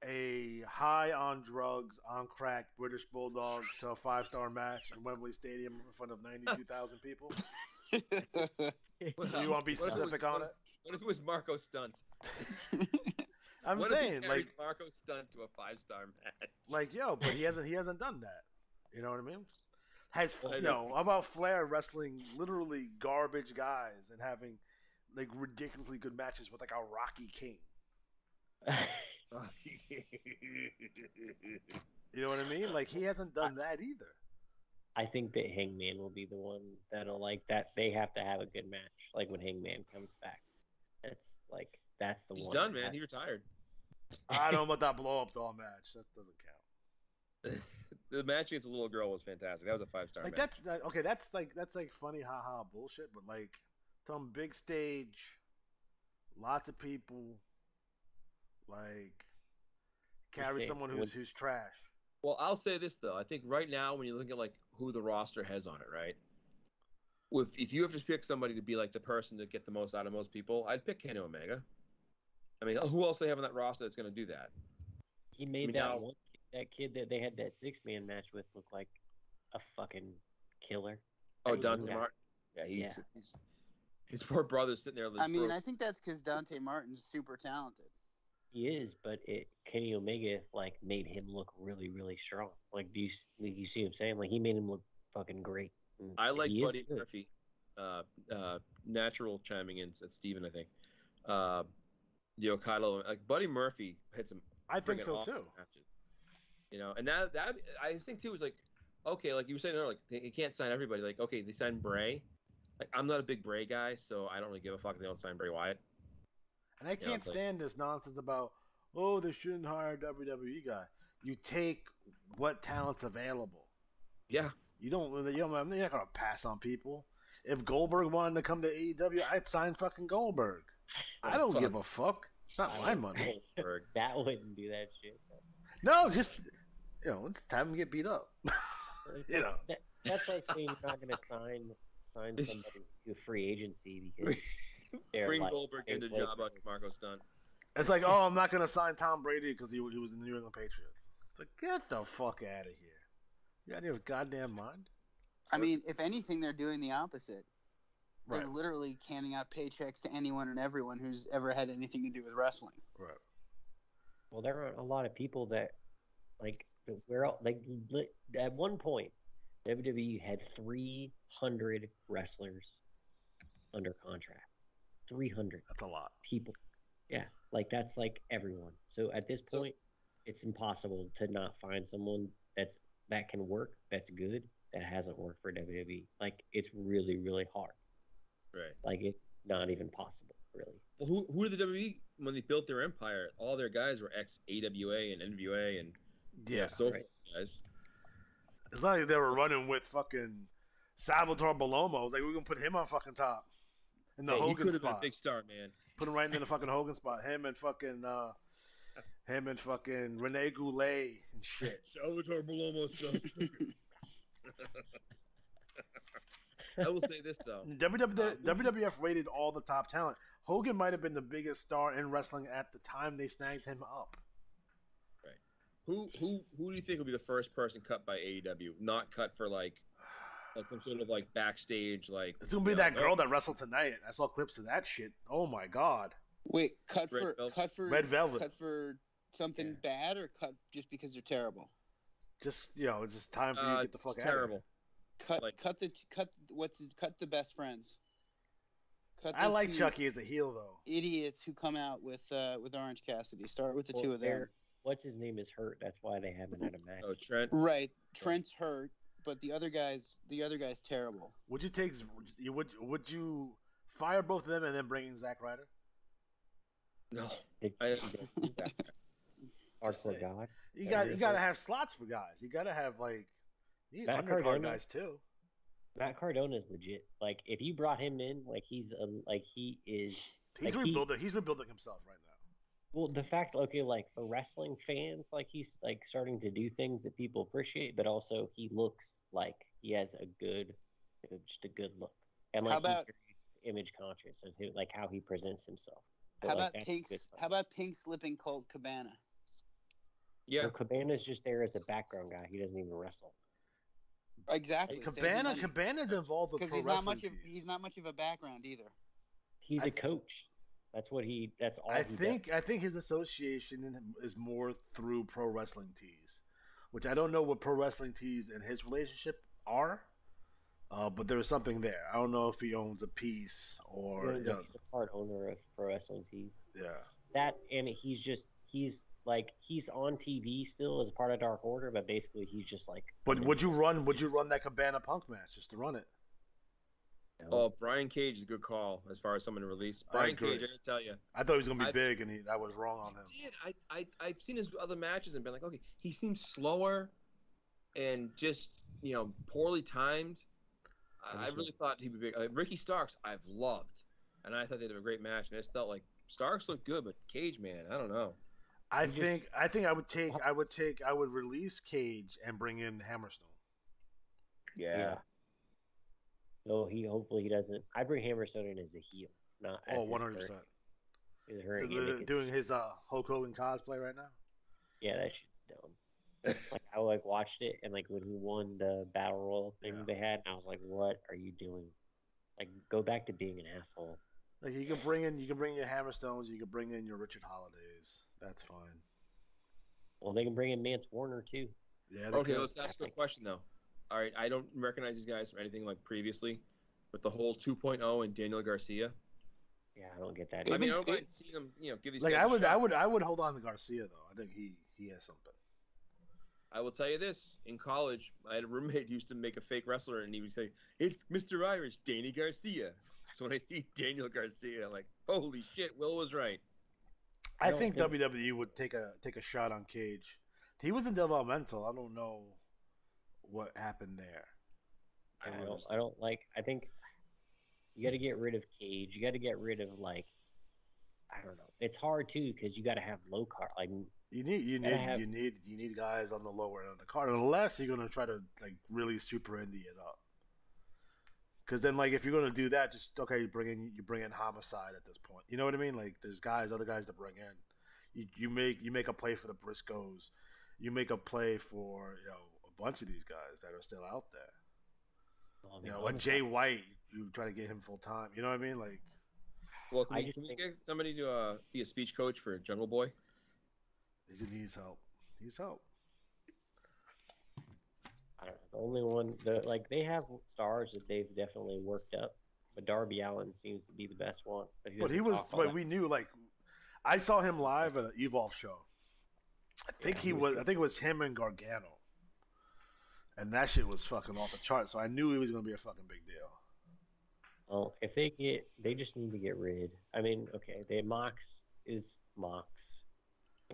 a high on drugs, on crack British Bulldog to a 5-star match in Wembley Stadium in front of 92,000 people? You want to be specific on it? What if it was Marco Stunt? I'm saying, like Marco Stunt to a 5-star match. Like, but he hasn't done that. You know what I mean? How about Flair wrestling literally garbage guys and having like ridiculously good matches with like a Rocky King? You know what I mean? Like he hasn't done that either. I think that Hangman will be the one that'll like that. They have to have a good match, like when Hangman comes back. That's the He's one. done, man. He retired. I don't know about that blow up doll match. That doesn't count. The match against the little girl was fantastic. That was a 5-star Like match. okay. That's like funny, haha, bullshit. But like some big stage, lots of people, like carry someone who's trash. Well, I'll say this though. I think right now, when you look at like who the roster has on it, right? If you have to pick somebody to be like the person to get the most out of most people, I'd pick Kenny Omega. I mean, who else they have on that roster that's going to do that? He made that kid that they had that 6-man match with look like a fucking killer. Oh, Dante Martin. Yeah, his poor brother's sitting there. I mean, I think that's because Dante Martin's super talented. He is, but Kenny Omega like made him look really, really strong. Like, do you see what I'm saying? Like, he made him look fucking great. And I like Buddy Murphy. Natural chiming in. That's Steven, I think. The Okada, like Buddy Murphy had some. I think so awesome too. Matches. You know, and that I think too was like, okay, like you were saying earlier, like you can't sign everybody. Like, okay, they signed Bray. Like, I'm not a big Bray guy, so I don't really give a fuck if they don't sign Bray Wyatt. And I can't stand this nonsense about, oh, they shouldn't hire a WWE guy. You take what talent's available. Yeah. You're not going to pass on people. If Goldberg wanted to come to AEW, I'd sign fucking Goldberg. I don't give a fuck. It's not my money. That wouldn't do that shit. No, just, it's time to get beat up. That's like saying you're not going to sign somebody to a free agency because bring Goldberg into job after Marco Stunt. It's like, oh, I'm not going to sign Tom Brady because he was in the New England Patriots. It's like, get the fuck out of here. You out of your goddamn mind? I mean, if anything, they're doing the opposite. Right. They're literally handing out paychecks to anyone and everyone who's ever had anything to do with wrestling. Right. Well, there are a lot of people that, at one point, WWE had 300 wrestlers under contract. 300. That's a lot. People. Yeah, that's like everyone. So at this point, it's impossible to not find someone that can work, that's good, that hasn't worked for WWE. Like, it's really, really hard. Right. Like, it's not even possible, really. Well, who did the WWE, when they built their empire, all their guys were ex-AWA and NWA and guys. It's not like they were running with fucking Salvatore Balomo. It was like, we're going to put him on fucking top. In the Hogan he could have spot. been a big star, man. Put him right in the fucking Hogan spot. Him and fucking Rene Goulet and shit. Salvatore Balomo stuff. I will say this though. WWF rated all the top talent. Hogan might have been the biggest star in wrestling at the time they snagged him up. Right. Who do you think will be the first person cut by AEW? Not cut for like some sort of like backstage like. It's gonna be that girl that wrestled tonight. I saw clips of that shit. Oh my god. Wait, cut for Red Velvet. Cut for something bad or cut just because they're terrible? Just it's just time for you to get the fuck out. Terrible. Cut the best friends. I like Chucky as a heel though. Idiots who come out with Orange Cassidy. Start with the two of them. What's his name is hurt. That's why they haven't had a match. Oh, Trent. Right, Trent's hurt, but the other guy's terrible. Would you fire both of them and then bring in Zack Ryder? No. Hardcore God. You gotta have slots for guys. You gotta have undercard guys too. Matt Cardona is legit. Like, if you brought him in, he's rebuilding. He's rebuilding himself right now. Well, the fact, for wrestling fans, he's starting to do things that people appreciate, but also he looks like he has just a good look. And how about he's image conscious of how he presents himself. How about Pink slipping Colt Cabana? Yeah, well, Cabana's just there as a background guy. He doesn't even wrestle. Exactly. Cabana's involved with pro wrestling. He's not much of a background either. He's a coach. That's all. I think his association is more through pro wrestling tees, which I don't know what pro wrestling tees and his relationship are. But there's something there. I don't know if he owns a piece or he's a part owner of pro wrestling tees. Yeah. That and he's just he's on TV still as a part of Dark Order, but basically he's just like. But would you run that Cabana Punk match just to run it? No. Oh, Brian Cage is a good call as far as someone to release. Brian Cage, I can tell you. I thought he was gonna be big, and I was wrong on him. I've seen his other matches and been like, okay, he seems slower, and just poorly timed. I really thought he'd be big. Ricky Starks, I've loved, and I thought they'd have a great match, and I just felt like Starks looked good, but Cage, man, I don't know. I think I would release Cage and bring in Hammerstone. Yeah. So hopefully he doesn't. I bring Hammerstone in as a heel, not as 100%. Doing his Hulk Hogan cosplay right now. Yeah, that shit's dumb. Like I watched it, and like when he won the battle royal thing they had, and I was like, "What are you doing? Like, go back to being an asshole." Like you can bring in your Hammerstones, you can bring in your Richard Holidays. That's fine. Well, they can bring in Mance Warner too. Yeah. Okay, let's ask you a question though. All right, I don't recognize these guys from anything like previously, but the whole 2.0 and Daniel Garcia. Yeah, I don't get that. I mean, I don't mind seeing them, give these like guys I would hold on to Garcia though. I think he has something. I will tell you this: in college, I had a roommate who used to make a fake wrestler, and he would say, "It's Mr. Irish, Danny Garcia." So when I see Daniel Garcia, I'm like, "Holy shit, Will was right." I think WWE would take a shot on Cage. He was in developmental. I don't know what happened there. I don't like. I think you got to get rid of Cage. You got to get rid of I don't know. It's hard too because you got to have low card. Like you need guys on the lower end of the card unless you're gonna try to really super indie it up. Because then if you're gonna do that, just you bring in Homicide at this point. You know what I mean? Like there's other guys to bring in. You make a play for the Briscoes. You make a play for a bunch of these guys that are still out there. Like Jay White, you try to get him full time. You know what I mean? Like, well, can we get somebody to be a speech coach for Jungle Boy? He needs help. I don't know. The only one they have stars that they've definitely worked up, but Darby Allin seems to be the best one. But he was. But we knew I saw him live at an Evolve show. I think it was him and Gargano, and that shit was fucking off the chart. So I knew he was gonna be a fucking big deal. Well, if they just need to get rid. I mean, okay, Mox is Mox,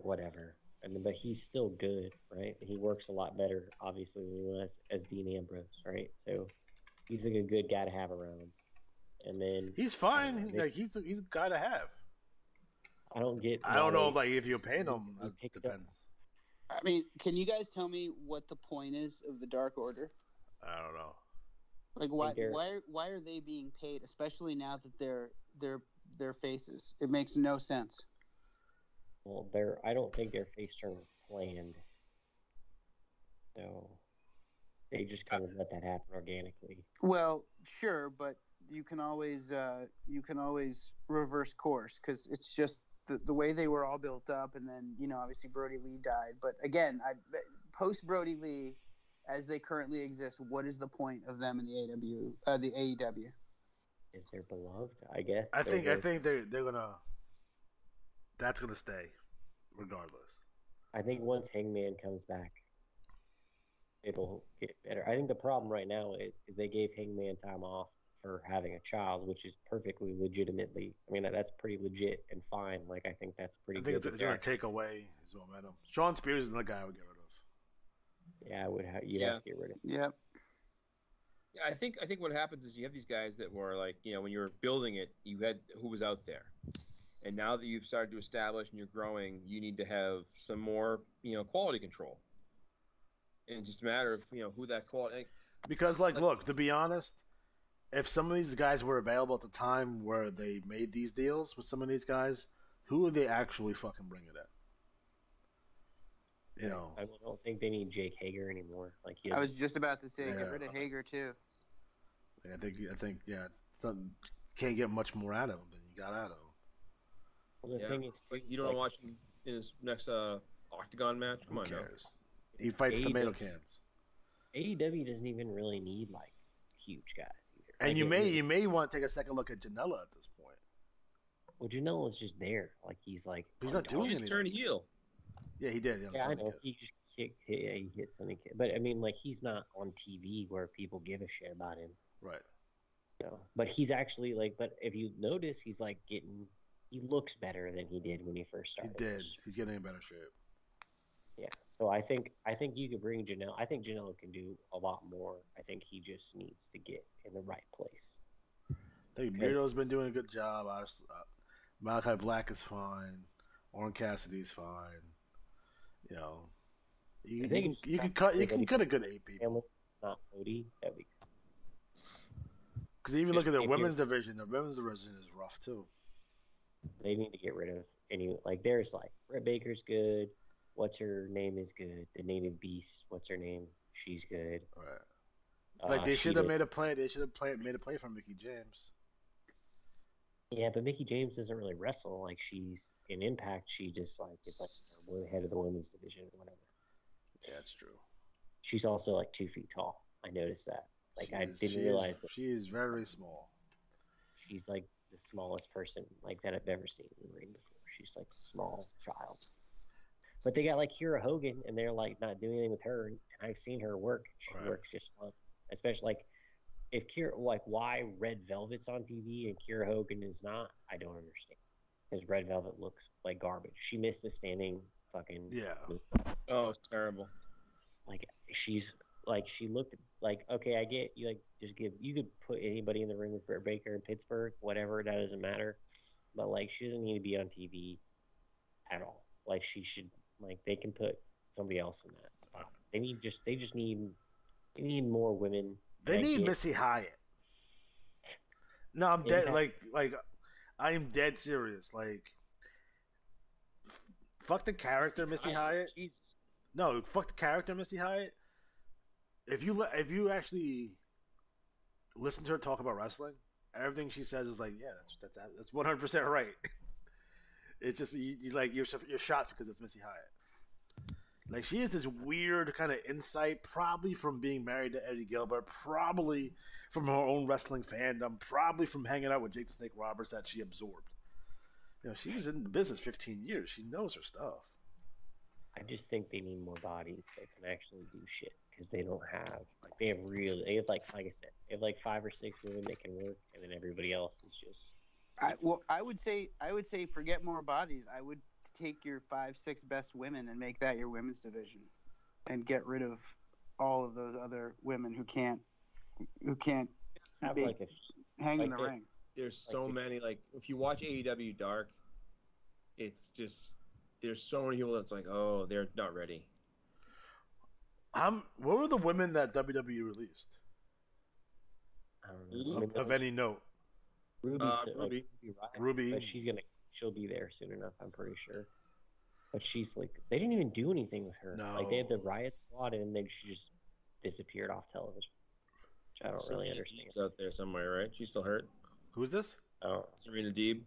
whatever. I mean, but he's still good, right? He works a lot better, obviously, than he was as Dean Ambrose, right? So he's a good guy to have around. And then he's fine. He's a guy to have. I don't get. I don't know if you're paying him. That depends. I mean, can you guys tell me what the point is of the Dark Order? I don't know. Why are they being paid, especially now that they're faces? It makes no sense. Well, I don't think their face turn was planned. So they just kind of let that happen organically. Well, sure, but you can always reverse course because it's just the way they were all built up, and then obviously Brody Lee died. But again, post Brody Lee, as they currently exist, what is the point of them in the AEW? Is they're beloved? I guess. I think they're gonna. That's gonna stay, regardless. I think once Hangman comes back, it'll get better. I think the problem right now is they gave Hangman time off for having a child, which is perfectly legitimately. I mean, that's pretty legit and fine. I think that's pretty. I think it's going to take away his momentum. Sean Spears is the guy I would get rid of. Yeah, I would have. You'd have to get rid of. Yep. Yeah, I think what happens is you have these guys that were when you were building it, you had who was out there, and now that you've started to establish and you're growing, you need to have some more quality control. And it's just a matter of who that quality. Because look, to be honest. If some of these guys were available at the time where they made these deals with some of these guys, who would they actually fucking bring it in? I don't think they need Jake Hager anymore. I was just about to say, get rid of Hager too. I think, can't get much more out of him than you got out of him. Well, the thing is, you don't watch him in his next Octagon match. Come on, cares? He fights tomato cans. AEW doesn't even really need huge guys. And you may want to take a second look at Janela at this point. Well, Janela is just there. Like he's like. He's not doing He just anything. turned heel. Yeah, he did. Yeah, I know. He just kicked. Yeah, he hit something. But I mean, like he's not on TV where people give a shit about him. Right. You know? But he's actually like. But if you notice, he's like getting. He looks better than he did when he first started. He did. He's getting in better shape. Yeah. So I think you could bring Janela. I think Janela can do a lot more. I think he just needs to get in the right place. I think Beardo's been doing a good job. Malachi Black is fine. Orange Cassidy's fine. You know, you can cut a good 8 people. It's not Cody. That'd be. Because even look at the women's division. The women's division is rough too. They need to get rid of any like. There's like Britt Baker's good. What's her name is good. The Native Beast. What's her name? She's good. Right. It's like they should have made a play. They should have made a play for Mickie James. Yeah, but Mickie James doesn't really wrestle. Like she's in Impact. She just like is like the head of the women's division or whatever. Yeah, that's true. She's also like 2 feet tall. I noticed that. Like I didn't realize that. She's very small. She's like the smallest person like that I've ever seen in the ring before. She's like a small child. But they got like Kira Hogan, and they're like not doing anything with her. And I've seen her work. She works just fun. Especially like if Kira, like why Red Velvet's on TV and Kira Hogan is not, I don't understand. Because Red Velvet looks like garbage. She missed a standing fucking. Yeah. Oh, it's terrible. Like she's like she looked like okay. I get you. Like just give you could put anybody in the ring with Britt Baker in Pittsburgh, whatever. That doesn't matter. But like she doesn't need to be on TV at all. Like she should. Like they can put somebody else in that spot. They just need more women. They need Missy Hyatt. No, I'm dead. Like I am dead serious. Like, fuck the character Missy Hyatt. Jesus. No, fuck the character Missy Hyatt. If you actually listen to her talk about wrestling, everything she says is like, yeah, that's 100% right. It's just you're shocked because it's Missy Hyatt. Like she has this weird kind of insight, probably from being married to Eddie Gilbert, probably from her own wrestling fandom, probably from hanging out with Jake the Snake Roberts that she absorbed. You know, she was in the business 15 years. She knows her stuff. I just think they need more bodies that can actually do shit because they don't have like they have like I said, they have like 5 or 6 women that can work, and then everybody else is just. I would say forget more bodies. I would take your 5-6 best women and make that your women's division, and get rid of all of those other women who can't have hang in the ring. There's so many. Like if you watch AEW Dark, it's just there's so many people that's like, oh, they're not ready. What were the women that WWE released? I don't know. Of any note. Ruby. But she'll be there soon enough, I'm pretty sure. But she's like, they didn't even do anything with her. No. Like they had the Riot Squad, and then she just disappeared off television, which I don't really understand. She's out there somewhere, right? She's still hurt. Who's this? Oh, Serena Deeb.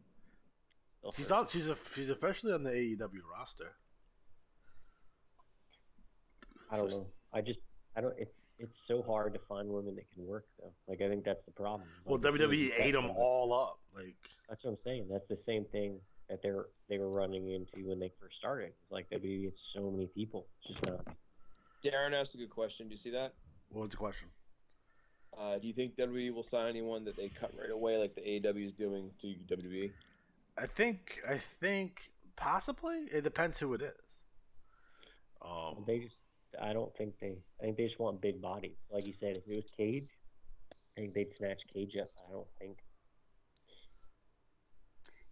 She's on. She's officially on the AEW roster. I don't know. I don't. It's so hard to find women that can work though. Like I think that's the problem. Well, WWE ate them all up. Like that's what I'm saying. That's the same thing that they were running into when they first started. It's like WWE gets so many people. It's just not. Darren asked a good question. Do you see that? What was the question? Do you think WWE will sign anyone that they cut right away, like the AEW is doing to WWE? I think possibly. It depends who it is. I think they just want big bodies. Like you said, if it was Cage, I think they'd snatch Cage up. I don't think.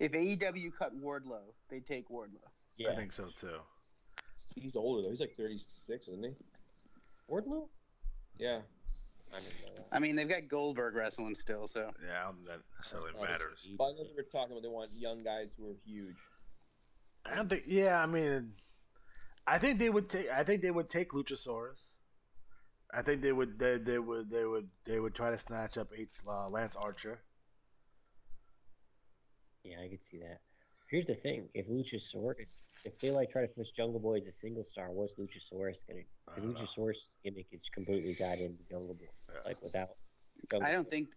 If AEW cut Wardlow, they'd take Wardlow. Yeah. I think so too. He's older though. He's like 36, isn't he? Wardlow? Yeah. I didn't know that. I mean, they've got Goldberg wrestling still, so. Yeah, I don't think that necessarily matters. But I know we're talking about they want young guys who are huge. I don't think. Yeah, I mean, I think they would take Luchasaurus. I think they would try to snatch up Lance Archer. Yeah, I could see that. Here's the thing: if they try to push Jungle Boy as a single star, what's Luchasaurus gonna? Because Luchasaurus' gimmick is completely tied into Jungle Boy, without. I don't think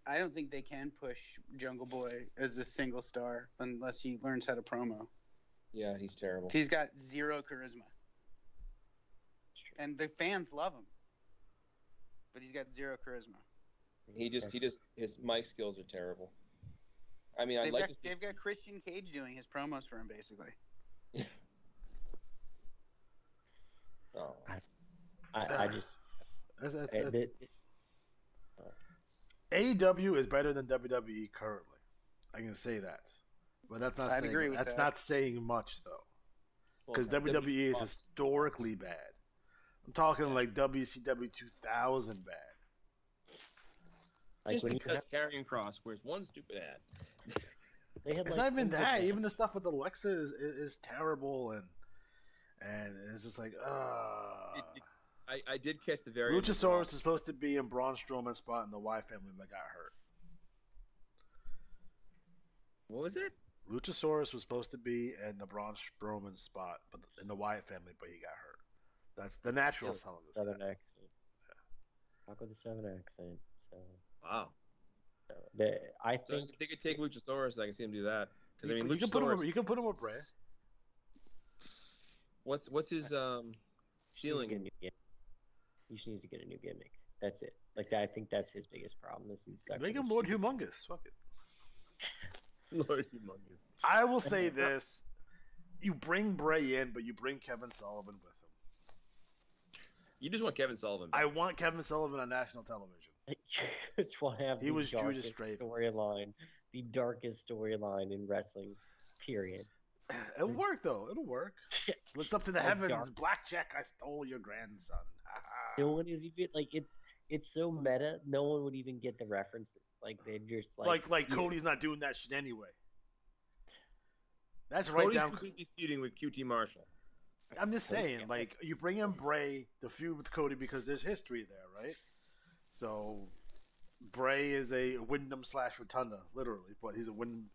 they can push Jungle Boy as a single star unless he learns how to promo. Yeah, he's terrible. He's got zero charisma, and the fans love him, but he's got zero charisma. He just his mic skills are terrible. I mean, They've got Christian Cage doing his promos for him, basically. Oh. I just. AEW is better than WWE currently. I can say that, but that's not. Not saying much though, because WWE is historically bad. I'm talking like WCW 2000 bad. Like just because Karrion Kross wears one stupid ad. It's not even that. Even the stuff with Alexa is terrible, and it's just like, I did catch the very. Luchasaurus is supposed to be in Braun Strowman's spot in the Y family, but got hurt. What was it? Luchasaurus was supposed to be in the Braun Strowman spot, but in the Wyatt family, but he got hurt. That's the natural son of the Southern accent. Yeah. Talk with the Southern accent. So. Wow. I think they could take Luchasaurus. I can see him do that. Because I mean, you can put him with Bray. What's his ceiling? He just needs to get a new gimmick. That's it. Like I think that's his biggest problem. Make him Lord Humongous. Fuck it. Lord Humongous. I will say this: you bring Bray in, but you bring Kevin Sullivan with him. You just want Kevin Sullivan back. I want Kevin Sullivan on national television. Just want to have he was Judas Straight storyline, the darkest storyline in wrestling. Period. It'll work though. It'll work. Looks up to the heavens. Blackjack, I stole your grandson. No one is even like it's so meta. No one would even get the references. Like they're just like Cody's not doing that shit anyway. That's right Cody's down. Too busy feuding with QT Marshall. I'm just saying, like you bring in Bray to feud with Cody because there's history there, right? So Bray is a Wyndham / Rotunda, literally, but he's a Wyndham.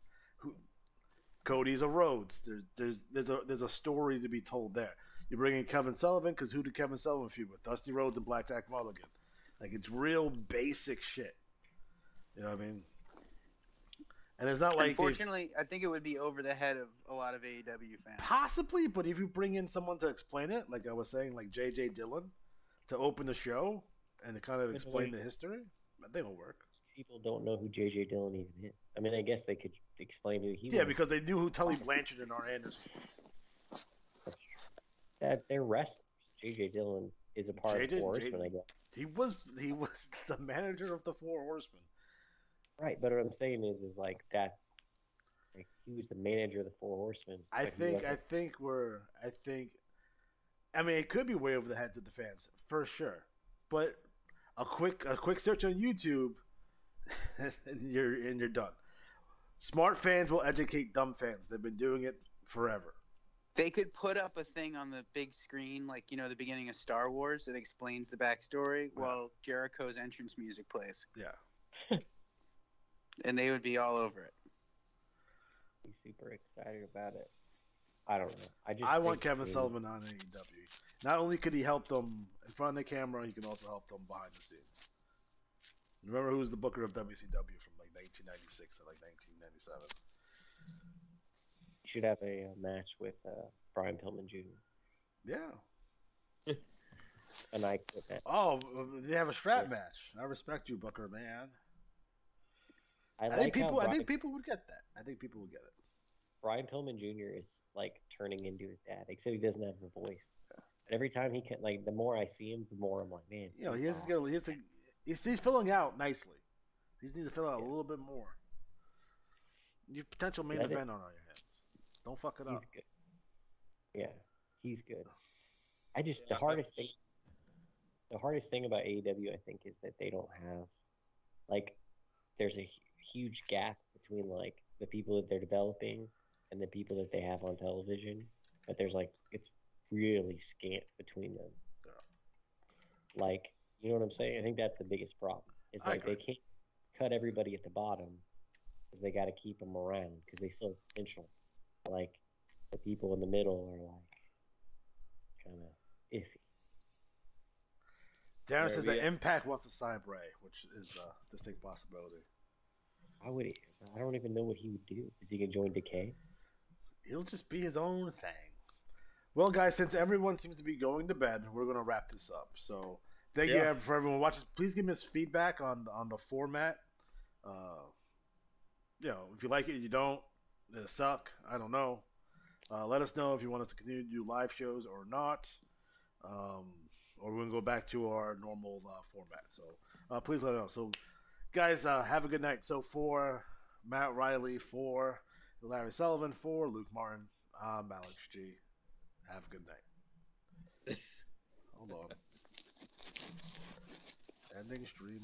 Cody's a Rhodes. There's a story to be told there. You bring in Kevin Sullivan because who did Kevin Sullivan feud with? Dusty Rhodes and Blackjack Mulligan. Like it's real basic shit. You know what I mean? And it's not like unfortunately, I think it would be over the head of a lot of AEW fans. Possibly, but if you bring in someone to explain it, like I was saying, like J.J. Dillon, to open the show and to kind of explain the history, I think it'll work. People don't know who J.J. Dillon even is. I mean, I guess they could explain who he was. Yeah, because they knew who Tully Blanchard and Arn Anderson was. That they're wrestlers. J.J. Dillon is a part of the Four Horsemen, I guess. He was the manager of the Four Horsemen. Right, but what I'm saying is like that's like he was the manager of the Four Horsemen. I mean, it could be way over the heads of the fans for sure, but a quick search on YouTube, and you're done. Smart fans will educate dumb fans. They've been doing it forever. They could put up a thing on the big screen, like the beginning of Star Wars, that explains the backstory while Jericho's entrance music plays. Yeah. And they would be all over it. Be super excited about it. I don't know. I want Kevin Sullivan on AEW. Not only could he help them in front of the camera, he can also help them behind the scenes. Remember who was the booker of WCW from like 1996 to like 1997? You should have a match with Brian Pillman Jr. Yeah. And I quit that. Oh, they have a strap match. I respect you, Booker, man. I think people would get that. I think people would get it. Brian Pillman Jr. is like turning into his dad, except he doesn't have the voice. And every time he can, like, the more I see him, the more I'm like, man. He's filling out nicely. He needs to fill out a little bit more. You have potential main event on your hands. Don't fuck it up. Good. Yeah, he's good. The hardest thing about AEW, I think, is that they don't have, like, there's a huge gap between like the people that they're developing and the people that they have on television, but there's like it's really scant between them. Like, you know what I'm saying? I think that's the biggest problem. It's like they can't cut everybody at the bottom because they got to keep them around because they still have potential. Like the people in the middle are like kind of iffy. Darren says that Impact wants to sign Bray, which is a distinct possibility. Why would he? I don't even know what he would do. Is he gonna join Decay? He'll just be his own thing. Well, guys, since everyone seems to be going to bed, we're gonna wrap this up. So thank you for everyone watching. Please give us feedback on the format. If you like it, you don't. It suck. I don't know. Let us know if you want us to continue to do live shows or not. Or we're going to go back to our normal format. So please let us know. So, guys, have a good night. So, for Matt Riley, for Larry Sullivan, for Luke Martin, I'm Alex G. Have a good night. Hold on. Ending stream.